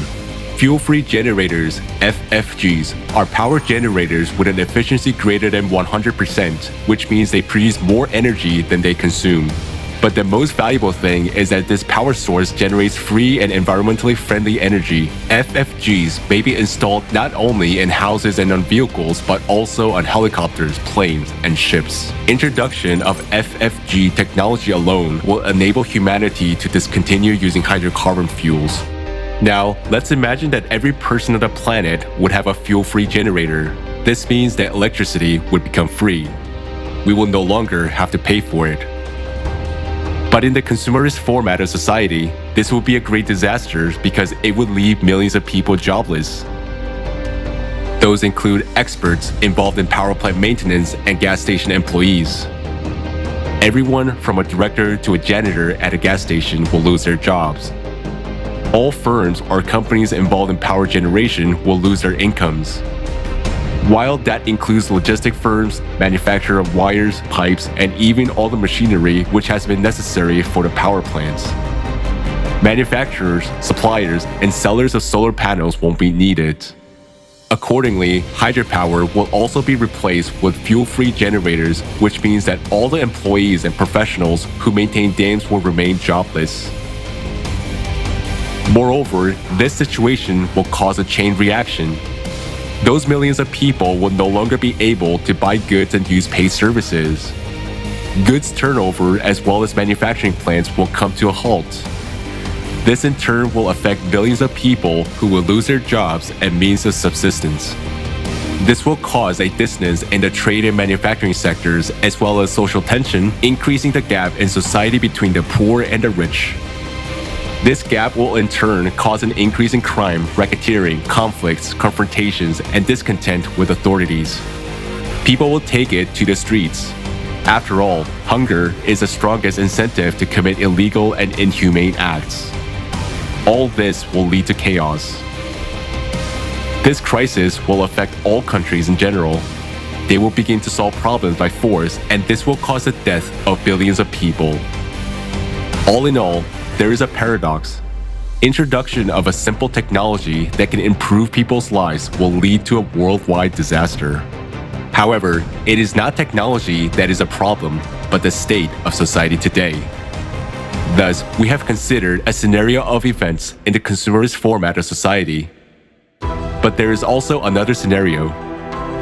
Fuel-free generators, FFGs, are power generators with an efficiency greater than 100%, which means they produce more energy than they consume. But the most valuable thing is that this power source generates free and environmentally friendly energy. FFGs may be installed not only in houses and on vehicles, but also on helicopters, planes, and ships. Introduction of FFG technology alone will enable humanity to discontinue using hydrocarbon fuels. Now, let's imagine that every person on the planet would have a fuel-free generator. This means that electricity would become free. We will no longer have to pay for it. But in the consumerist format of society, this would be a great disaster because it would leave millions of people jobless. Those include experts involved in power plant maintenance and gas station employees. Everyone from a director to a janitor at a gas station will lose their jobs. All firms or companies involved in power generation will lose their incomes. While that includes logistic firms, manufacturer of wires, pipes, and even all the machinery which has been necessary for the power plants. Manufacturers, suppliers, and sellers of solar panels won't be needed. Accordingly, hydropower will also be replaced with fuel-free generators, which means that all the employees and professionals who maintain dams will remain jobless. Moreover, this situation will cause a chain reaction. Those millions of people will no longer be able to buy goods and use paid services. Goods turnover as well as manufacturing plants will come to a halt. This in turn will affect billions of people who will lose their jobs and means of subsistence. This will cause a dissonance in the trade and manufacturing sectors, as well as social tension, increasing the gap in society between the poor and the rich. This gap will in turn cause an increase in crime, racketeering, conflicts, confrontations, and discontent with authorities. People will take it to the streets. After all, hunger is the strongest incentive to commit illegal and inhumane acts. All this will lead to chaos. This crisis will affect all countries in general. They will begin to solve problems by force, and this will cause the death of billions of people. All in all, there is a paradox. Introduction of a simple technology that can improve people's lives will lead to a worldwide disaster. However, it is not technology that is a problem, but the state of society today. Thus, we have considered a scenario of events in the consumerist format of society. But there is also another scenario.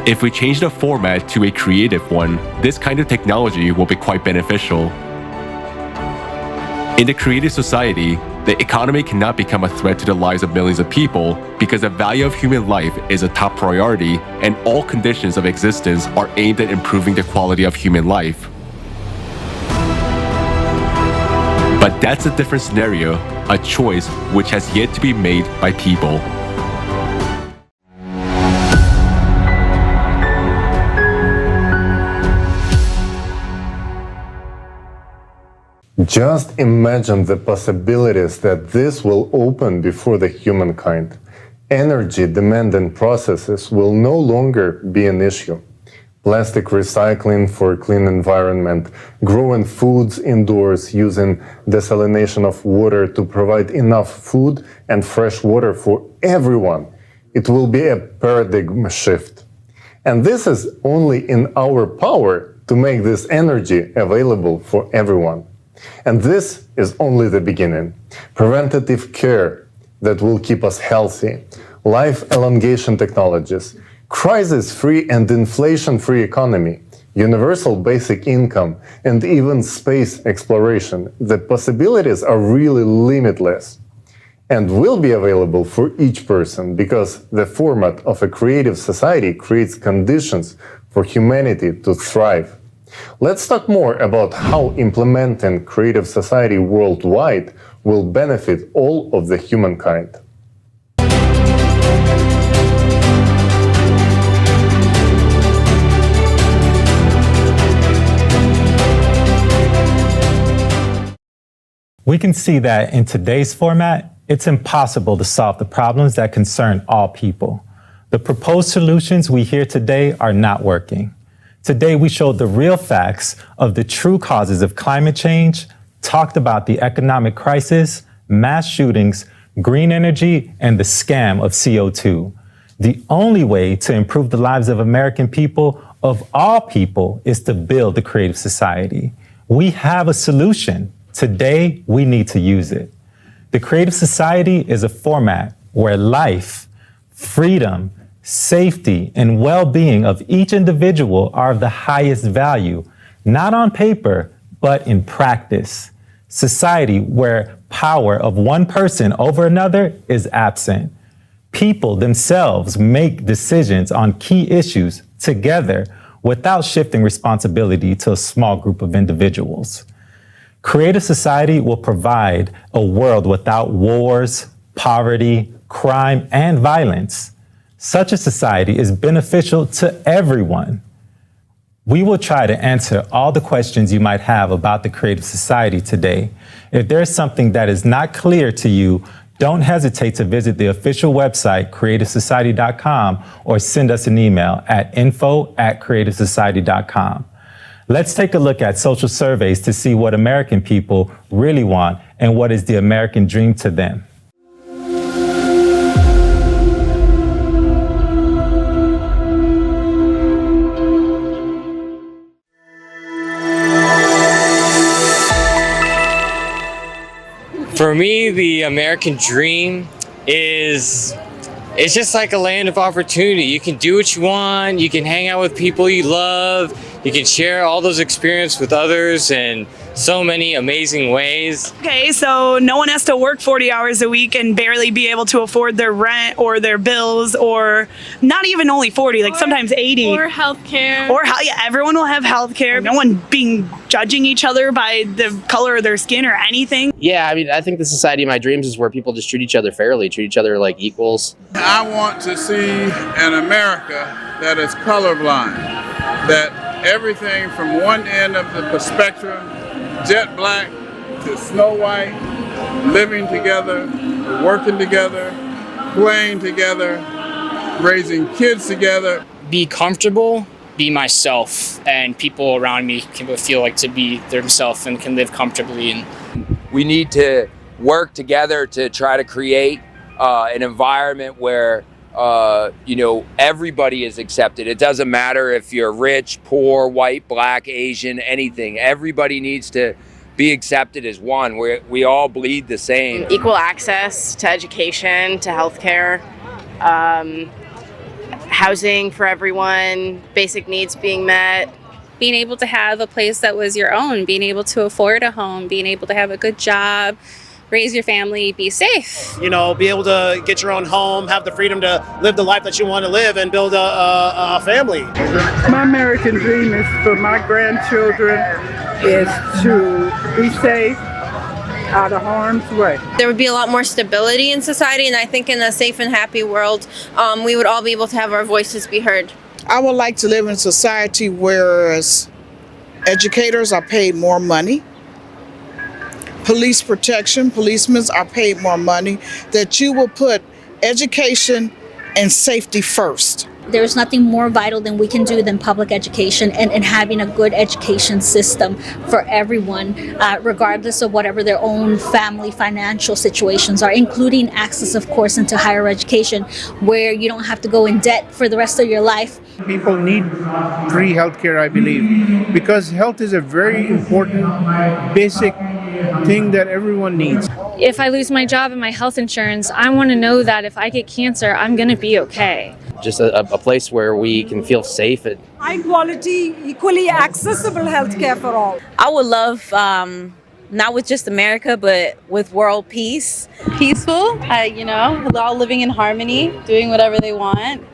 If we change the format to a creative one, this kind of technology will be quite beneficial. In the creative society, the economy cannot become a threat to the lives of millions of people because the value of human life is a top priority and all conditions of existence are aimed at improving the quality of human life. But that's a different scenario, a choice which has yet to be made by people. Just imagine the possibilities that this will open before the humankind. Energy-demanding processes will no longer be an issue. Plastic recycling for a clean environment, growing foods indoors using desalination of water to provide enough food and fresh water for everyone. It will be a paradigm shift. And this is only in our power to make this energy available for everyone. And this is only the beginning. Preventative care that will keep us healthy, life elongation technologies, crisis-free and inflation-free economy, universal basic income, and even space exploration. The possibilities are really limitless and will be available for each person because the format of a creative society creates conditions for humanity to thrive. Let's talk more about how implementing creative society worldwide will benefit all of the humankind. We can see that in today's format, it's impossible to solve the problems that concern all people. The proposed solutions we hear today are not working. Today, we showed the real facts of the true causes of climate change, talked about the economic crisis, mass shootings, green energy, and the scam of CO2. The only way to improve the lives of American people, of all people, is to build the creative society. We have a solution. Today, we need to use it. The creative society is a format where life, freedom, safety, and well-being of each individual are of the highest value, not on paper, but in practice. Society where power of one person over another is absent. People themselves make decisions on key issues together without shifting responsibility to a small group of individuals. Creative society will provide a world without wars, poverty, crime, and violence. Such a society is beneficial to everyone. We will try to answer all the questions you might have about the creative society today. If there is something that is not clear to you, don't hesitate to visit the official website, creativesociety.com, or send us an email at info@creativesociety.com. Let's take a look at social surveys to see what American people really want and what is the American dream to them. For me, the American dream is, it's just like a land of opportunity. You can do what you want, you can hang out with people you love, you can share all those experiences with others and so many amazing ways. Okay, so no one has to work 40 hours a week and barely be able to afford their rent or their bills, or not even only 40, like sometimes 80. Or healthcare. Yeah, everyone will have healthcare. No one being judging each other by the color of their skin or anything. Yeah, I mean, I think the society of my dreams is where people just treat each other fairly, treat each other like equals. I want to see an America that is colorblind, that everything from one end of the spectrum, jet black to snow white, living together, working together, playing together, raising kids together. Be comfortable, be myself, and people around me can feel like to be themselves and can live comfortably. And we need to work together to try to create an environment where everybody is accepted. It doesn't matter if you're rich, poor, white, black, Asian, anything. Everybody needs to be accepted as one. We all bleed the same. Equal access to education, to healthcare, housing for everyone, basic needs being met. Being able to have a place that was your own, being able to afford a home, being able to have a good job, raise your family, be safe. Be able to get your own home, have the freedom to live the life that you want to live and build a family. My American dream is for my grandchildren is to be safe, out of harm's way. There would be a lot more stability in society, and I think in a safe and happy world, we would all be able to have our voices be heard. I would like to live in a society where educators are paid more money, police protection, policemen are paid more money, that you will put education and safety first. There's nothing more vital than we can do than public education and having a good education system for everyone, regardless of whatever their own family financial situations are, including access, of course, into higher education, where you don't have to go in debt for the rest of your life. People need free healthcare, I believe, because health is a very important, basic thing that everyone needs. If I lose my job and my health insurance, I want to know that if I get cancer, I'm going to be okay. Just a place where we can feel safe. High quality, equally accessible healthcare for all. I would love, not with just America, but with world peace. Peaceful, all living in harmony, doing whatever they want,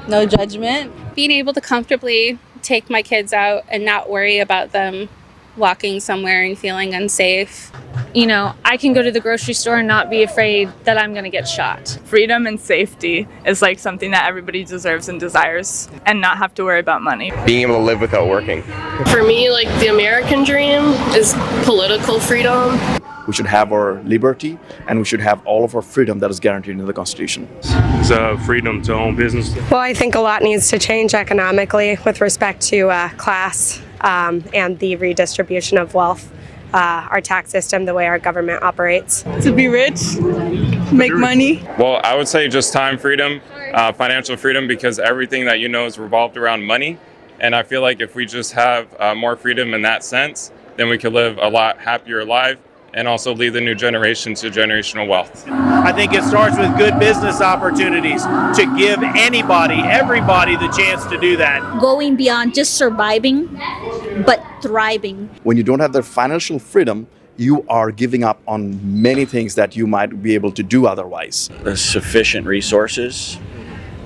no judgment. Being able to comfortably take my kids out and not worry about them walking somewhere and feeling unsafe. I can go to the grocery store and not be afraid that I'm going to get shot. Freedom and safety is like something that everybody deserves and desires, and not have to worry about money. Being able to live without working. For me, the American dream is political freedom. We should have our liberty, and we should have all of our freedom that is guaranteed in the Constitution. It's freedom to own business. Well, I think a lot needs to change economically with respect to class and the redistribution of wealth. Our tax system, the way our government operates. To be rich, make money. Well, I would say just time freedom, financial freedom, because everything that is revolved around money. And I feel like if we just have more freedom in that sense, then we could live a lot happier life and also lead the new generation to generational wealth. I think it starts with good business opportunities to give everybody the chance to do that. Going beyond just surviving, but thriving. When you don't have the financial freedom, you are giving up on many things that you might be able to do otherwise. There's sufficient resources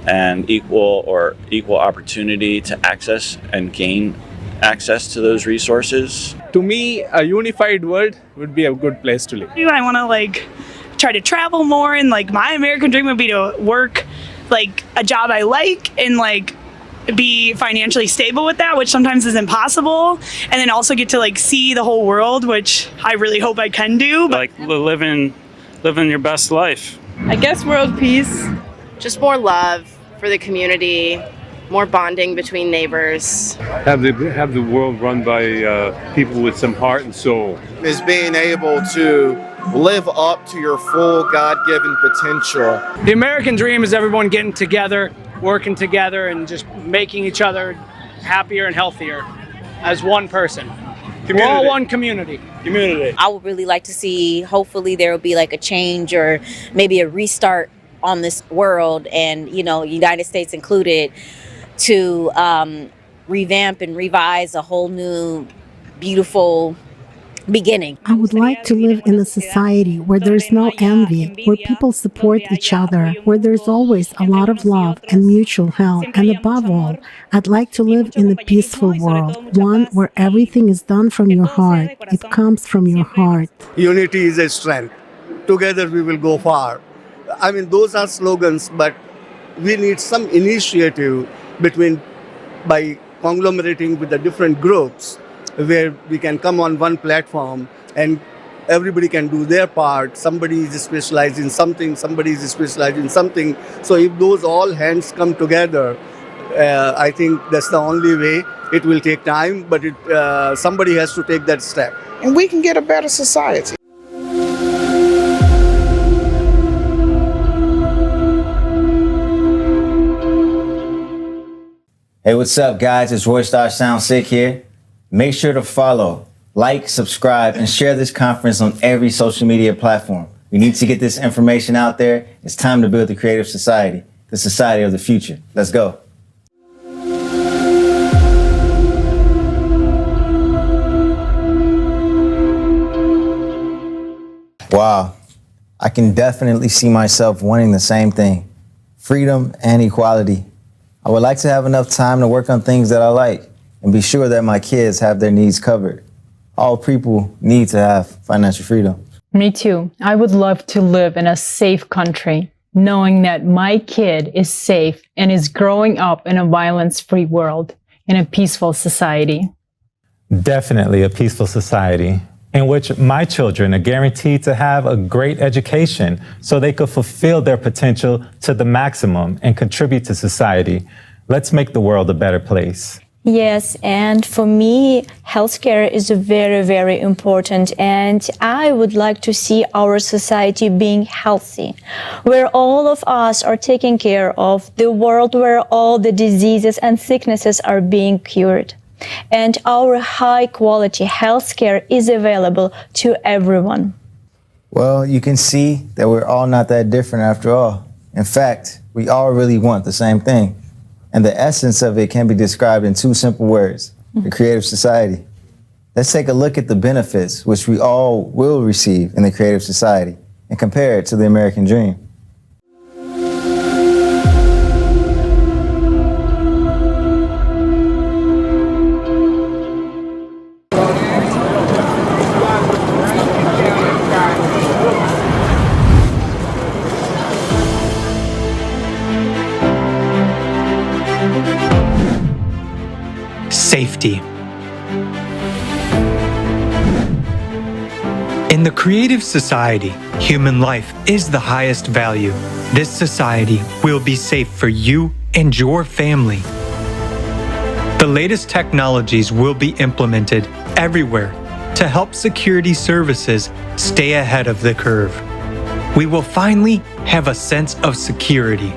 and equal opportunity to access and gain access to those resources. To me, a unified world would be a good place to live. I want to try to travel more, and my American dream would be to work a job I like and be financially stable with that, which sometimes is impossible, and then also get to see the whole world, which I really hope I can do. Living your best life. I guess world peace. Just more love for the community, more bonding between neighbors. Have the world run by people with some heart and soul. Is being able to live up to your full God-given potential. The American dream is everyone getting together, working together, and just making each other happier and healthier as one person. We're all one community. I would really like to see, hopefully there will be a change or maybe a restart on this world, and United States included, to revamp and revise a whole new beautiful beginning. I would like to live in a society where there's no envy, where people support each other, where there's always a lot of love and mutual help. And above all, I'd like to live in a peaceful world, one where everything is done from your heart. It comes from your heart. Unity is a strength. Together we will go far. I mean, those are slogans, but we need some initiative by conglomerating with the different groups where we can come on one platform and everybody can do their part. Somebody is specialized in something, somebody is specialized in something. So if those all hands come together, I think that's the only way. It will take time, but somebody has to take that step. And we can get a better society. Hey, what's up, guys? It's Roy Star Sound Sick here. Make sure to follow, like, subscribe, and share this conference on every social media platform. We need to get this information out there. It's time to build the creative society, the society of the future. Let's go. Wow. I can definitely see myself wanting the same thing, freedom and equality. I would like to have enough time to work on things that I like and be sure that my kids have their needs covered. All people need to have financial freedom. Me too. I would love to live in a safe country, knowing that my kid is safe and is growing up in a violence-free world, in a peaceful society. Definitely a peaceful society in which my children are guaranteed to have a great education so they could fulfill their potential to the maximum and contribute to society. Let's make the world a better place. Yes, and for me, healthcare is very, very important, and I would like to see our society being healthy, where all of us are taken care of, the world where all the diseases and sicknesses are being cured. And our high-quality healthcare is available to everyone. Well, you can see that we're all not that different after all. In fact, we all really want the same thing. And the essence of it can be described in two simple words: the creative society. Let's take a look at the benefits which we all will receive in the creative society and compare it to the American dream. Safety. In the creative society, human life is the highest value. This society will be safe for you and your family. The latest technologies will be implemented everywhere to help security services stay ahead of the curve. We will finally have a sense of security.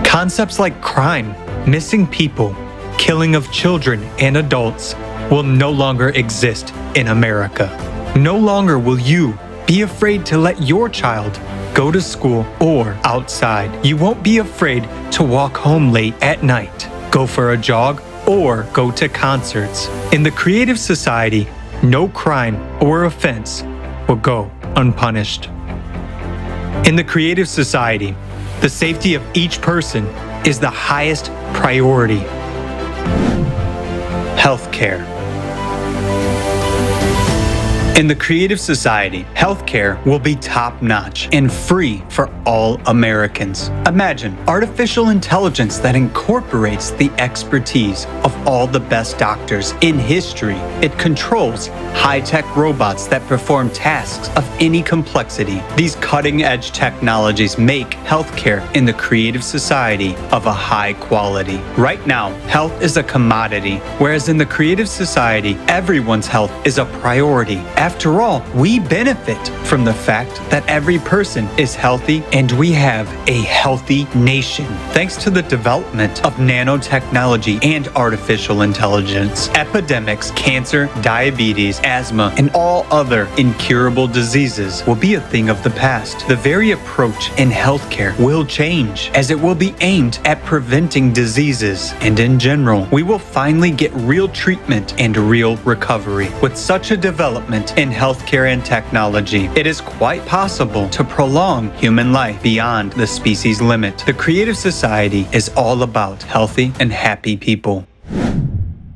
Concepts like crime, missing people, killing of children and adults will no longer exist in America. No longer will you be afraid to let your child go to school or outside. You won't be afraid to walk home late at night, go for a jog, or go to concerts. In the creative society, no crime or offense will go unpunished. In the creative society, the safety of each person is the highest priority. Healthcare. In the creative society, healthcare will be top-notch and free for all Americans. Imagine artificial intelligence that incorporates the expertise of all the best doctors in history. It controls high-tech robots that perform tasks of any complexity. These cutting-edge technologies make healthcare in the creative society of a high quality. Right now, health is a commodity, whereas in the creative society, everyone's health is a priority. After all, we benefit from the fact that every person is healthy and we have a healthy nation. Thanks to the development of nanotechnology and artificial intelligence, epidemics, cancer, diabetes, asthma, and all other incurable diseases will be a thing of the past. The very approach in healthcare will change, as it will be aimed at preventing diseases, and in general, we will finally get real treatment and real recovery. With such a development in healthcare and technology, it is quite possible to prolong human life beyond the species limit. The Creative Society is all about healthy and happy people.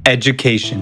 Education.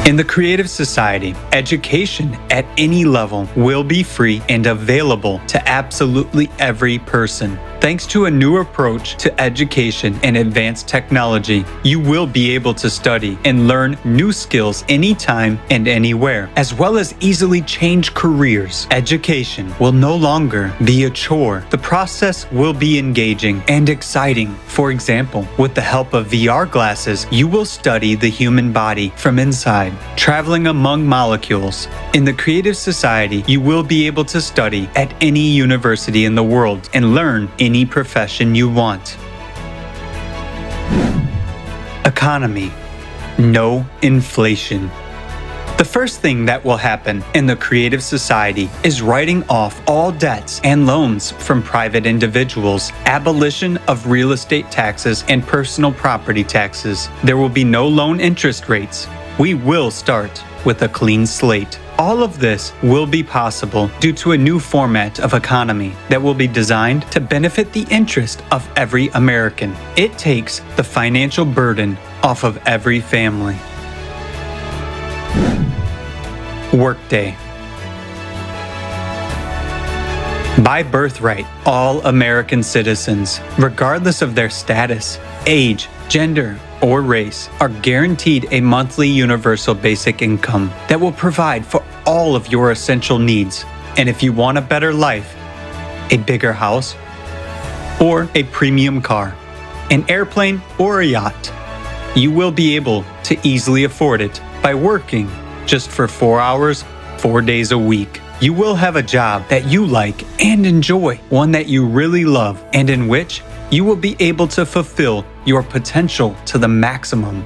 In the Creative Society, education at any level will be free and available to absolutely every person. Thanks to a new approach to education and advanced technology, you will be able to study and learn new skills anytime and anywhere, as well as easily change careers. Education will no longer be a chore. The process will be engaging and exciting. For example, with the help of VR glasses, you will study the human body from inside, traveling among molecules. In the Creative Society, you will be able to study at any university in the world and learn any profession you want. Economy. No inflation. The first thing that will happen in the Creative Society is writing off all debts and loans from private individuals, abolition of real estate taxes and personal property taxes. There will be no loan interest rates. We will start with a clean slate. All of this will be possible due to a new format of economy that will be designed to benefit the interest of every American. It takes the financial burden off of every family. Workday. By birthright, all American citizens, regardless of their status, age, gender, or race, are guaranteed a monthly universal basic income that will provide for all of your essential needs. And if you want a better life, a bigger house, or a premium car, an airplane, or a yacht, you will be able to easily afford it by working just for 4 hours, 4 days a week. You will have a job that you like and enjoy, one that you really love, and in which you will be able to fulfill your potential to the maximum.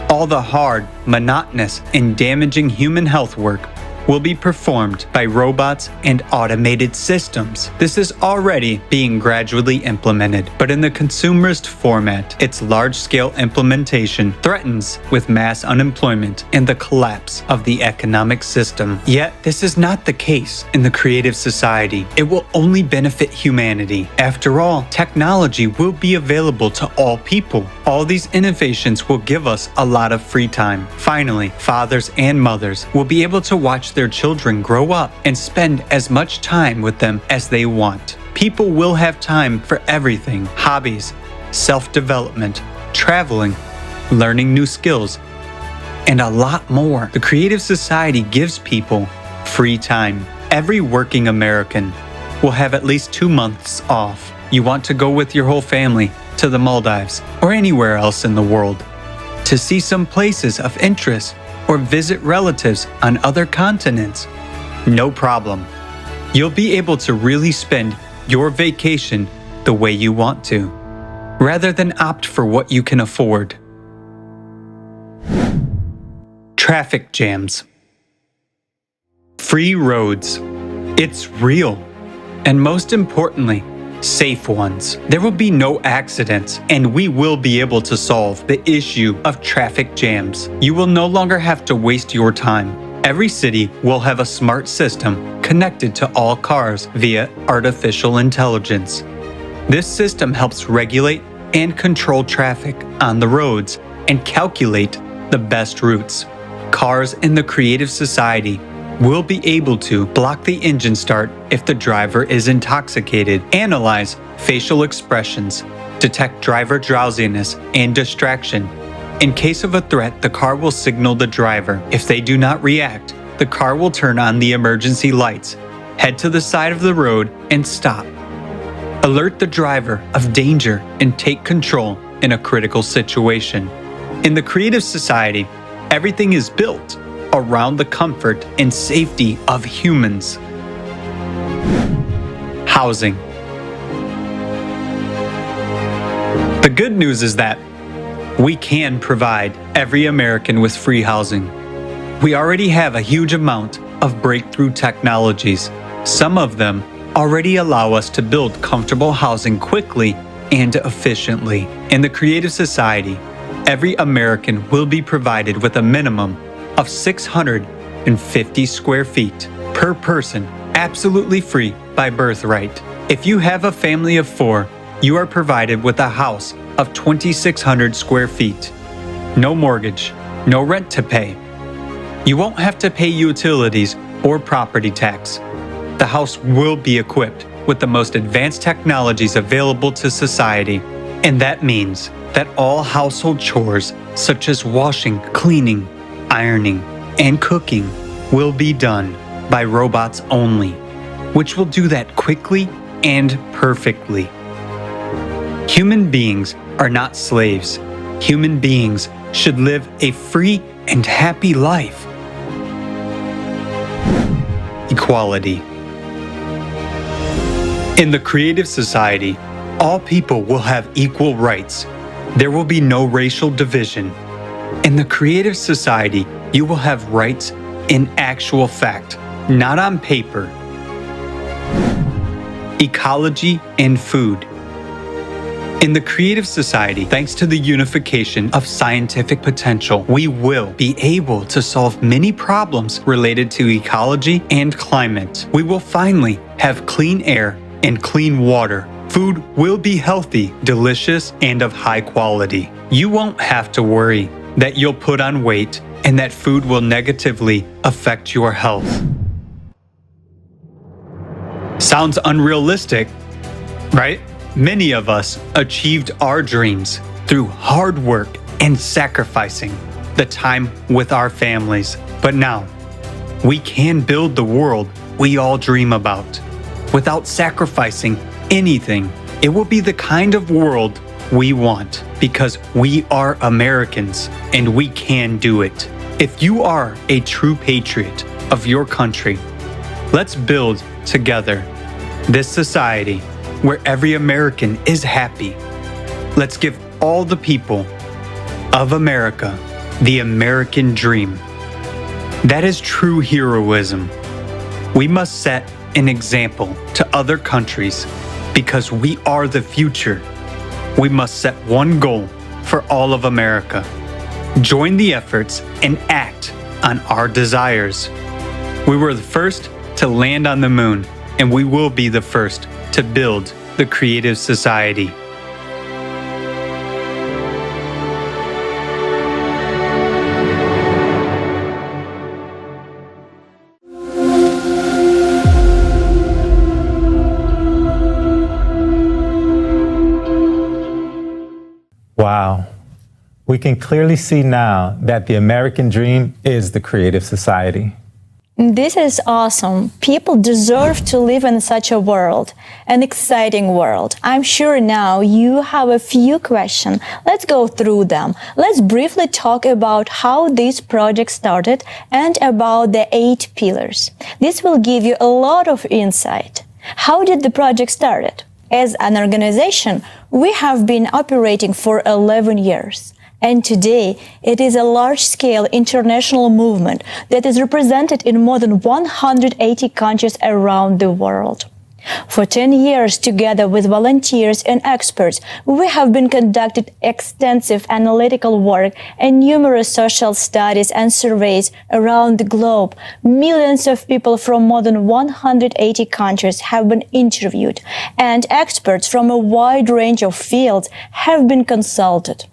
All the hard, monotonous, and damaging human health work will be performed by robots and automated systems. This is already being gradually implemented, but in the consumerist format, its large-scale implementation threatens with mass unemployment and the collapse of the economic system. Yet, this is not the case in the Creative Society. It will only benefit humanity. After all, technology will be available to all people. All these innovations will give us a lot of free time. Finally, fathers and mothers will be able to watch their children grow up and spend as much time with them as they want. People will have time for everything: hobbies, self-development, traveling, learning new skills, and a lot more. The Creative Society gives people free time. Every working American will have at least 2 months off. You want to go with your whole family to the Maldives or anywhere else in the world to see some places of interest or visit relatives on other continents. No problem. You'll be able to really spend your vacation the way you want to, rather than opt for what you can afford. Traffic jams. Free roads. It's real. And most importantly, safe ones. There will be no accidents, and we will be able to solve the issue of traffic jams. You will no longer have to waste your time. Every city will have a smart system connected to all cars via artificial intelligence. This system helps regulate and control traffic on the roads and calculate the best routes. Cars in the Creative Society will be able to block the engine start if the driver is intoxicated, analyze facial expressions, detect driver drowsiness and distraction. In case of a threat, the car will signal the driver. If they do not react, the car will turn on the emergency lights, head to the side of the road, and stop. Alert the driver of danger and take control in a critical situation. In the Creative Society, Everything is built around the comfort and safety of humans. Housing. The good news is that we can provide every American with free housing. We already have a huge amount of breakthrough technologies. Some of them already allow us to build comfortable housing quickly and efficiently. In the Creative Society, every American will be provided with a minimum of 650 square feet per person, absolutely free by birthright. If you have a family of 4, you are provided with a house of 2,600 square feet. No mortgage, no rent to pay. You won't have to pay utilities or property tax. The house will be equipped with the most advanced technologies available to society, and that means that all household chores such as washing, cleaning, ironing, and cooking will be done by robots only, which will do that quickly and perfectly. Human beings are not slaves. Human beings should live a free and happy life. Equality. In the Creative Society, all people will have equal rights. There will be no racial division. In the Creative Society, you will have rights in actual fact, not on paper. Ecology and food. In the Creative Society, thanks to the unification of scientific potential, we will be able to solve many problems related to ecology and climate. We will finally have clean air and clean water. Food will be healthy, delicious, and of high quality. You won't have to worry that you'll put on weight and that food will negatively affect your health. Sounds unrealistic, right? Many of us achieved our dreams through hard work and sacrificing the time with our families. But now, we can build the world we all dream about without sacrificing anything. It will be the kind of world we want because we are Americans and we can do it. If you are a true patriot of your country, let's build together this society where every American is happy. Let's give all the people of America the American dream. That is true heroism. We must set an example to other countries because we are the future. We must set one goal for all of America. Join the efforts and act on our desires. We were the first to land on the moon, and we will be the first to build the Creative Society. Wow. We can clearly see now that the American dream is the Creative Society. This is awesome. People deserve to live in such a world, an exciting world. I'm sure now you have a few questions. Let's go through them. Let's briefly talk about how this project started and about the 8 pillars. This will give you a lot of insight. How did the project start? As an organization, we have been operating for 11 years. And today, it is a large-scale international movement that is represented in more than 180 countries around the world. For 10 years, together with volunteers and experts, we have been conducting extensive analytical work and numerous social studies and surveys around the globe. Millions of people from more than 180 countries have been interviewed, and experts from a wide range of fields have been consulted.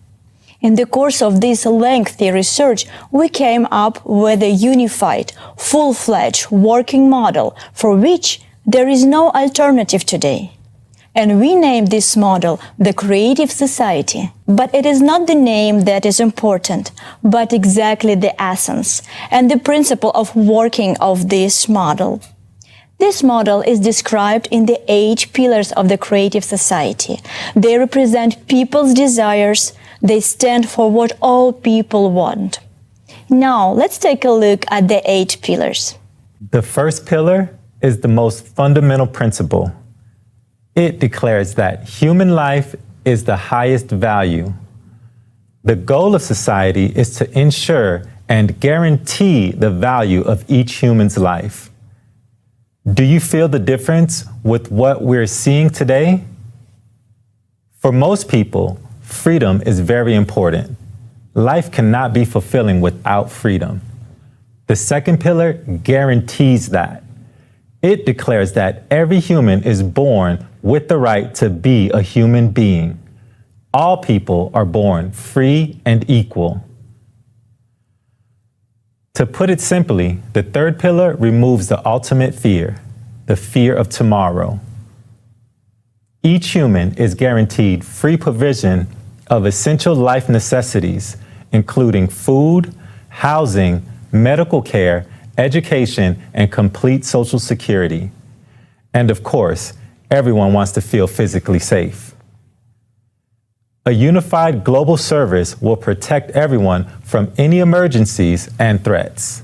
In the course of this lengthy research, we came up with a unified, full-fledged working model for which there is no alternative today. And we named this model the Creative Society. But it is not the name that is important, but exactly the essence and the principle of working of this model. This model is described in the 8 pillars of the Creative Society. They represent people's desires. They stand for what all people want. Now, let's take a look at the 8 pillars. The first pillar is the most fundamental principle. It declares that human life is the highest value. The goal of society is to ensure and guarantee the value of each human's life. Do you feel the difference with what we're seeing today? For most people, freedom is very important. Life cannot be fulfilling without freedom. The second pillar guarantees that. It declares that every human is born with the right to be a human being. All people are born free and equal. To put it simply, the third pillar removes the ultimate fear, the fear of tomorrow. Each human is guaranteed free provision of essential life necessities, including food, housing, medical care, education, and complete social security. And of course, everyone wants to feel physically safe. A unified global service will protect everyone from any emergencies and threats.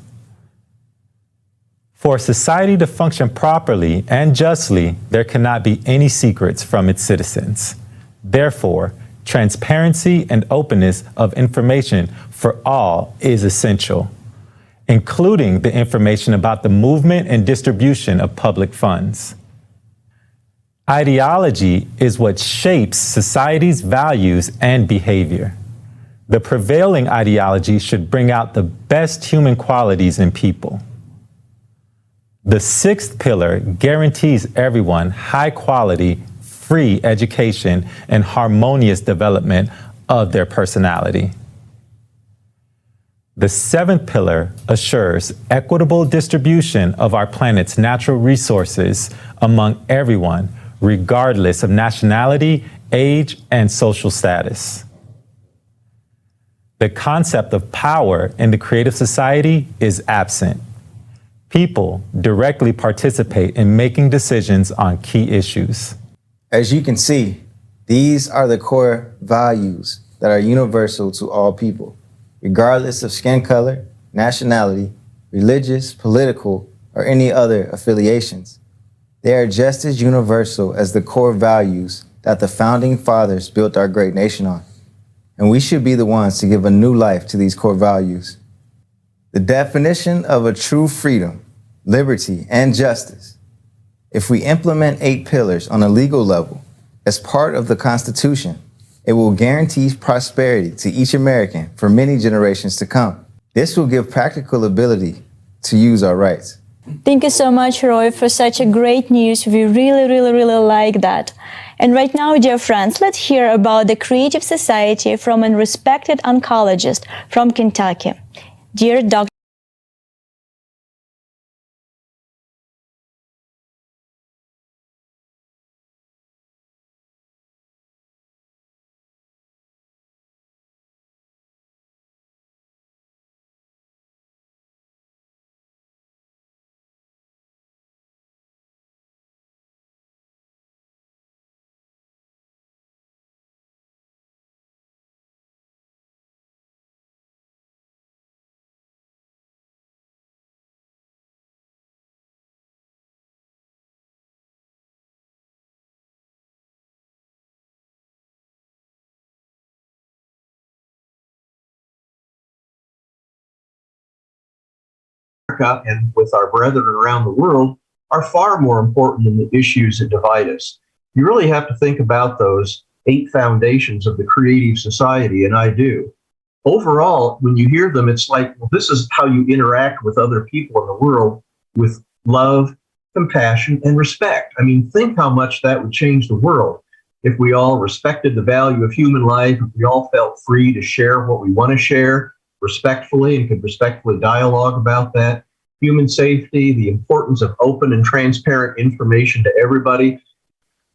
For society to function properly and justly, there cannot be any secrets from its citizens. Therefore, transparency and openness of information for all is essential, including the information about the movement and distribution of public funds. Ideology is what shapes society's values and behavior. The prevailing ideology should bring out the best human qualities in people. The sixth pillar guarantees everyone high quality, free education and harmonious development of their personality. The seventh pillar assures equitable distribution of our planet's natural resources among everyone, regardless of nationality, age, and social status. The concept of power in the creative society is absent. People directly participate in making decisions on key issues. As you can see, these are the core values that are universal to all people, regardless of skin color, nationality, religious, political, or any other affiliations. They are just as universal as the core values that the founding fathers built our great nation on. And we should be the ones to give a new life to these core values. The definition of a true freedom, liberty, and justice. If we implement 8 pillars on a legal level as part of the Constitution, it will guarantee prosperity to each American for many generations to come. This will give practical ability to use our rights. Thank you so much, Roy, for such a great news. We really like that. And right now, dear friends, let's hear about the Creative Society from a respected oncologist from Kentucky. Dear Dr. And with our brethren around the world are far more important than the issues that divide us. You really have to think about those 8 foundations of the creative society, and I do. Overall, when you hear them, it's like, well, this is how you interact with other people in the world with love, compassion, and respect. I mean, think how much that would change the world if we all respected the value of human life, if we all felt free to share what we want to share respectfully and could respectfully dialogue about that. Human safety, the importance of open and transparent information to everybody.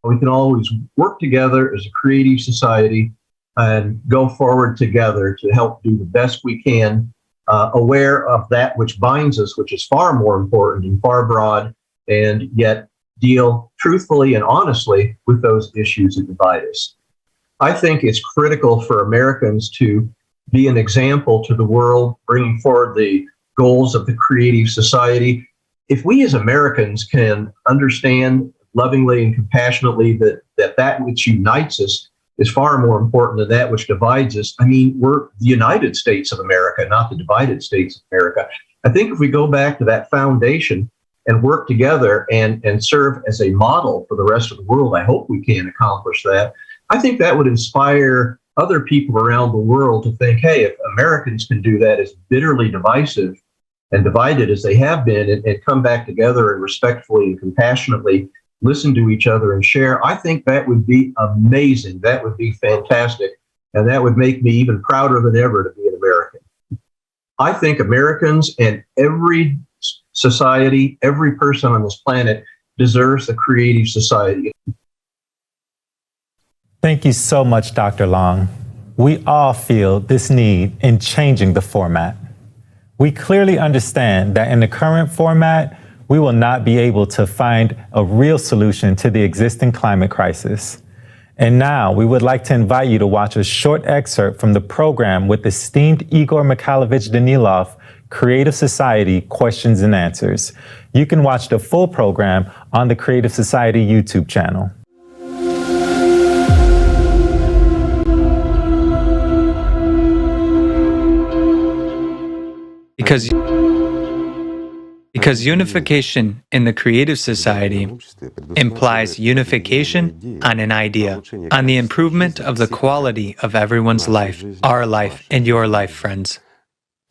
We can always work together as a creative society and go forward together to help do the best we can, aware of that which binds us, which is far more important and far broad, and yet deal truthfully and honestly with those issues that divide us. I think it's critical for Americans to be an example to the world, bringing forward the goals of the creative society. If we as Americans can understand lovingly and compassionately that which unites us is far more important than that which divides us. I mean, we're the United States of America, not the divided states of America. I think if we go back to that foundation and work together and serve as a model for the rest of the world, I hope we can accomplish that. I think that would inspire other people around the world to think, hey, if Americans can do that as bitterly divisive and divided as they have been and come back together and respectfully and compassionately listen to each other and share, I think that would be amazing. That would be fantastic. And that would make me even prouder than ever to be an American. I think Americans and every society, every person on this planet deserves a creative society. Thank you so much, Dr. Long. We all feel this need in changing the format. We clearly understand that in the current format, we will not be able to find a real solution to the existing climate crisis. And now we would like to invite you to watch a short excerpt from the program with esteemed Igor Mikhailovich Danilov, Creative Society Questions and Answers. You can watch the full program on the Creative Society YouTube channel. Because unification in the creative society implies unification on an idea, on the improvement of the quality of everyone's life, our life and your life, friends.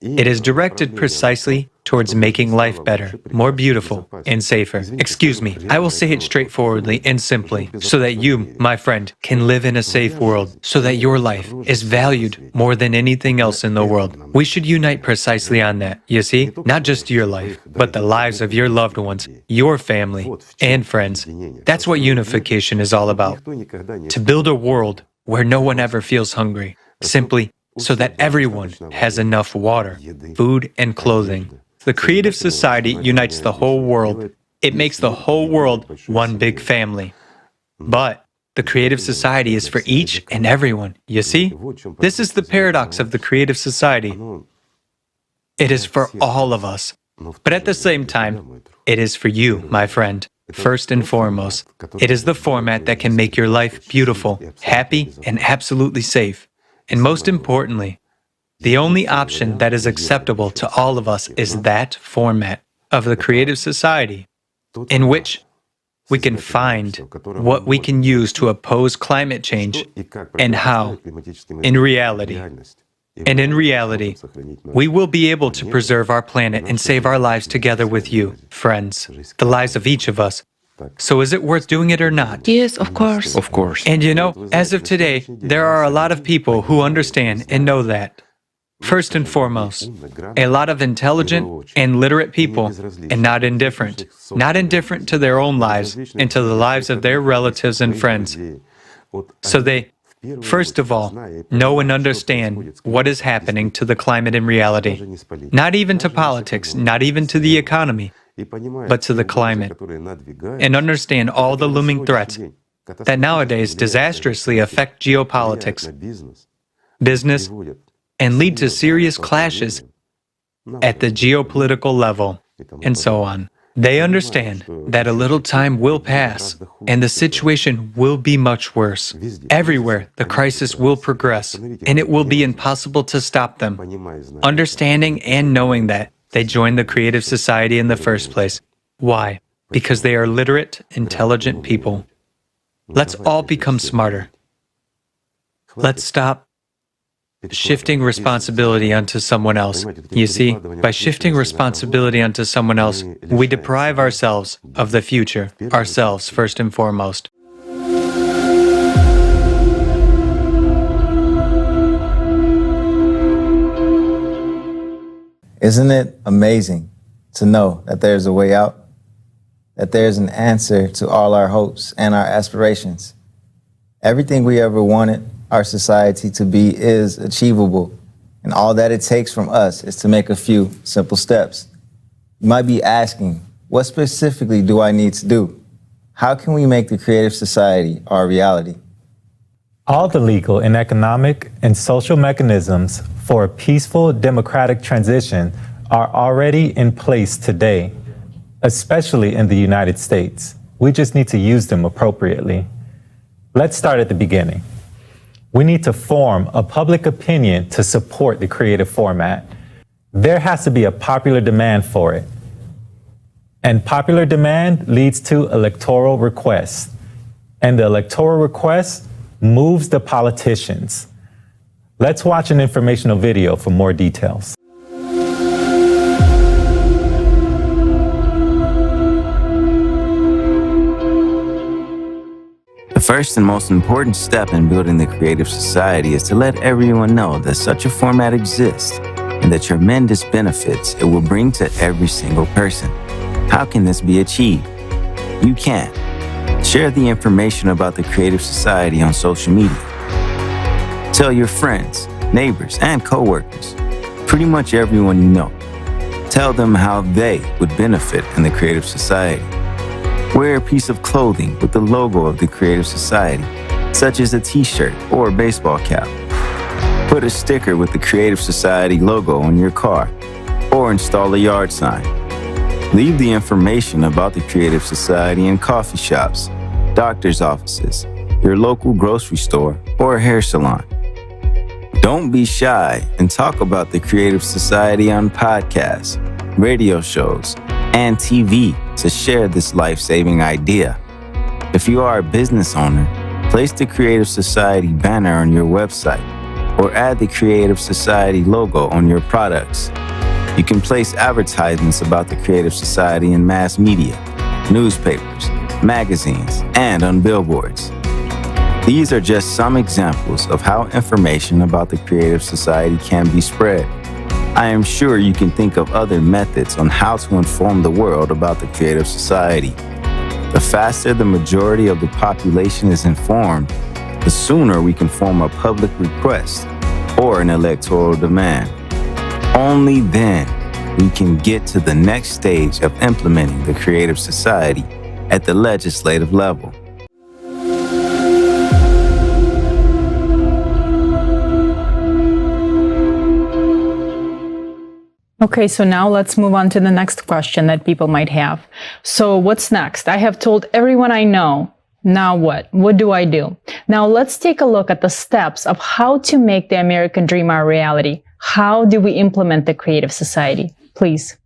It is directed precisely towards making life better, more beautiful, and safer. Excuse me, I will say it straightforwardly and simply, so that you, my friend, can live in a safe world, so that your life is valued more than anything else in the world. We should unite precisely on that, you see? Not just your life, but the lives of your loved ones, your family, and friends. That's what unification is all about. To build a world where no one ever feels hungry, simply so that everyone has enough water, food, and clothing. The creative society unites the whole world. It makes the whole world one big family. But the creative society is for each and everyone, you see? This is the paradox of the creative society. It is for all of us. But at the same time, it is for you, my friend. First and foremost, it is the format that can make your life beautiful, happy, and absolutely safe. And most importantly, the only option that is acceptable to all of us is that format of the creative society, in which we can find what we can use to oppose climate change and how, in reality. And in reality, we will be able to preserve our planet and save our lives together with you, friends, the lives of each of us. So is it worth doing it or not? Yes, of course. Of course. And you know, as of today, there are a lot of people who understand and know that. First and foremost, a lot of intelligent and literate people, and not indifferent to their own lives and to the lives of their relatives and friends. So they, first of all, know and understand what is happening to the climate in reality. Not even to politics, not even to the economy, but to the climate, and understand all the looming threats that nowadays disastrously affect geopolitics, business, and lead to serious clashes at the geopolitical level, and so on. They understand that a little time will pass, and the situation will be much worse. Everywhere, the crisis will progress, and it will be impossible to stop them. Understanding and knowing that, they joined the creative society in the first place. Why? Because they are literate, intelligent people. Let's all become smarter. Let's stop shifting responsibility onto someone else. You see, by shifting responsibility onto someone else, we deprive ourselves of the future, ourselves first and foremost. Isn't it amazing to know that there's a way out? That there's an answer to all our hopes and our aspirations? Everything we ever wanted our society to be is achievable, and all that it takes from us is to make a few simple steps. You might be asking, what specifically do I need to do? How can we make the creative society our reality? All the legal and economic and social mechanisms for a peaceful democratic transition are already in place today, especially in the United States. We just need to use them appropriately. Let's start at the beginning. We need to form a public opinion to support the creative format. There has to be a popular demand for it. And popular demand leads to electoral requests. And the electoral request moves the politicians. Let's watch an informational video for more details. The first and most important step in building the creative society is to let everyone know that such a format exists and the tremendous benefits it will bring to every single person. How can this be achieved? You can. Share the information about the Creative Society on social media. Tell your friends, neighbors, and coworkers, pretty much everyone you know. Tell them how they would benefit in the Creative Society. Wear a piece of clothing with the logo of the Creative Society, such as a t-shirt or a baseball cap. Put a sticker with the Creative Society logo on your car, or install a yard sign. Leave the information about the Creative Society in coffee shops, doctor's offices, your local grocery store, or a hair salon. Don't be shy and talk about the Creative Society on podcasts, radio shows, and TV to share this life-saving idea. If you are a business owner, place the Creative Society banner on your website or add the Creative Society logo on your products. You can place advertisements about the Creative Society in mass media, newspapers, magazines, and on billboards. These are just some examples of how information about the Creative Society can be spread. I am sure you can think of other methods on how to inform the world about the Creative Society. The faster the majority of the population is informed, the sooner we can form a public request or an electoral demand. Only then we can get to the next stage of implementing the Creative Society at the legislative level. Okay, so now let's move on to the next question that people might have. So what's next? I have told everyone I know. Now what? What do I do? Now let's take a look at the steps of how to make the American dream our reality. How do we implement the Creative Society? Please.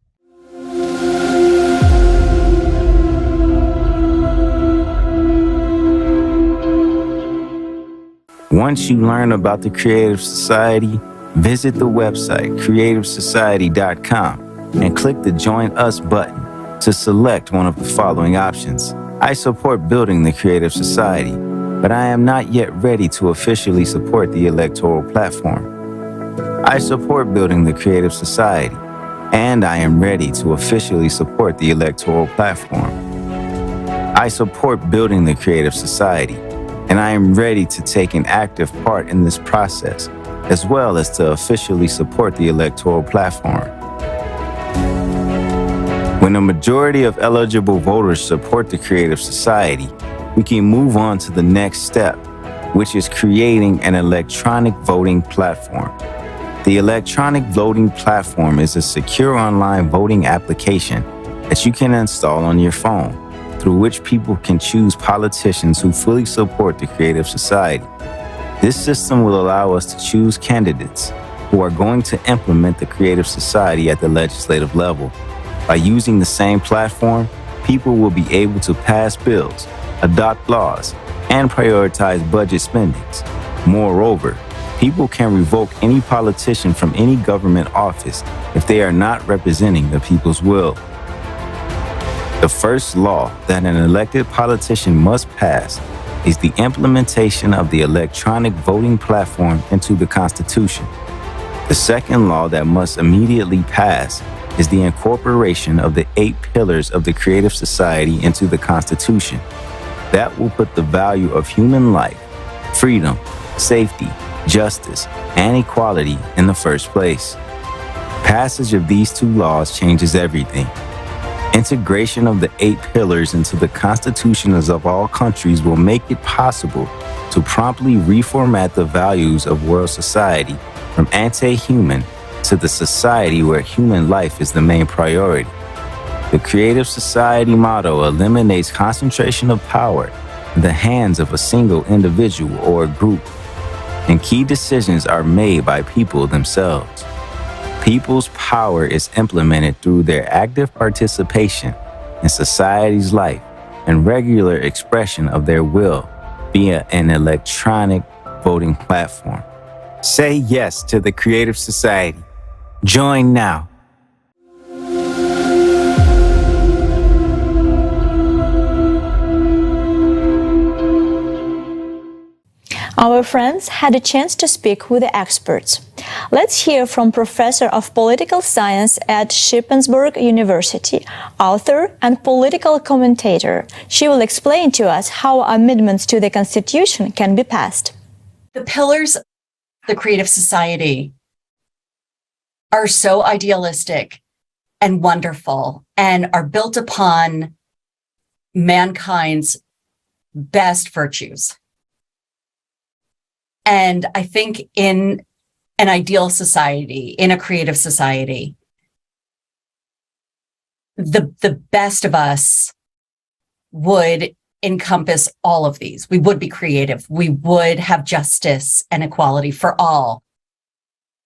Once you learn about the Creative Society, visit the website creativesociety.com and click the Join Us button to select one of the following options. I support building the Creative Society, but I am not yet ready to officially support the electoral platform. I support building the Creative Society, and I am ready to officially support the electoral platform. I support building the Creative Society, and I am ready to take an active part in this process, as well as to officially support the electoral platform. When a majority of eligible voters support the Creative Society, we can move on to the next step, which is creating an electronic voting platform. The electronic voting platform is a secure online voting application that you can install on your phone, through which people can choose politicians who fully support the Creative Society. This system will allow us to choose candidates who are going to implement the Creative Society at the legislative level. By using the same platform, people will be able to pass bills, adopt laws, and prioritize budget spendings. Moreover, people can revoke any politician from any government office if they are not representing the people's will. The first law that an elected politician must pass is the implementation of the electronic voting platform into the Constitution. The second law that must immediately pass is the incorporation of the 8 pillars of the Creative Society into the Constitution. That will put the value of human life, freedom, safety, justice, and equality in the first place. Passage of these 2 laws changes everything. Integration of the 8 pillars into the constitutions of all countries will make it possible to promptly reformat the values of world society from anti-human to the society where human life is the main priority. The Creative Society motto eliminates concentration of power in the hands of a single individual or group, and key decisions are made by people themselves. People's power is implemented through their active participation in society's life and regular expression of their will via an electronic voting platform. Say yes to the Creative Society. Join now. Our friends had a chance to speak with the experts. Let's hear from Professor of Political Science at Shippensburg University, author and political commentator. She will explain to us how amendments to the Constitution can be passed. The pillars of the Creative Society are so idealistic and wonderful and are built upon mankind's best virtues. And I think in an ideal society, in a creative society, the best of us would encompass all of these. We would be creative. We would have justice and equality for all.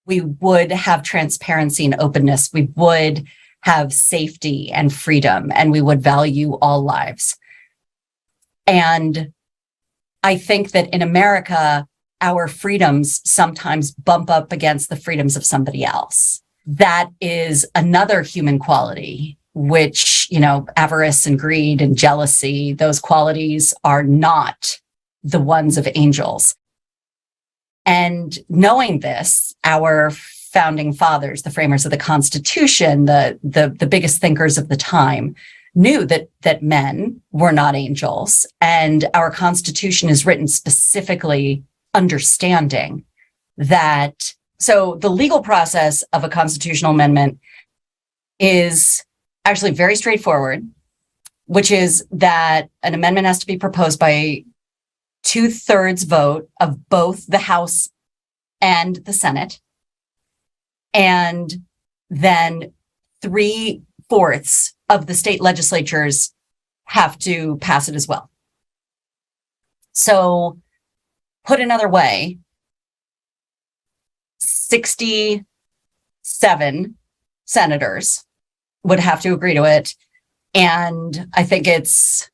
We would have transparency and openness. We would have safety and freedom, and we would value all lives. And I think that in America, our freedoms sometimes bump up against the freedoms of somebody else. That is another human quality, which, avarice and greed and jealousy, those qualities are not the ones of angels. And knowing this, our founding fathers, the framers of the Constitution, the biggest thinkers of the time, knew that men were not angels. And our Constitution is written specifically understanding that. So the legal process of a constitutional amendment is actually very straightforward, which is that an amendment has to be proposed by 2/3 vote of both the House and the Senate. And then 3/4 of the state legislatures have to pass it as well. So put another way, 67 senators would have to agree to it. And I think it's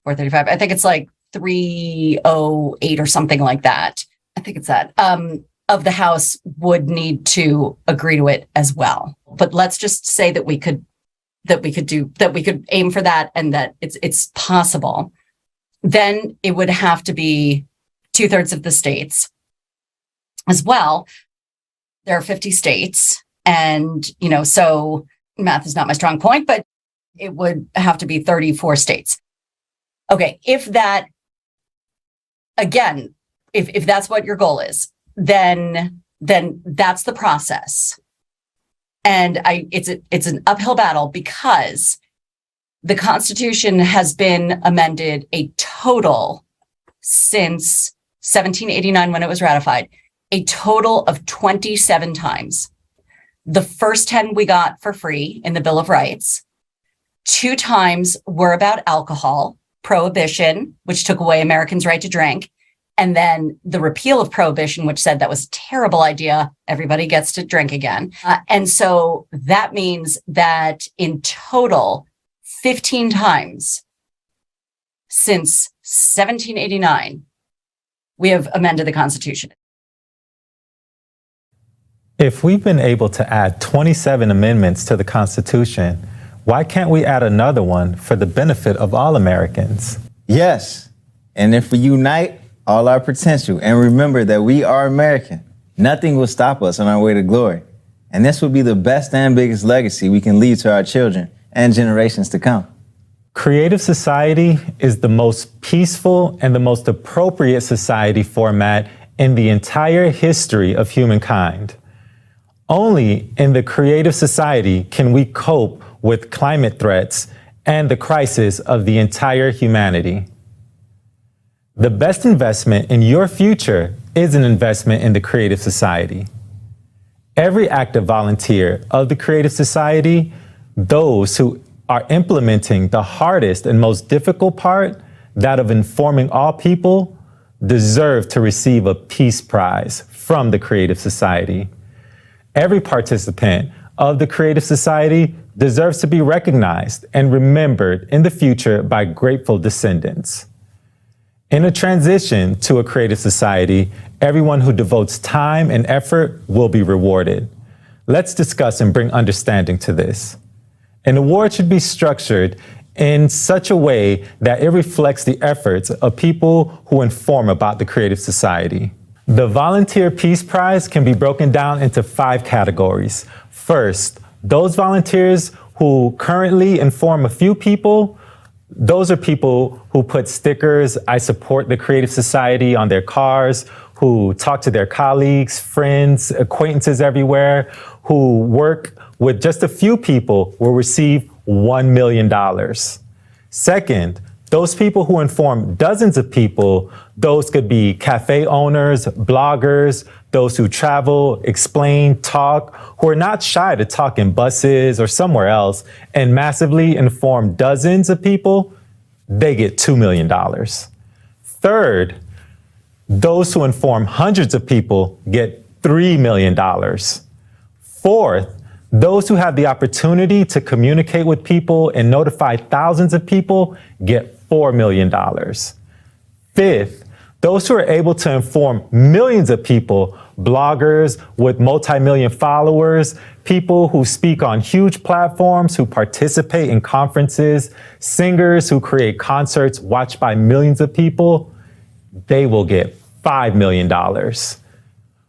435. I think it's like 308 or something like that. I think it's that. Of the House would need to agree to it as well. But let's just say that we could aim for that and that it's possible. Then it would have to be 2/3 of the states as well. There are 50 states. And, so math is not my strong point, but it would have to be 34 states. Okay. If that, again, if that's what your goal is, then that's the process. And it's an uphill battle because the Constitution has been amended a total since 1789 when it was ratified, a total of 27 times. The first 10 we got for free in the Bill of Rights. 2 times were about alcohol, prohibition, which took away Americans' right to drink. And then the repeal of prohibition, which said that was a terrible idea. Everybody gets to drink again. And so that means that in total, 15 times since 1789, we have amended the Constitution. If we've been able to add 27 amendments to the Constitution, why can't we add another one for the benefit of all Americans? Yes. And if we unite all our potential and remember that we are American, nothing will stop us on our way to glory. And this will be the best and biggest legacy we can leave to our children and generations to come. Creative society is the most peaceful and the most appropriate society format in the entire history of humankind. Only in the creative society can we cope with climate threats and the crisis of the entire humanity. The best investment in your future is an investment in the Creative Society. Every active volunteer of the Creative Society, those who are implementing the hardest and most difficult part, that of informing all people, deserve to receive a Peace Prize from the Creative Society. Every participant of the Creative Society deserves to be recognized and remembered in the future by grateful descendants. In a transition to a Creative Society, everyone who devotes time and effort will be rewarded. Let's discuss and bring understanding to this. An award should be structured in such a way that it reflects the efforts of people who inform about the Creative Society. The Volunteer Peace Prize can be broken down into 5 categories. First, those volunteers who currently inform a few people. Those are people who put stickers, "I support the Creative Society," on their cars, who talk to their colleagues, friends, acquaintances everywhere, who work with just a few people will receive $1 million. Second, those people who inform dozens of people, those could be cafe owners, bloggers, those who travel, explain, talk, who are not shy to talk in buses or somewhere else and massively inform dozens of people, they get $2 million. Third, those who inform hundreds of people get $3 million. Fourth, those who have the opportunity to communicate with people and notify thousands of people get $4 million. Fifth, those who are able to inform millions of people, bloggers with multi-million followers, people who speak on huge platforms, who participate in conferences, singers who create concerts watched by millions of people, they will get $5 million.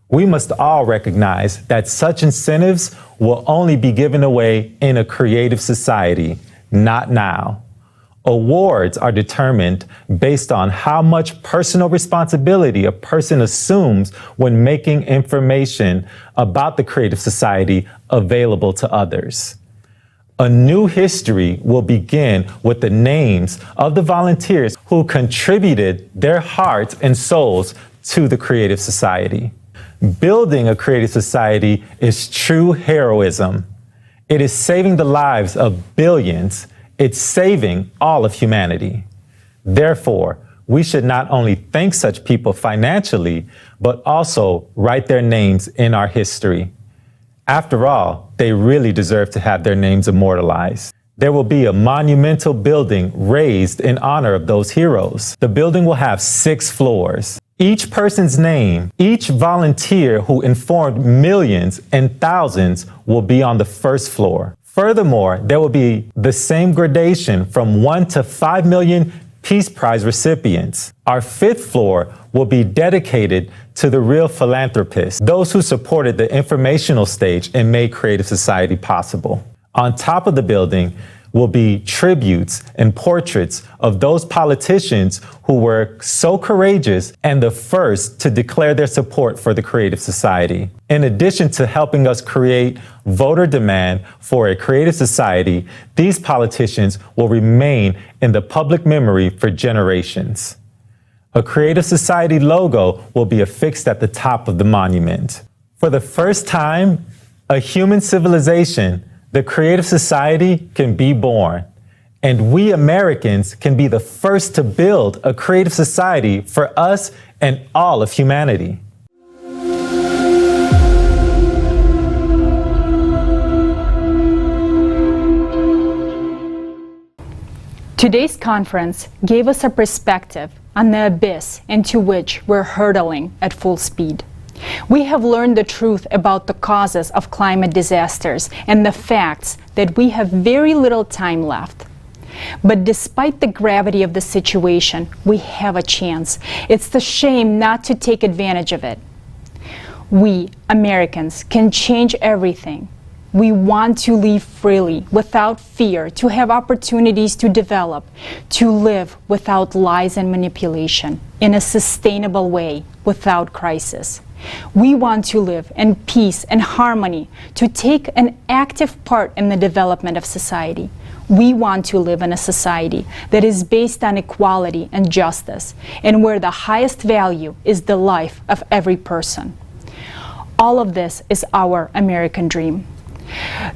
We must all recognize that such incentives will only be given away in a creative society, not now. Awards are determined based on how much personal responsibility a person assumes when making information about the Creative Society available to others. A new history will begin with the names of the volunteers who contributed their hearts and souls to the Creative Society. Building a Creative Society is true heroism. It is saving the lives of billions. It's saving all of humanity. Therefore, we should not only thank such people financially, but also write their names in our history. After all, they really deserve to have their names immortalized. There will be a monumental building raised in honor of those heroes. The building will have 6 floors. Each person's name, each volunteer who informed millions and thousands will be on the first floor. Furthermore, there will be the same gradation from 1 to 5 million Peace Prize recipients. Our 5th floor will be dedicated to the real philanthropists, those who supported the informational stage and made Creative Society possible. On top of the building will be tributes and portraits of those politicians who were so courageous and the first to declare their support for the Creative Society. In addition to helping us create voter demand for a Creative Society, these politicians will remain in the public memory for generations. A Creative Society logo will be affixed at the top of the monument. For the first time, a human civilization, the Creative Society, can be born. And we Americans can be the first to build a Creative Society for us and all of humanity. Today's conference gave us a perspective on the abyss into which we're hurtling at full speed. We have learned the truth about the causes of climate disasters and the facts that we have very little time left. But despite the gravity of the situation, we have a chance. It's the shame not to take advantage of it. We, Americans, can change everything. We want to live freely, without fear, to have opportunities to develop, to live without lies and manipulation, in a sustainable way, without crisis. We want to live in peace and harmony, to take an active part in the development of society. We want to live in a society that is based on equality and justice, and where the highest value is the life of every person. All of this is our American dream.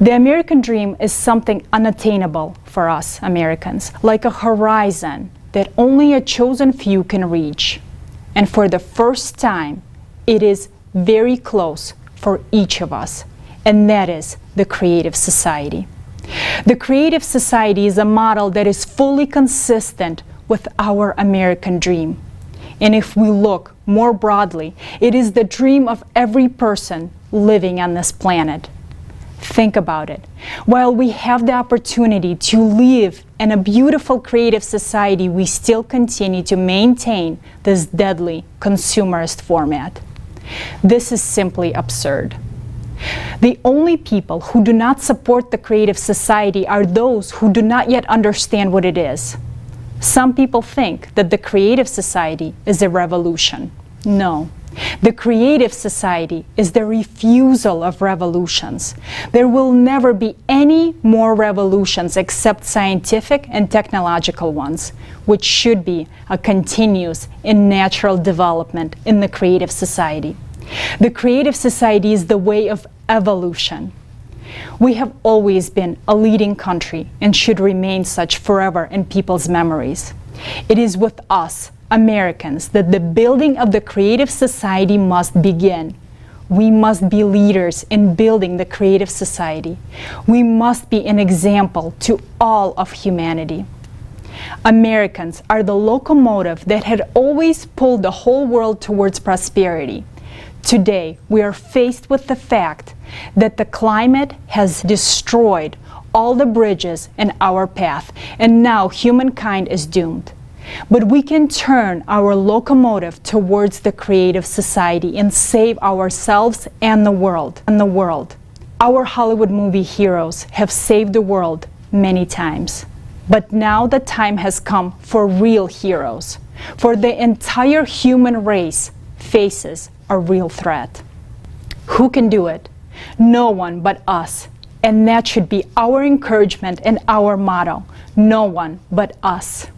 The American dream is something unattainable for us Americans, like a horizon that only a chosen few can reach. And for the first time, it is very close for each of us, and that is the creative society. The creative society is a model that is fully consistent with our American dream. And if we look more broadly, it is the dream of every person living on this planet. Think about it. While we have the opportunity to live in a beautiful creative society, we still continue to maintain this deadly consumerist format. This is simply absurd. The only people who do not support the creative society are those who do not yet understand what it is. Some people think that the creative society is a revolution. No. The creative society is the refusal of revolutions. There will never be any more revolutions except scientific and technological ones, which should be a continuous and natural development in the creative society. The creative society is the way of evolution. We have always been a leading country and should remain such forever in people's memories. It is with us, Americans, that the building of the creative society must begin. We must be leaders in building the creative society. We must be an example to all of humanity. Americans are the locomotive that had always pulled the whole world towards prosperity. Today, we are faced with the fact that the climate has destroyed all the bridges in our path, and now humankind is doomed. But we can turn our locomotive towards the creative society and save ourselves and the world. Our Hollywood movie heroes have saved the world many times. But now the time has come for real heroes, for the entire human race faces a real threat. Who can do it? No one but us. And that should be our encouragement and our motto. No one but us.